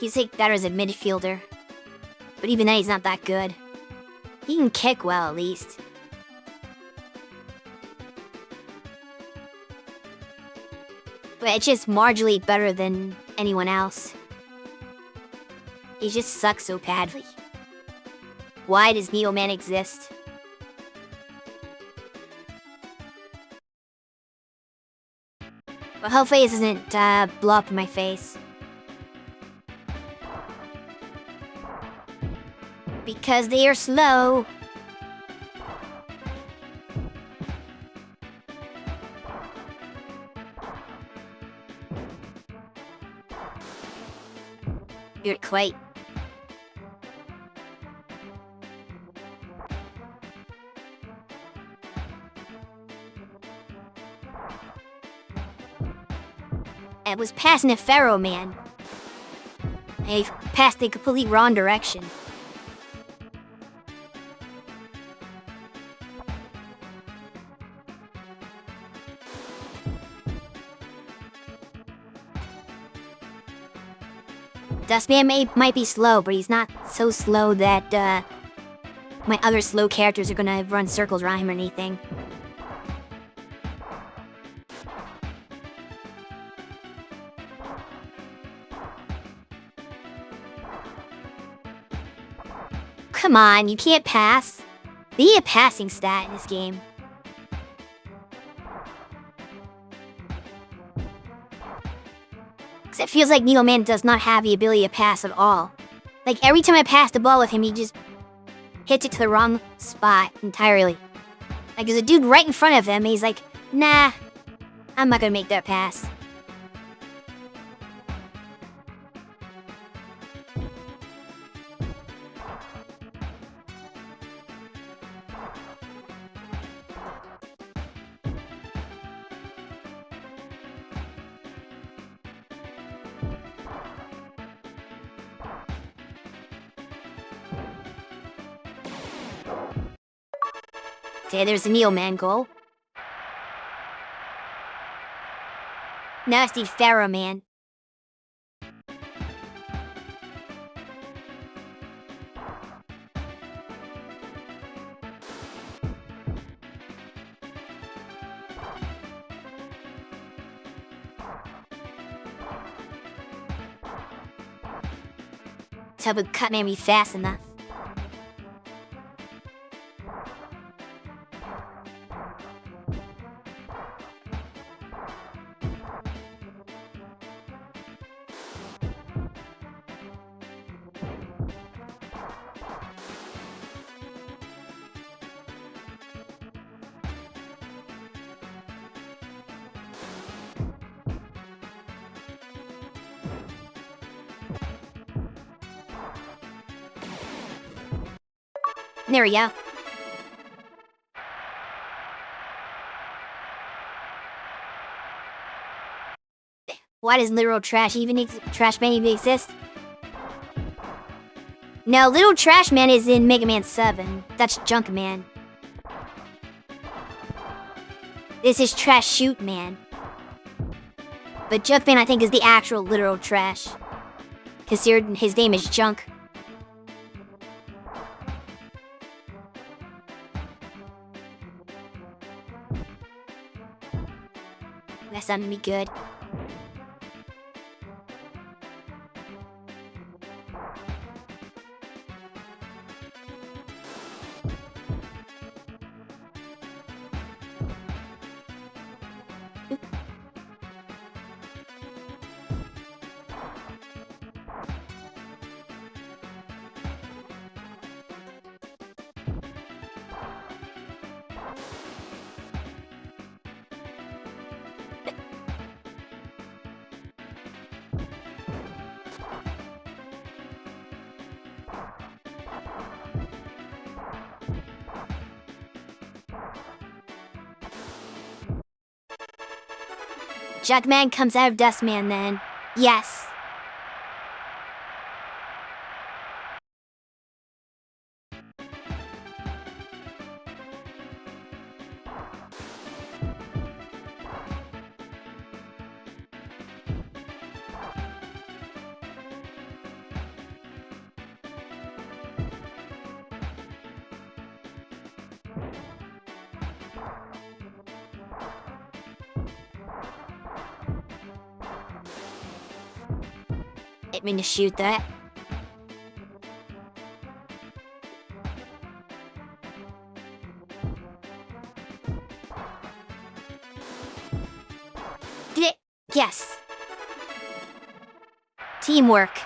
Speaker 1: He's like better as a midfielder. But even then he's not that good. He can kick well at least. But it's just marginally better than anyone else. He just sucks so badly. Why does Needleman exist? But hopefully this doesn't blow up in my face. Because they are slow. You're quite. It was passing a Pharaoh man. I passed the completely wrong direction. Dustman might be slow, but he's not so slow that my other slow characters are gonna run circles around him or anything. Come on, you can't pass. They need a passing stat in this game. Because it feels like Needleman does not have the ability to pass at all. Like, every time I pass the ball with him, he just hits it to the wrong spot entirely. Like, there's a dude right in front of him, and he's like, nah, I'm not gonna make that pass. Okay, there's the Needleman goal. Now it's the Pharaoh Man. Tub of cut man be fast enough. There we go. Why does literal trash trash man even exist? No, Little Trash Man is in Mega Man 7. That's Junk Man. This is Trash Shoot Man. But Junk Man, I think, is the actual literal trash. Considered his name is Junk. That's gonna be good. Junkman comes out of Dustman then. Yes. Didn't mean to shoot that. Did it? Yes. Teamwork.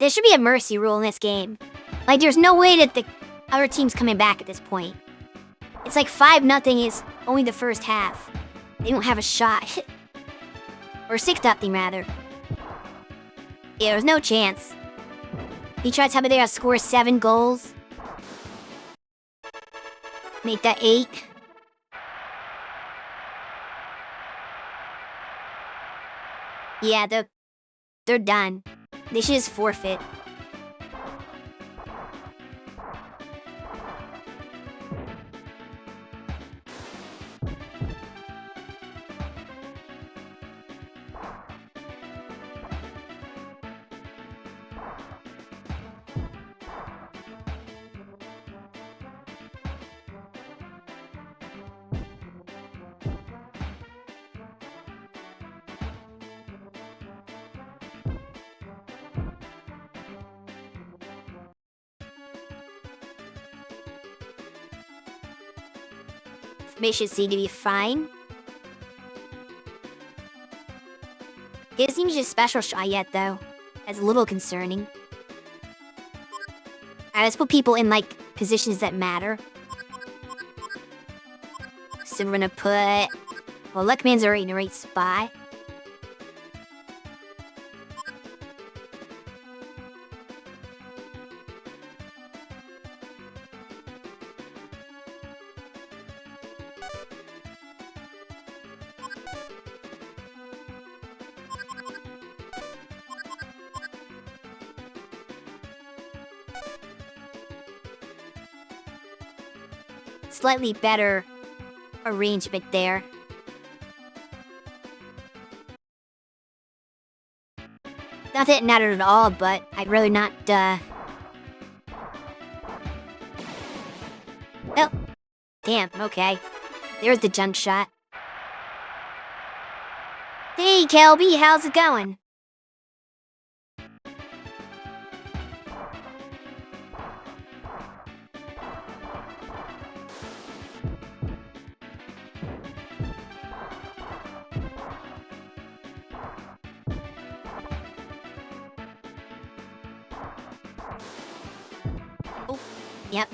Speaker 1: There should be a mercy rule in this game. Like, there's no way that the other team's coming back at this point. It's like 5-0 is only the first half. They don't have a shot. Or 6-0 rather. Yeah, there's no chance. He tried to tell me they gotta score 7 goals. Make that 8. Yeah, they're done. They should just forfeit. Formation seem to be fine. It doesn't seem just special shot yet, though. That's a little concerning. Alright, let's put people in, like, positions that matter. So we're gonna put... Well, Luckman's already in the right spot. Slightly better arrangement there. Not that it mattered at all, but I'd rather not, Oh. Damn, okay. There's the junk shot. Hey, Kelby, how's it going? Oh, yep.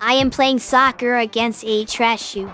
Speaker 1: I am playing soccer against a trash shoe.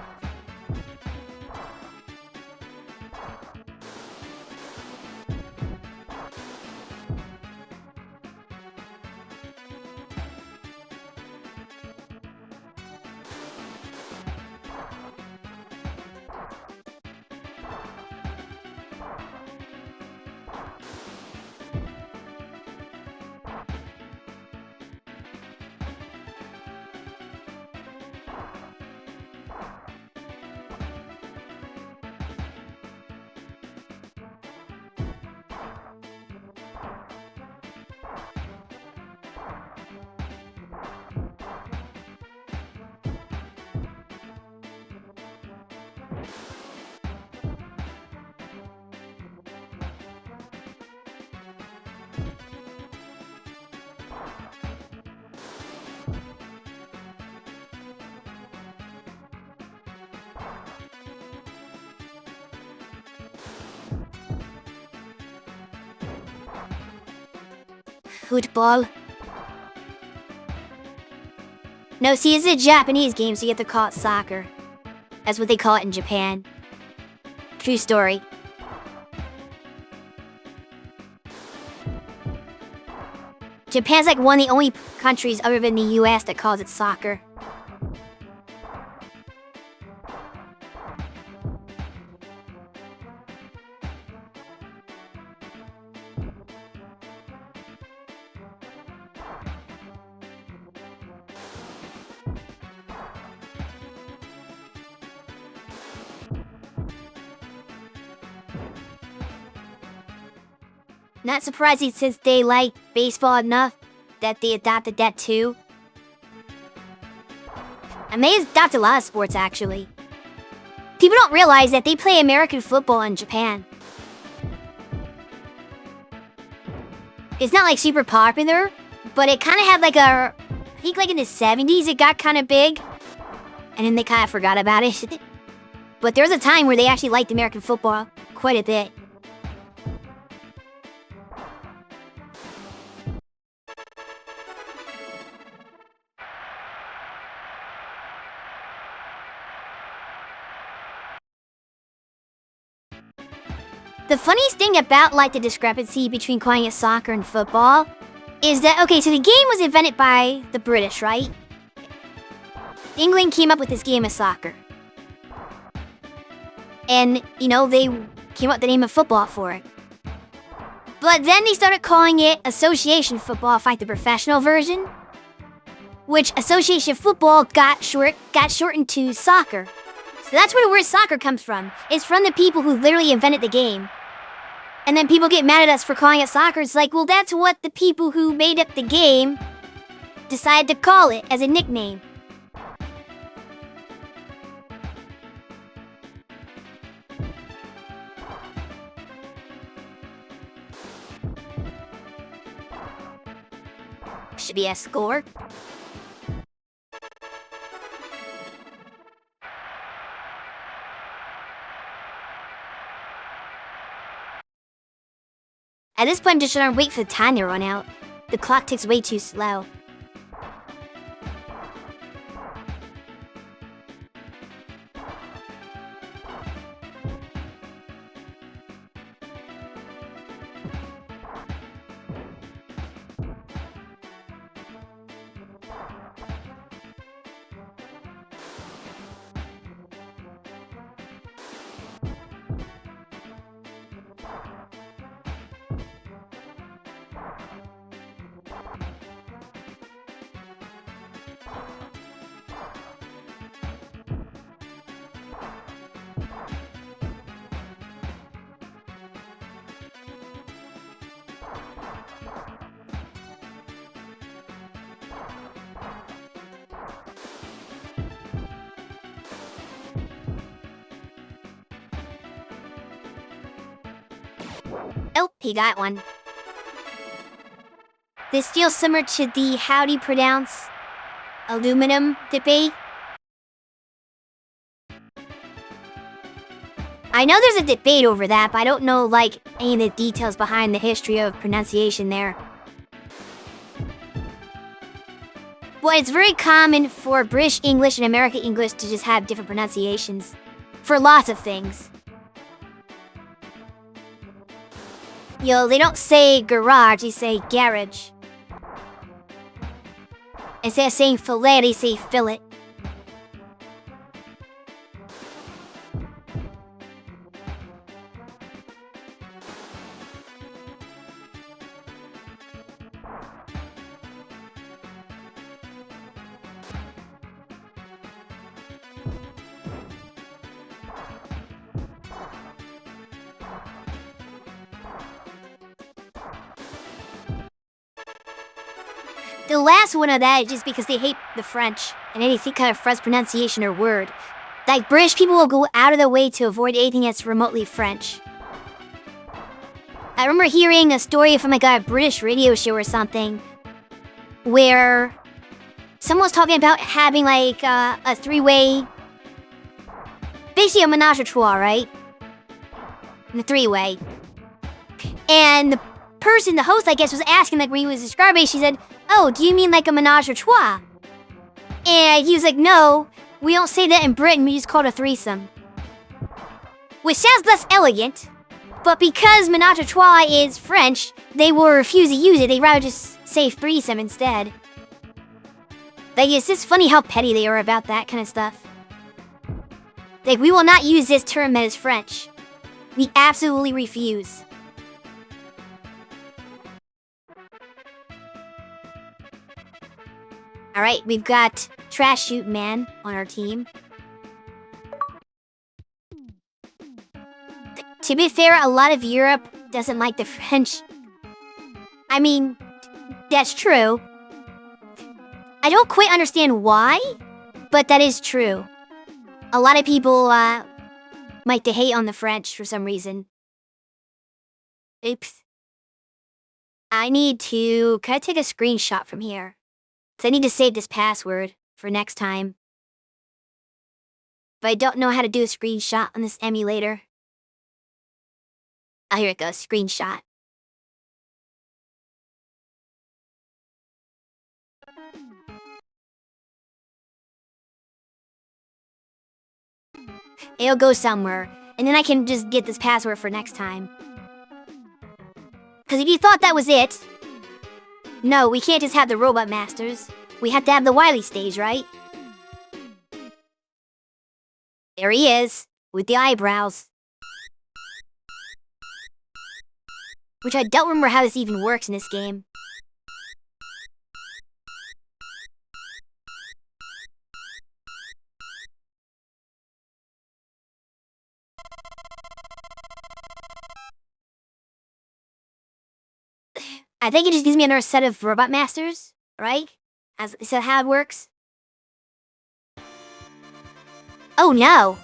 Speaker 1: Football. No, see, it's a Japanese game, so you have to call it soccer. That's what they call it in Japan. True story. Japan's like one of the only countries other than the US that calls it soccer. Not surprising since they like baseball enough that they adopted that too. And they adopt a lot of sports, actually. People don't realize that they play American football in Japan. It's not like super popular, but it kind of had like a I think like in the 70s it got kind of big. And then they kind of forgot about it. But there was a time where they actually liked American football quite a bit. The funniest thing about like the discrepancy between calling it soccer and football is that, okay, so the game was invented by the British, right? England came up with this game of soccer. And, you know, they came up with the name of football for it. But then they started calling it association football, like the professional version. Which association football got shortened to soccer. So that's where the word soccer comes from. It's from the people who literally invented the game. And then people get mad at us for calling it soccer. It's like, well, that's what the people who made up the game decided to call it as a nickname. Should be a score. At this point, I'm just trying to wait for the time to run out. The clock ticks way too slow. Oh, he got one. This feels similar to the how do you pronounce aluminum debate. I know there's a debate over that, but I don't know like any of the details behind the history of pronunciation there. Well, it's very common for British English and American English to just have different pronunciations for lots of things. You know, they don't say garage, they say garage. Instead of saying fillet, they say fillet. The last one of that is just because they hate the French and anything kind of French pronunciation or word. Like, British people will go out of their way to avoid anything that's remotely French. I remember hearing a story from like a British radio show or something where someone was talking about having like a three-way, basically a menage a trois, right? In a three-way. And the person, the host, I guess, was asking, like, when he was describing it, she said, "Oh, do you mean like a menage a trois?" And he was like, "No, we don't say that in Britain, we just call it a threesome." Which sounds less elegant, but because menage a trois is French, they will refuse to use it. They'd rather just say threesome instead. Like, it's just funny how petty they are about that kind of stuff. Like, we will not use this term that is French. We absolutely refuse. Alright, we've got Trash Shoot Man on our team. To be fair, a lot of Europe doesn't like the French. I mean, that's true. I don't quite understand why, but that is true. A lot of people like to hate on the French for some reason. Oops. I need to... Can I take a screenshot from here? So I need to save this password for next time. But I don't know how to do a screenshot on this emulator. Oh, here it goes, screenshot. It'll go somewhere, and then I can just get this password for next time. Because if you thought that was it... No, we can't just have the Robot Masters. We have to have the Wily stage, right? There he is, with the eyebrows. Which I don't remember how this even works in this game. I think it just gives me another set of Robot Masters, right? Is that how it works? Oh no!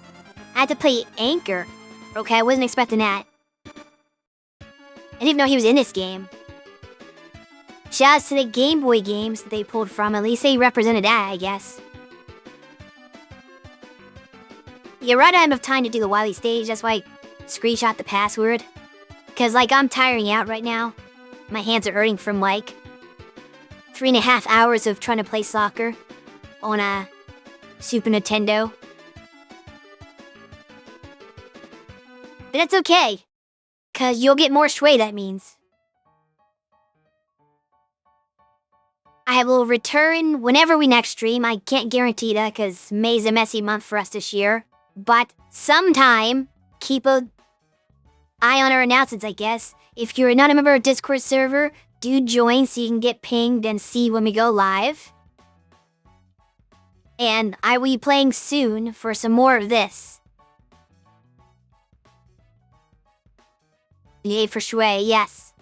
Speaker 1: I had to play Anchor. Okay, I wasn't expecting that. I didn't even know he was in this game. Shouts to the Game Boy games that they pulled from. At least they represented that, I guess. Yeah, right, I have time to do the Wily stage. That's why I screenshot the password. Because, like, I'm tiring out right now. My hands are hurting from, like, 3.5 hours of trying to play soccer on a Super Nintendo. But that's okay. Because you'll get more Shui, that means. I will return whenever we next stream. I can't guarantee that because May's a messy month for us this year. But sometime, keep an eye on our announcements, I guess. If you're not a member of our Discord server, do join so you can get pinged and see when we go live. And I will be playing soon for some more of this. Yay for Shui, yes.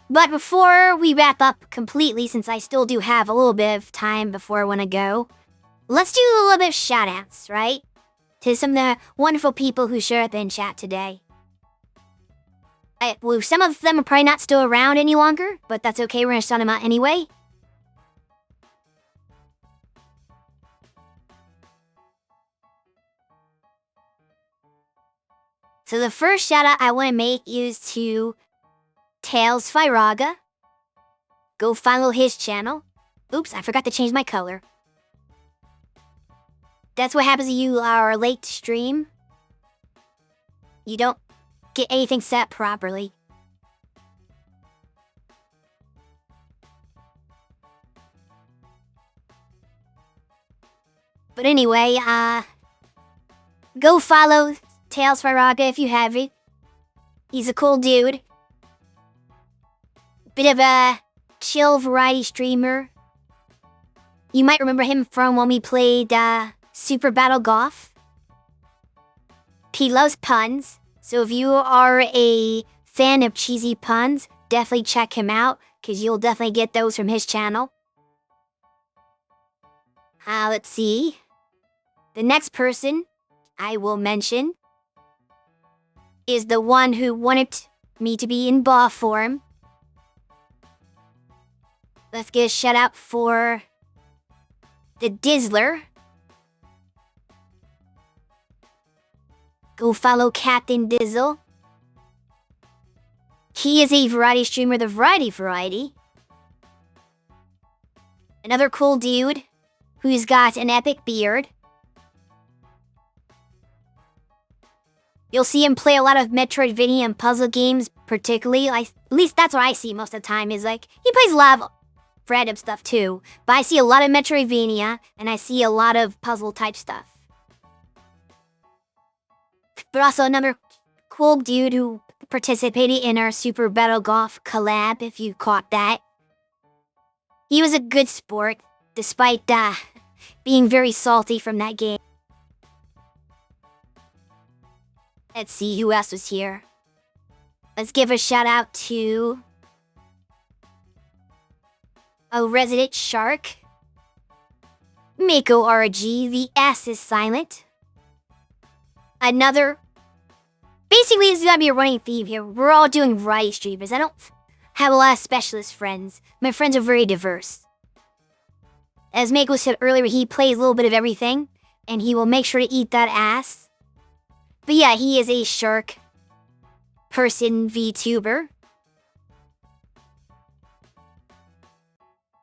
Speaker 1: But before we wrap up completely, since I still do have a little bit of time before I want to go, let's do a little bit of shout-outs, right? To some of the wonderful people who showed up in chat today. Well, some of them are probably not still around any longer, but that's okay, we're gonna shout them out anyway. So the first shout-out I want to make is to Tails Firaga. Go follow his channel. Oops, I forgot to change my color. That's what happens if you are late to stream. You don't get anything set properly. But anyway, go follow Tails Firaga if you haven't. He's a cool dude. Bit of a chill variety streamer. You might remember him from when we played Super Battle Golf. He loves puns, so if you are a fan of cheesy puns, definitely check him out, because you'll definitely get those from his channel. Let's see. The next person I will mention is the one who wanted me to be in ball form. Let's get a shout out for the Dizzler. Go follow Captain Dizzle. He is a variety streamer, the Variety. Another cool dude who's got an epic beard. You'll see him play a lot of Metroidvania and puzzle games, particularly. At least that's what I see most of the time, is like, he plays a lot of random stuff too. But I see a lot of Metroidvania, and I see a lot of puzzle type stuff. But also another cool dude who participated in our Super Battle Golf collab, if you caught that. He was a good sport, despite being very salty from that game. Let's see who else was here. Let's give a shout out to a Resident Shark. Mako RG, the S is silent. Another... Basically, this is gonna be a running theme here. We're all doing variety streamers. I don't have a lot of specialist friends. My friends are very diverse. As Mako said earlier, he plays a little bit of everything, and he will make sure to eat that ass. But yeah, he is a shark person VTuber.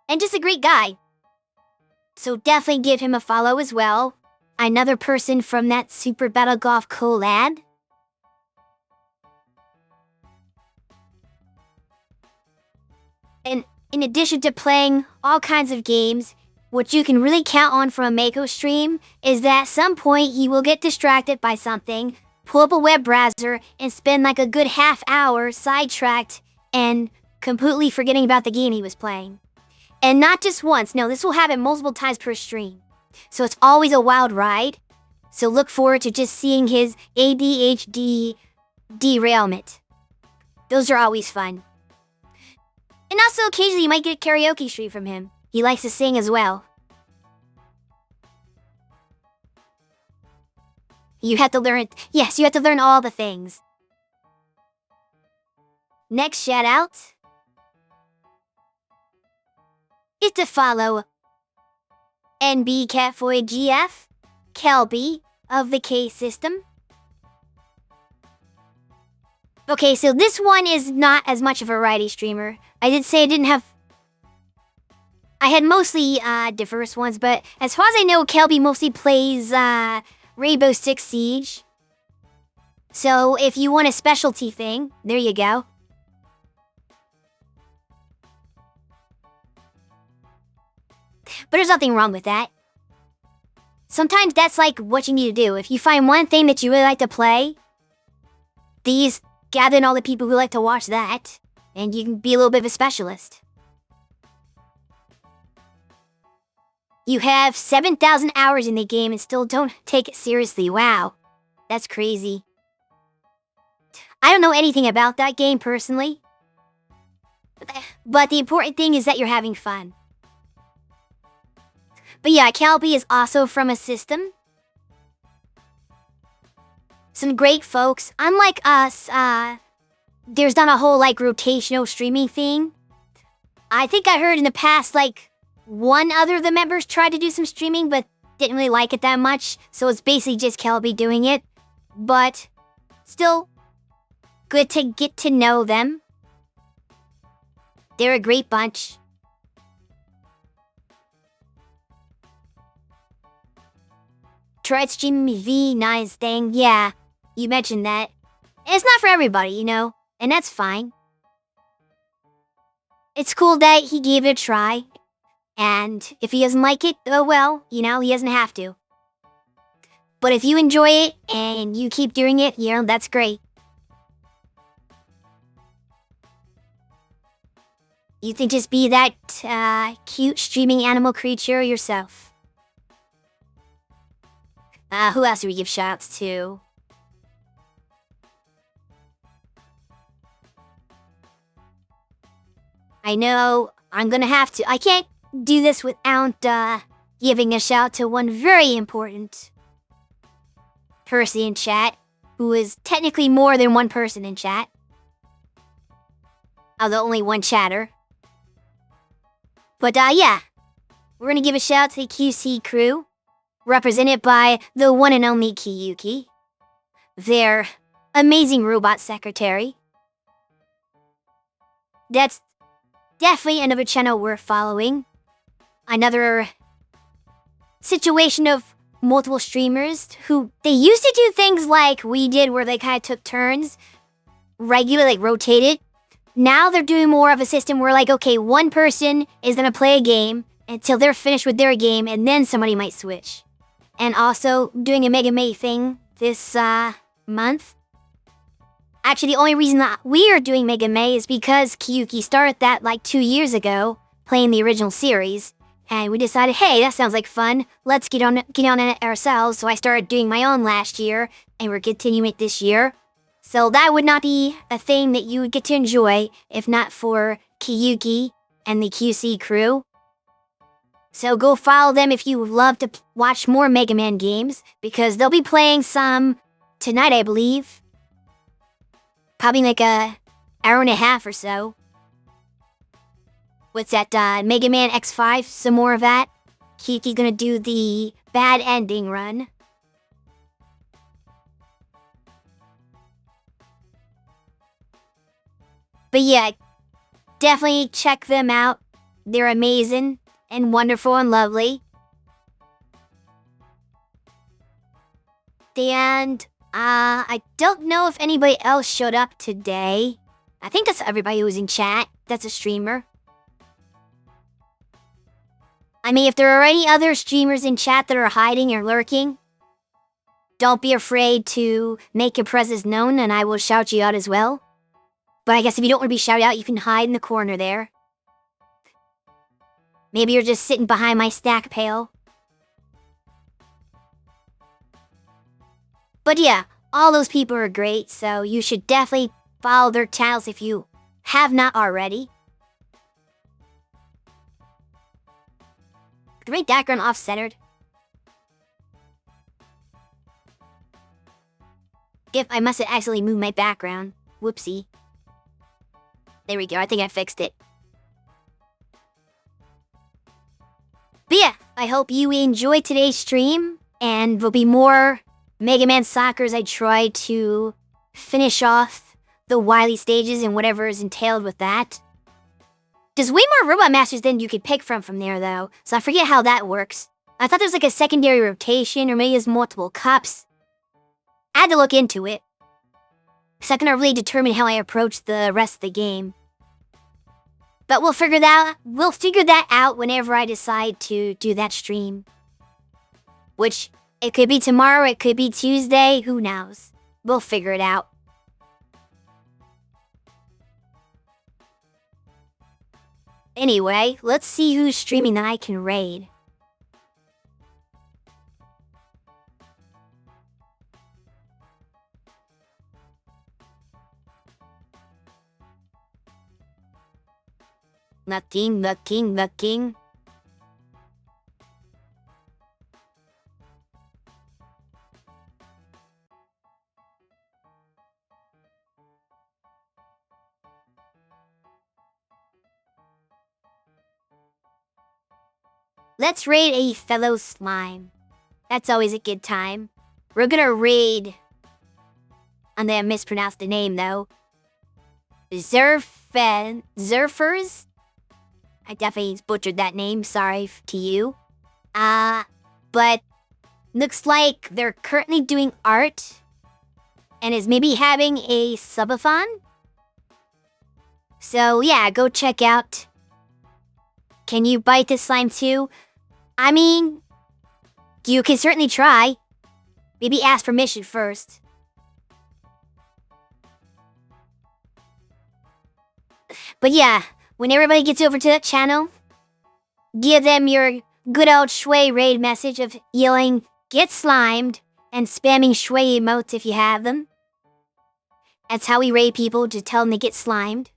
Speaker 1: And just a great guy. So definitely give him a follow as well. Another person from that Super Battle Golf collab. And in addition to playing all kinds of games, what you can really count on from a Mako stream is that at some point he will get distracted by something, pull up a web browser, and spend like a good half hour sidetracked and completely forgetting about the game he was playing. And not just once, no, this will happen multiple times per stream. So it's always a wild ride. So look forward to just seeing his ADHD derailment. Those are always fun. And also occasionally you might get a karaoke stream from him. He likes to sing as well. You have to learn, yes, you have to learn all the things. Next shout out is to follow NB Catfoy GF, Kelby of the K System. Okay, so this one is not as much of a variety streamer. I did say I had mostly diverse ones, but as far as I know, Kelby mostly plays Rainbow Six Siege. So if you want a specialty thing, there you go. But there's nothing wrong with that. Sometimes that's like what you need to do. If you find one thing that you really like to play, gather in all the people who like to watch that, and you can be a little bit of a specialist. You have 7,000 hours in the game and still don't take it seriously. Wow, that's crazy. I don't know anything about that game personally, but the important thing is that you're having fun. But yeah, Kelby is also from a system. Some great folks. Unlike us, there's not a whole like rotational streaming thing. I think I heard in the past like one other of the members tried to do some streaming but didn't really like it that much. So it's basically just Kelby doing it. But still good to get to know them. They're a great bunch. Tried streaming V9's thing. Yeah, you mentioned that. It's not for everybody, you know, and that's fine. It's cool that he gave it a try. And if he doesn't like it, oh well, you know, he doesn't have to. But if you enjoy it and you keep doing it, you know, that's great. You can just be that cute streaming animal creature yourself. Who else do we give shoutouts to? I know I'm gonna have to. I can't do this without giving a shout to one very important person in chat, who is technically more than one person in chat. Although only one chatter. But yeah, we're gonna give a shout out to the QC crew, represented by the one and only Kiyuki, their amazing robot secretary. That's definitely another channel we're following. Another situation of multiple streamers who they used to do things like we did where they kind of took turns, regularly like rotated. Now they're doing more of a system where like, okay, one person is gonna play a game until they're finished with their game and then somebody might switch. And also doing a Mega May thing this month. Actually, the only reason that we are doing Mega May is because Kiyuki started that like 2 years ago, playing the original series. And we decided, hey, that sounds like fun. Let's get on it ourselves. So I started doing my own last year, and we're continuing it this year. So that would not be a thing that you would get to enjoy if not for Kiyuki and the QC crew. So go follow them if you love to watch more Mega Man games, because they'll be playing some tonight, I believe. Probably like a hour and a half or so. What's that, Mega Man X5? Some more of that. Kiki gonna do the bad ending run. But yeah, definitely check them out. They're amazing and wonderful and lovely. And I don't know if anybody else showed up today. I think that's everybody who's in chat. That's a streamer. I mean, if there are any other streamers in chat that are hiding or lurking, don't be afraid to make your presence known and I will shout you out as well. But I guess if you don't want to be shouted out, you can hide in the corner there. Maybe you're just sitting behind my snack pail. But yeah, all those people are great, so you should definitely follow their channels if you have not already. Great background off-centered. If I must have accidentally moved my background. Whoopsie. There we go, I think I fixed it. But yeah, I hope you enjoyed today's stream, and there'll be more Mega Man Soccer as I try to finish off the Wily stages and whatever is entailed with that. There's way more Robot Masters than you could pick from there, though, so I forget how that works. I thought there was like a secondary rotation, or maybe there's multiple cups. I had to look into it, so I can really determine how I approach the rest of the game. But we'll figure that out whenever I decide to do that stream. Which, it could be tomorrow, it could be Tuesday, who knows? We'll figure it out. Anyway, let's see who's streaming that I can raid. The king. Let's raid a fellow slime. That's always a good time. We're gonna raid... I'm gonna mispronounce the name, though. Zerfers? I definitely butchered that name, sorry to you. But looks like they're currently doing art and is maybe having a subathon. So yeah, go check out. Can you bite this slime too? I mean, you can certainly try. Maybe ask permission first. But yeah, when everybody gets over to that channel, give them your good old Shui raid message of yelling, "Get slimed," and spamming Shui emotes if you have them. That's how we raid people, to tell them to get slimed.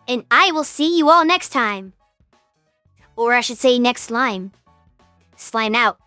Speaker 1: And I will see you all next time. Or I should say next slime. Slime out.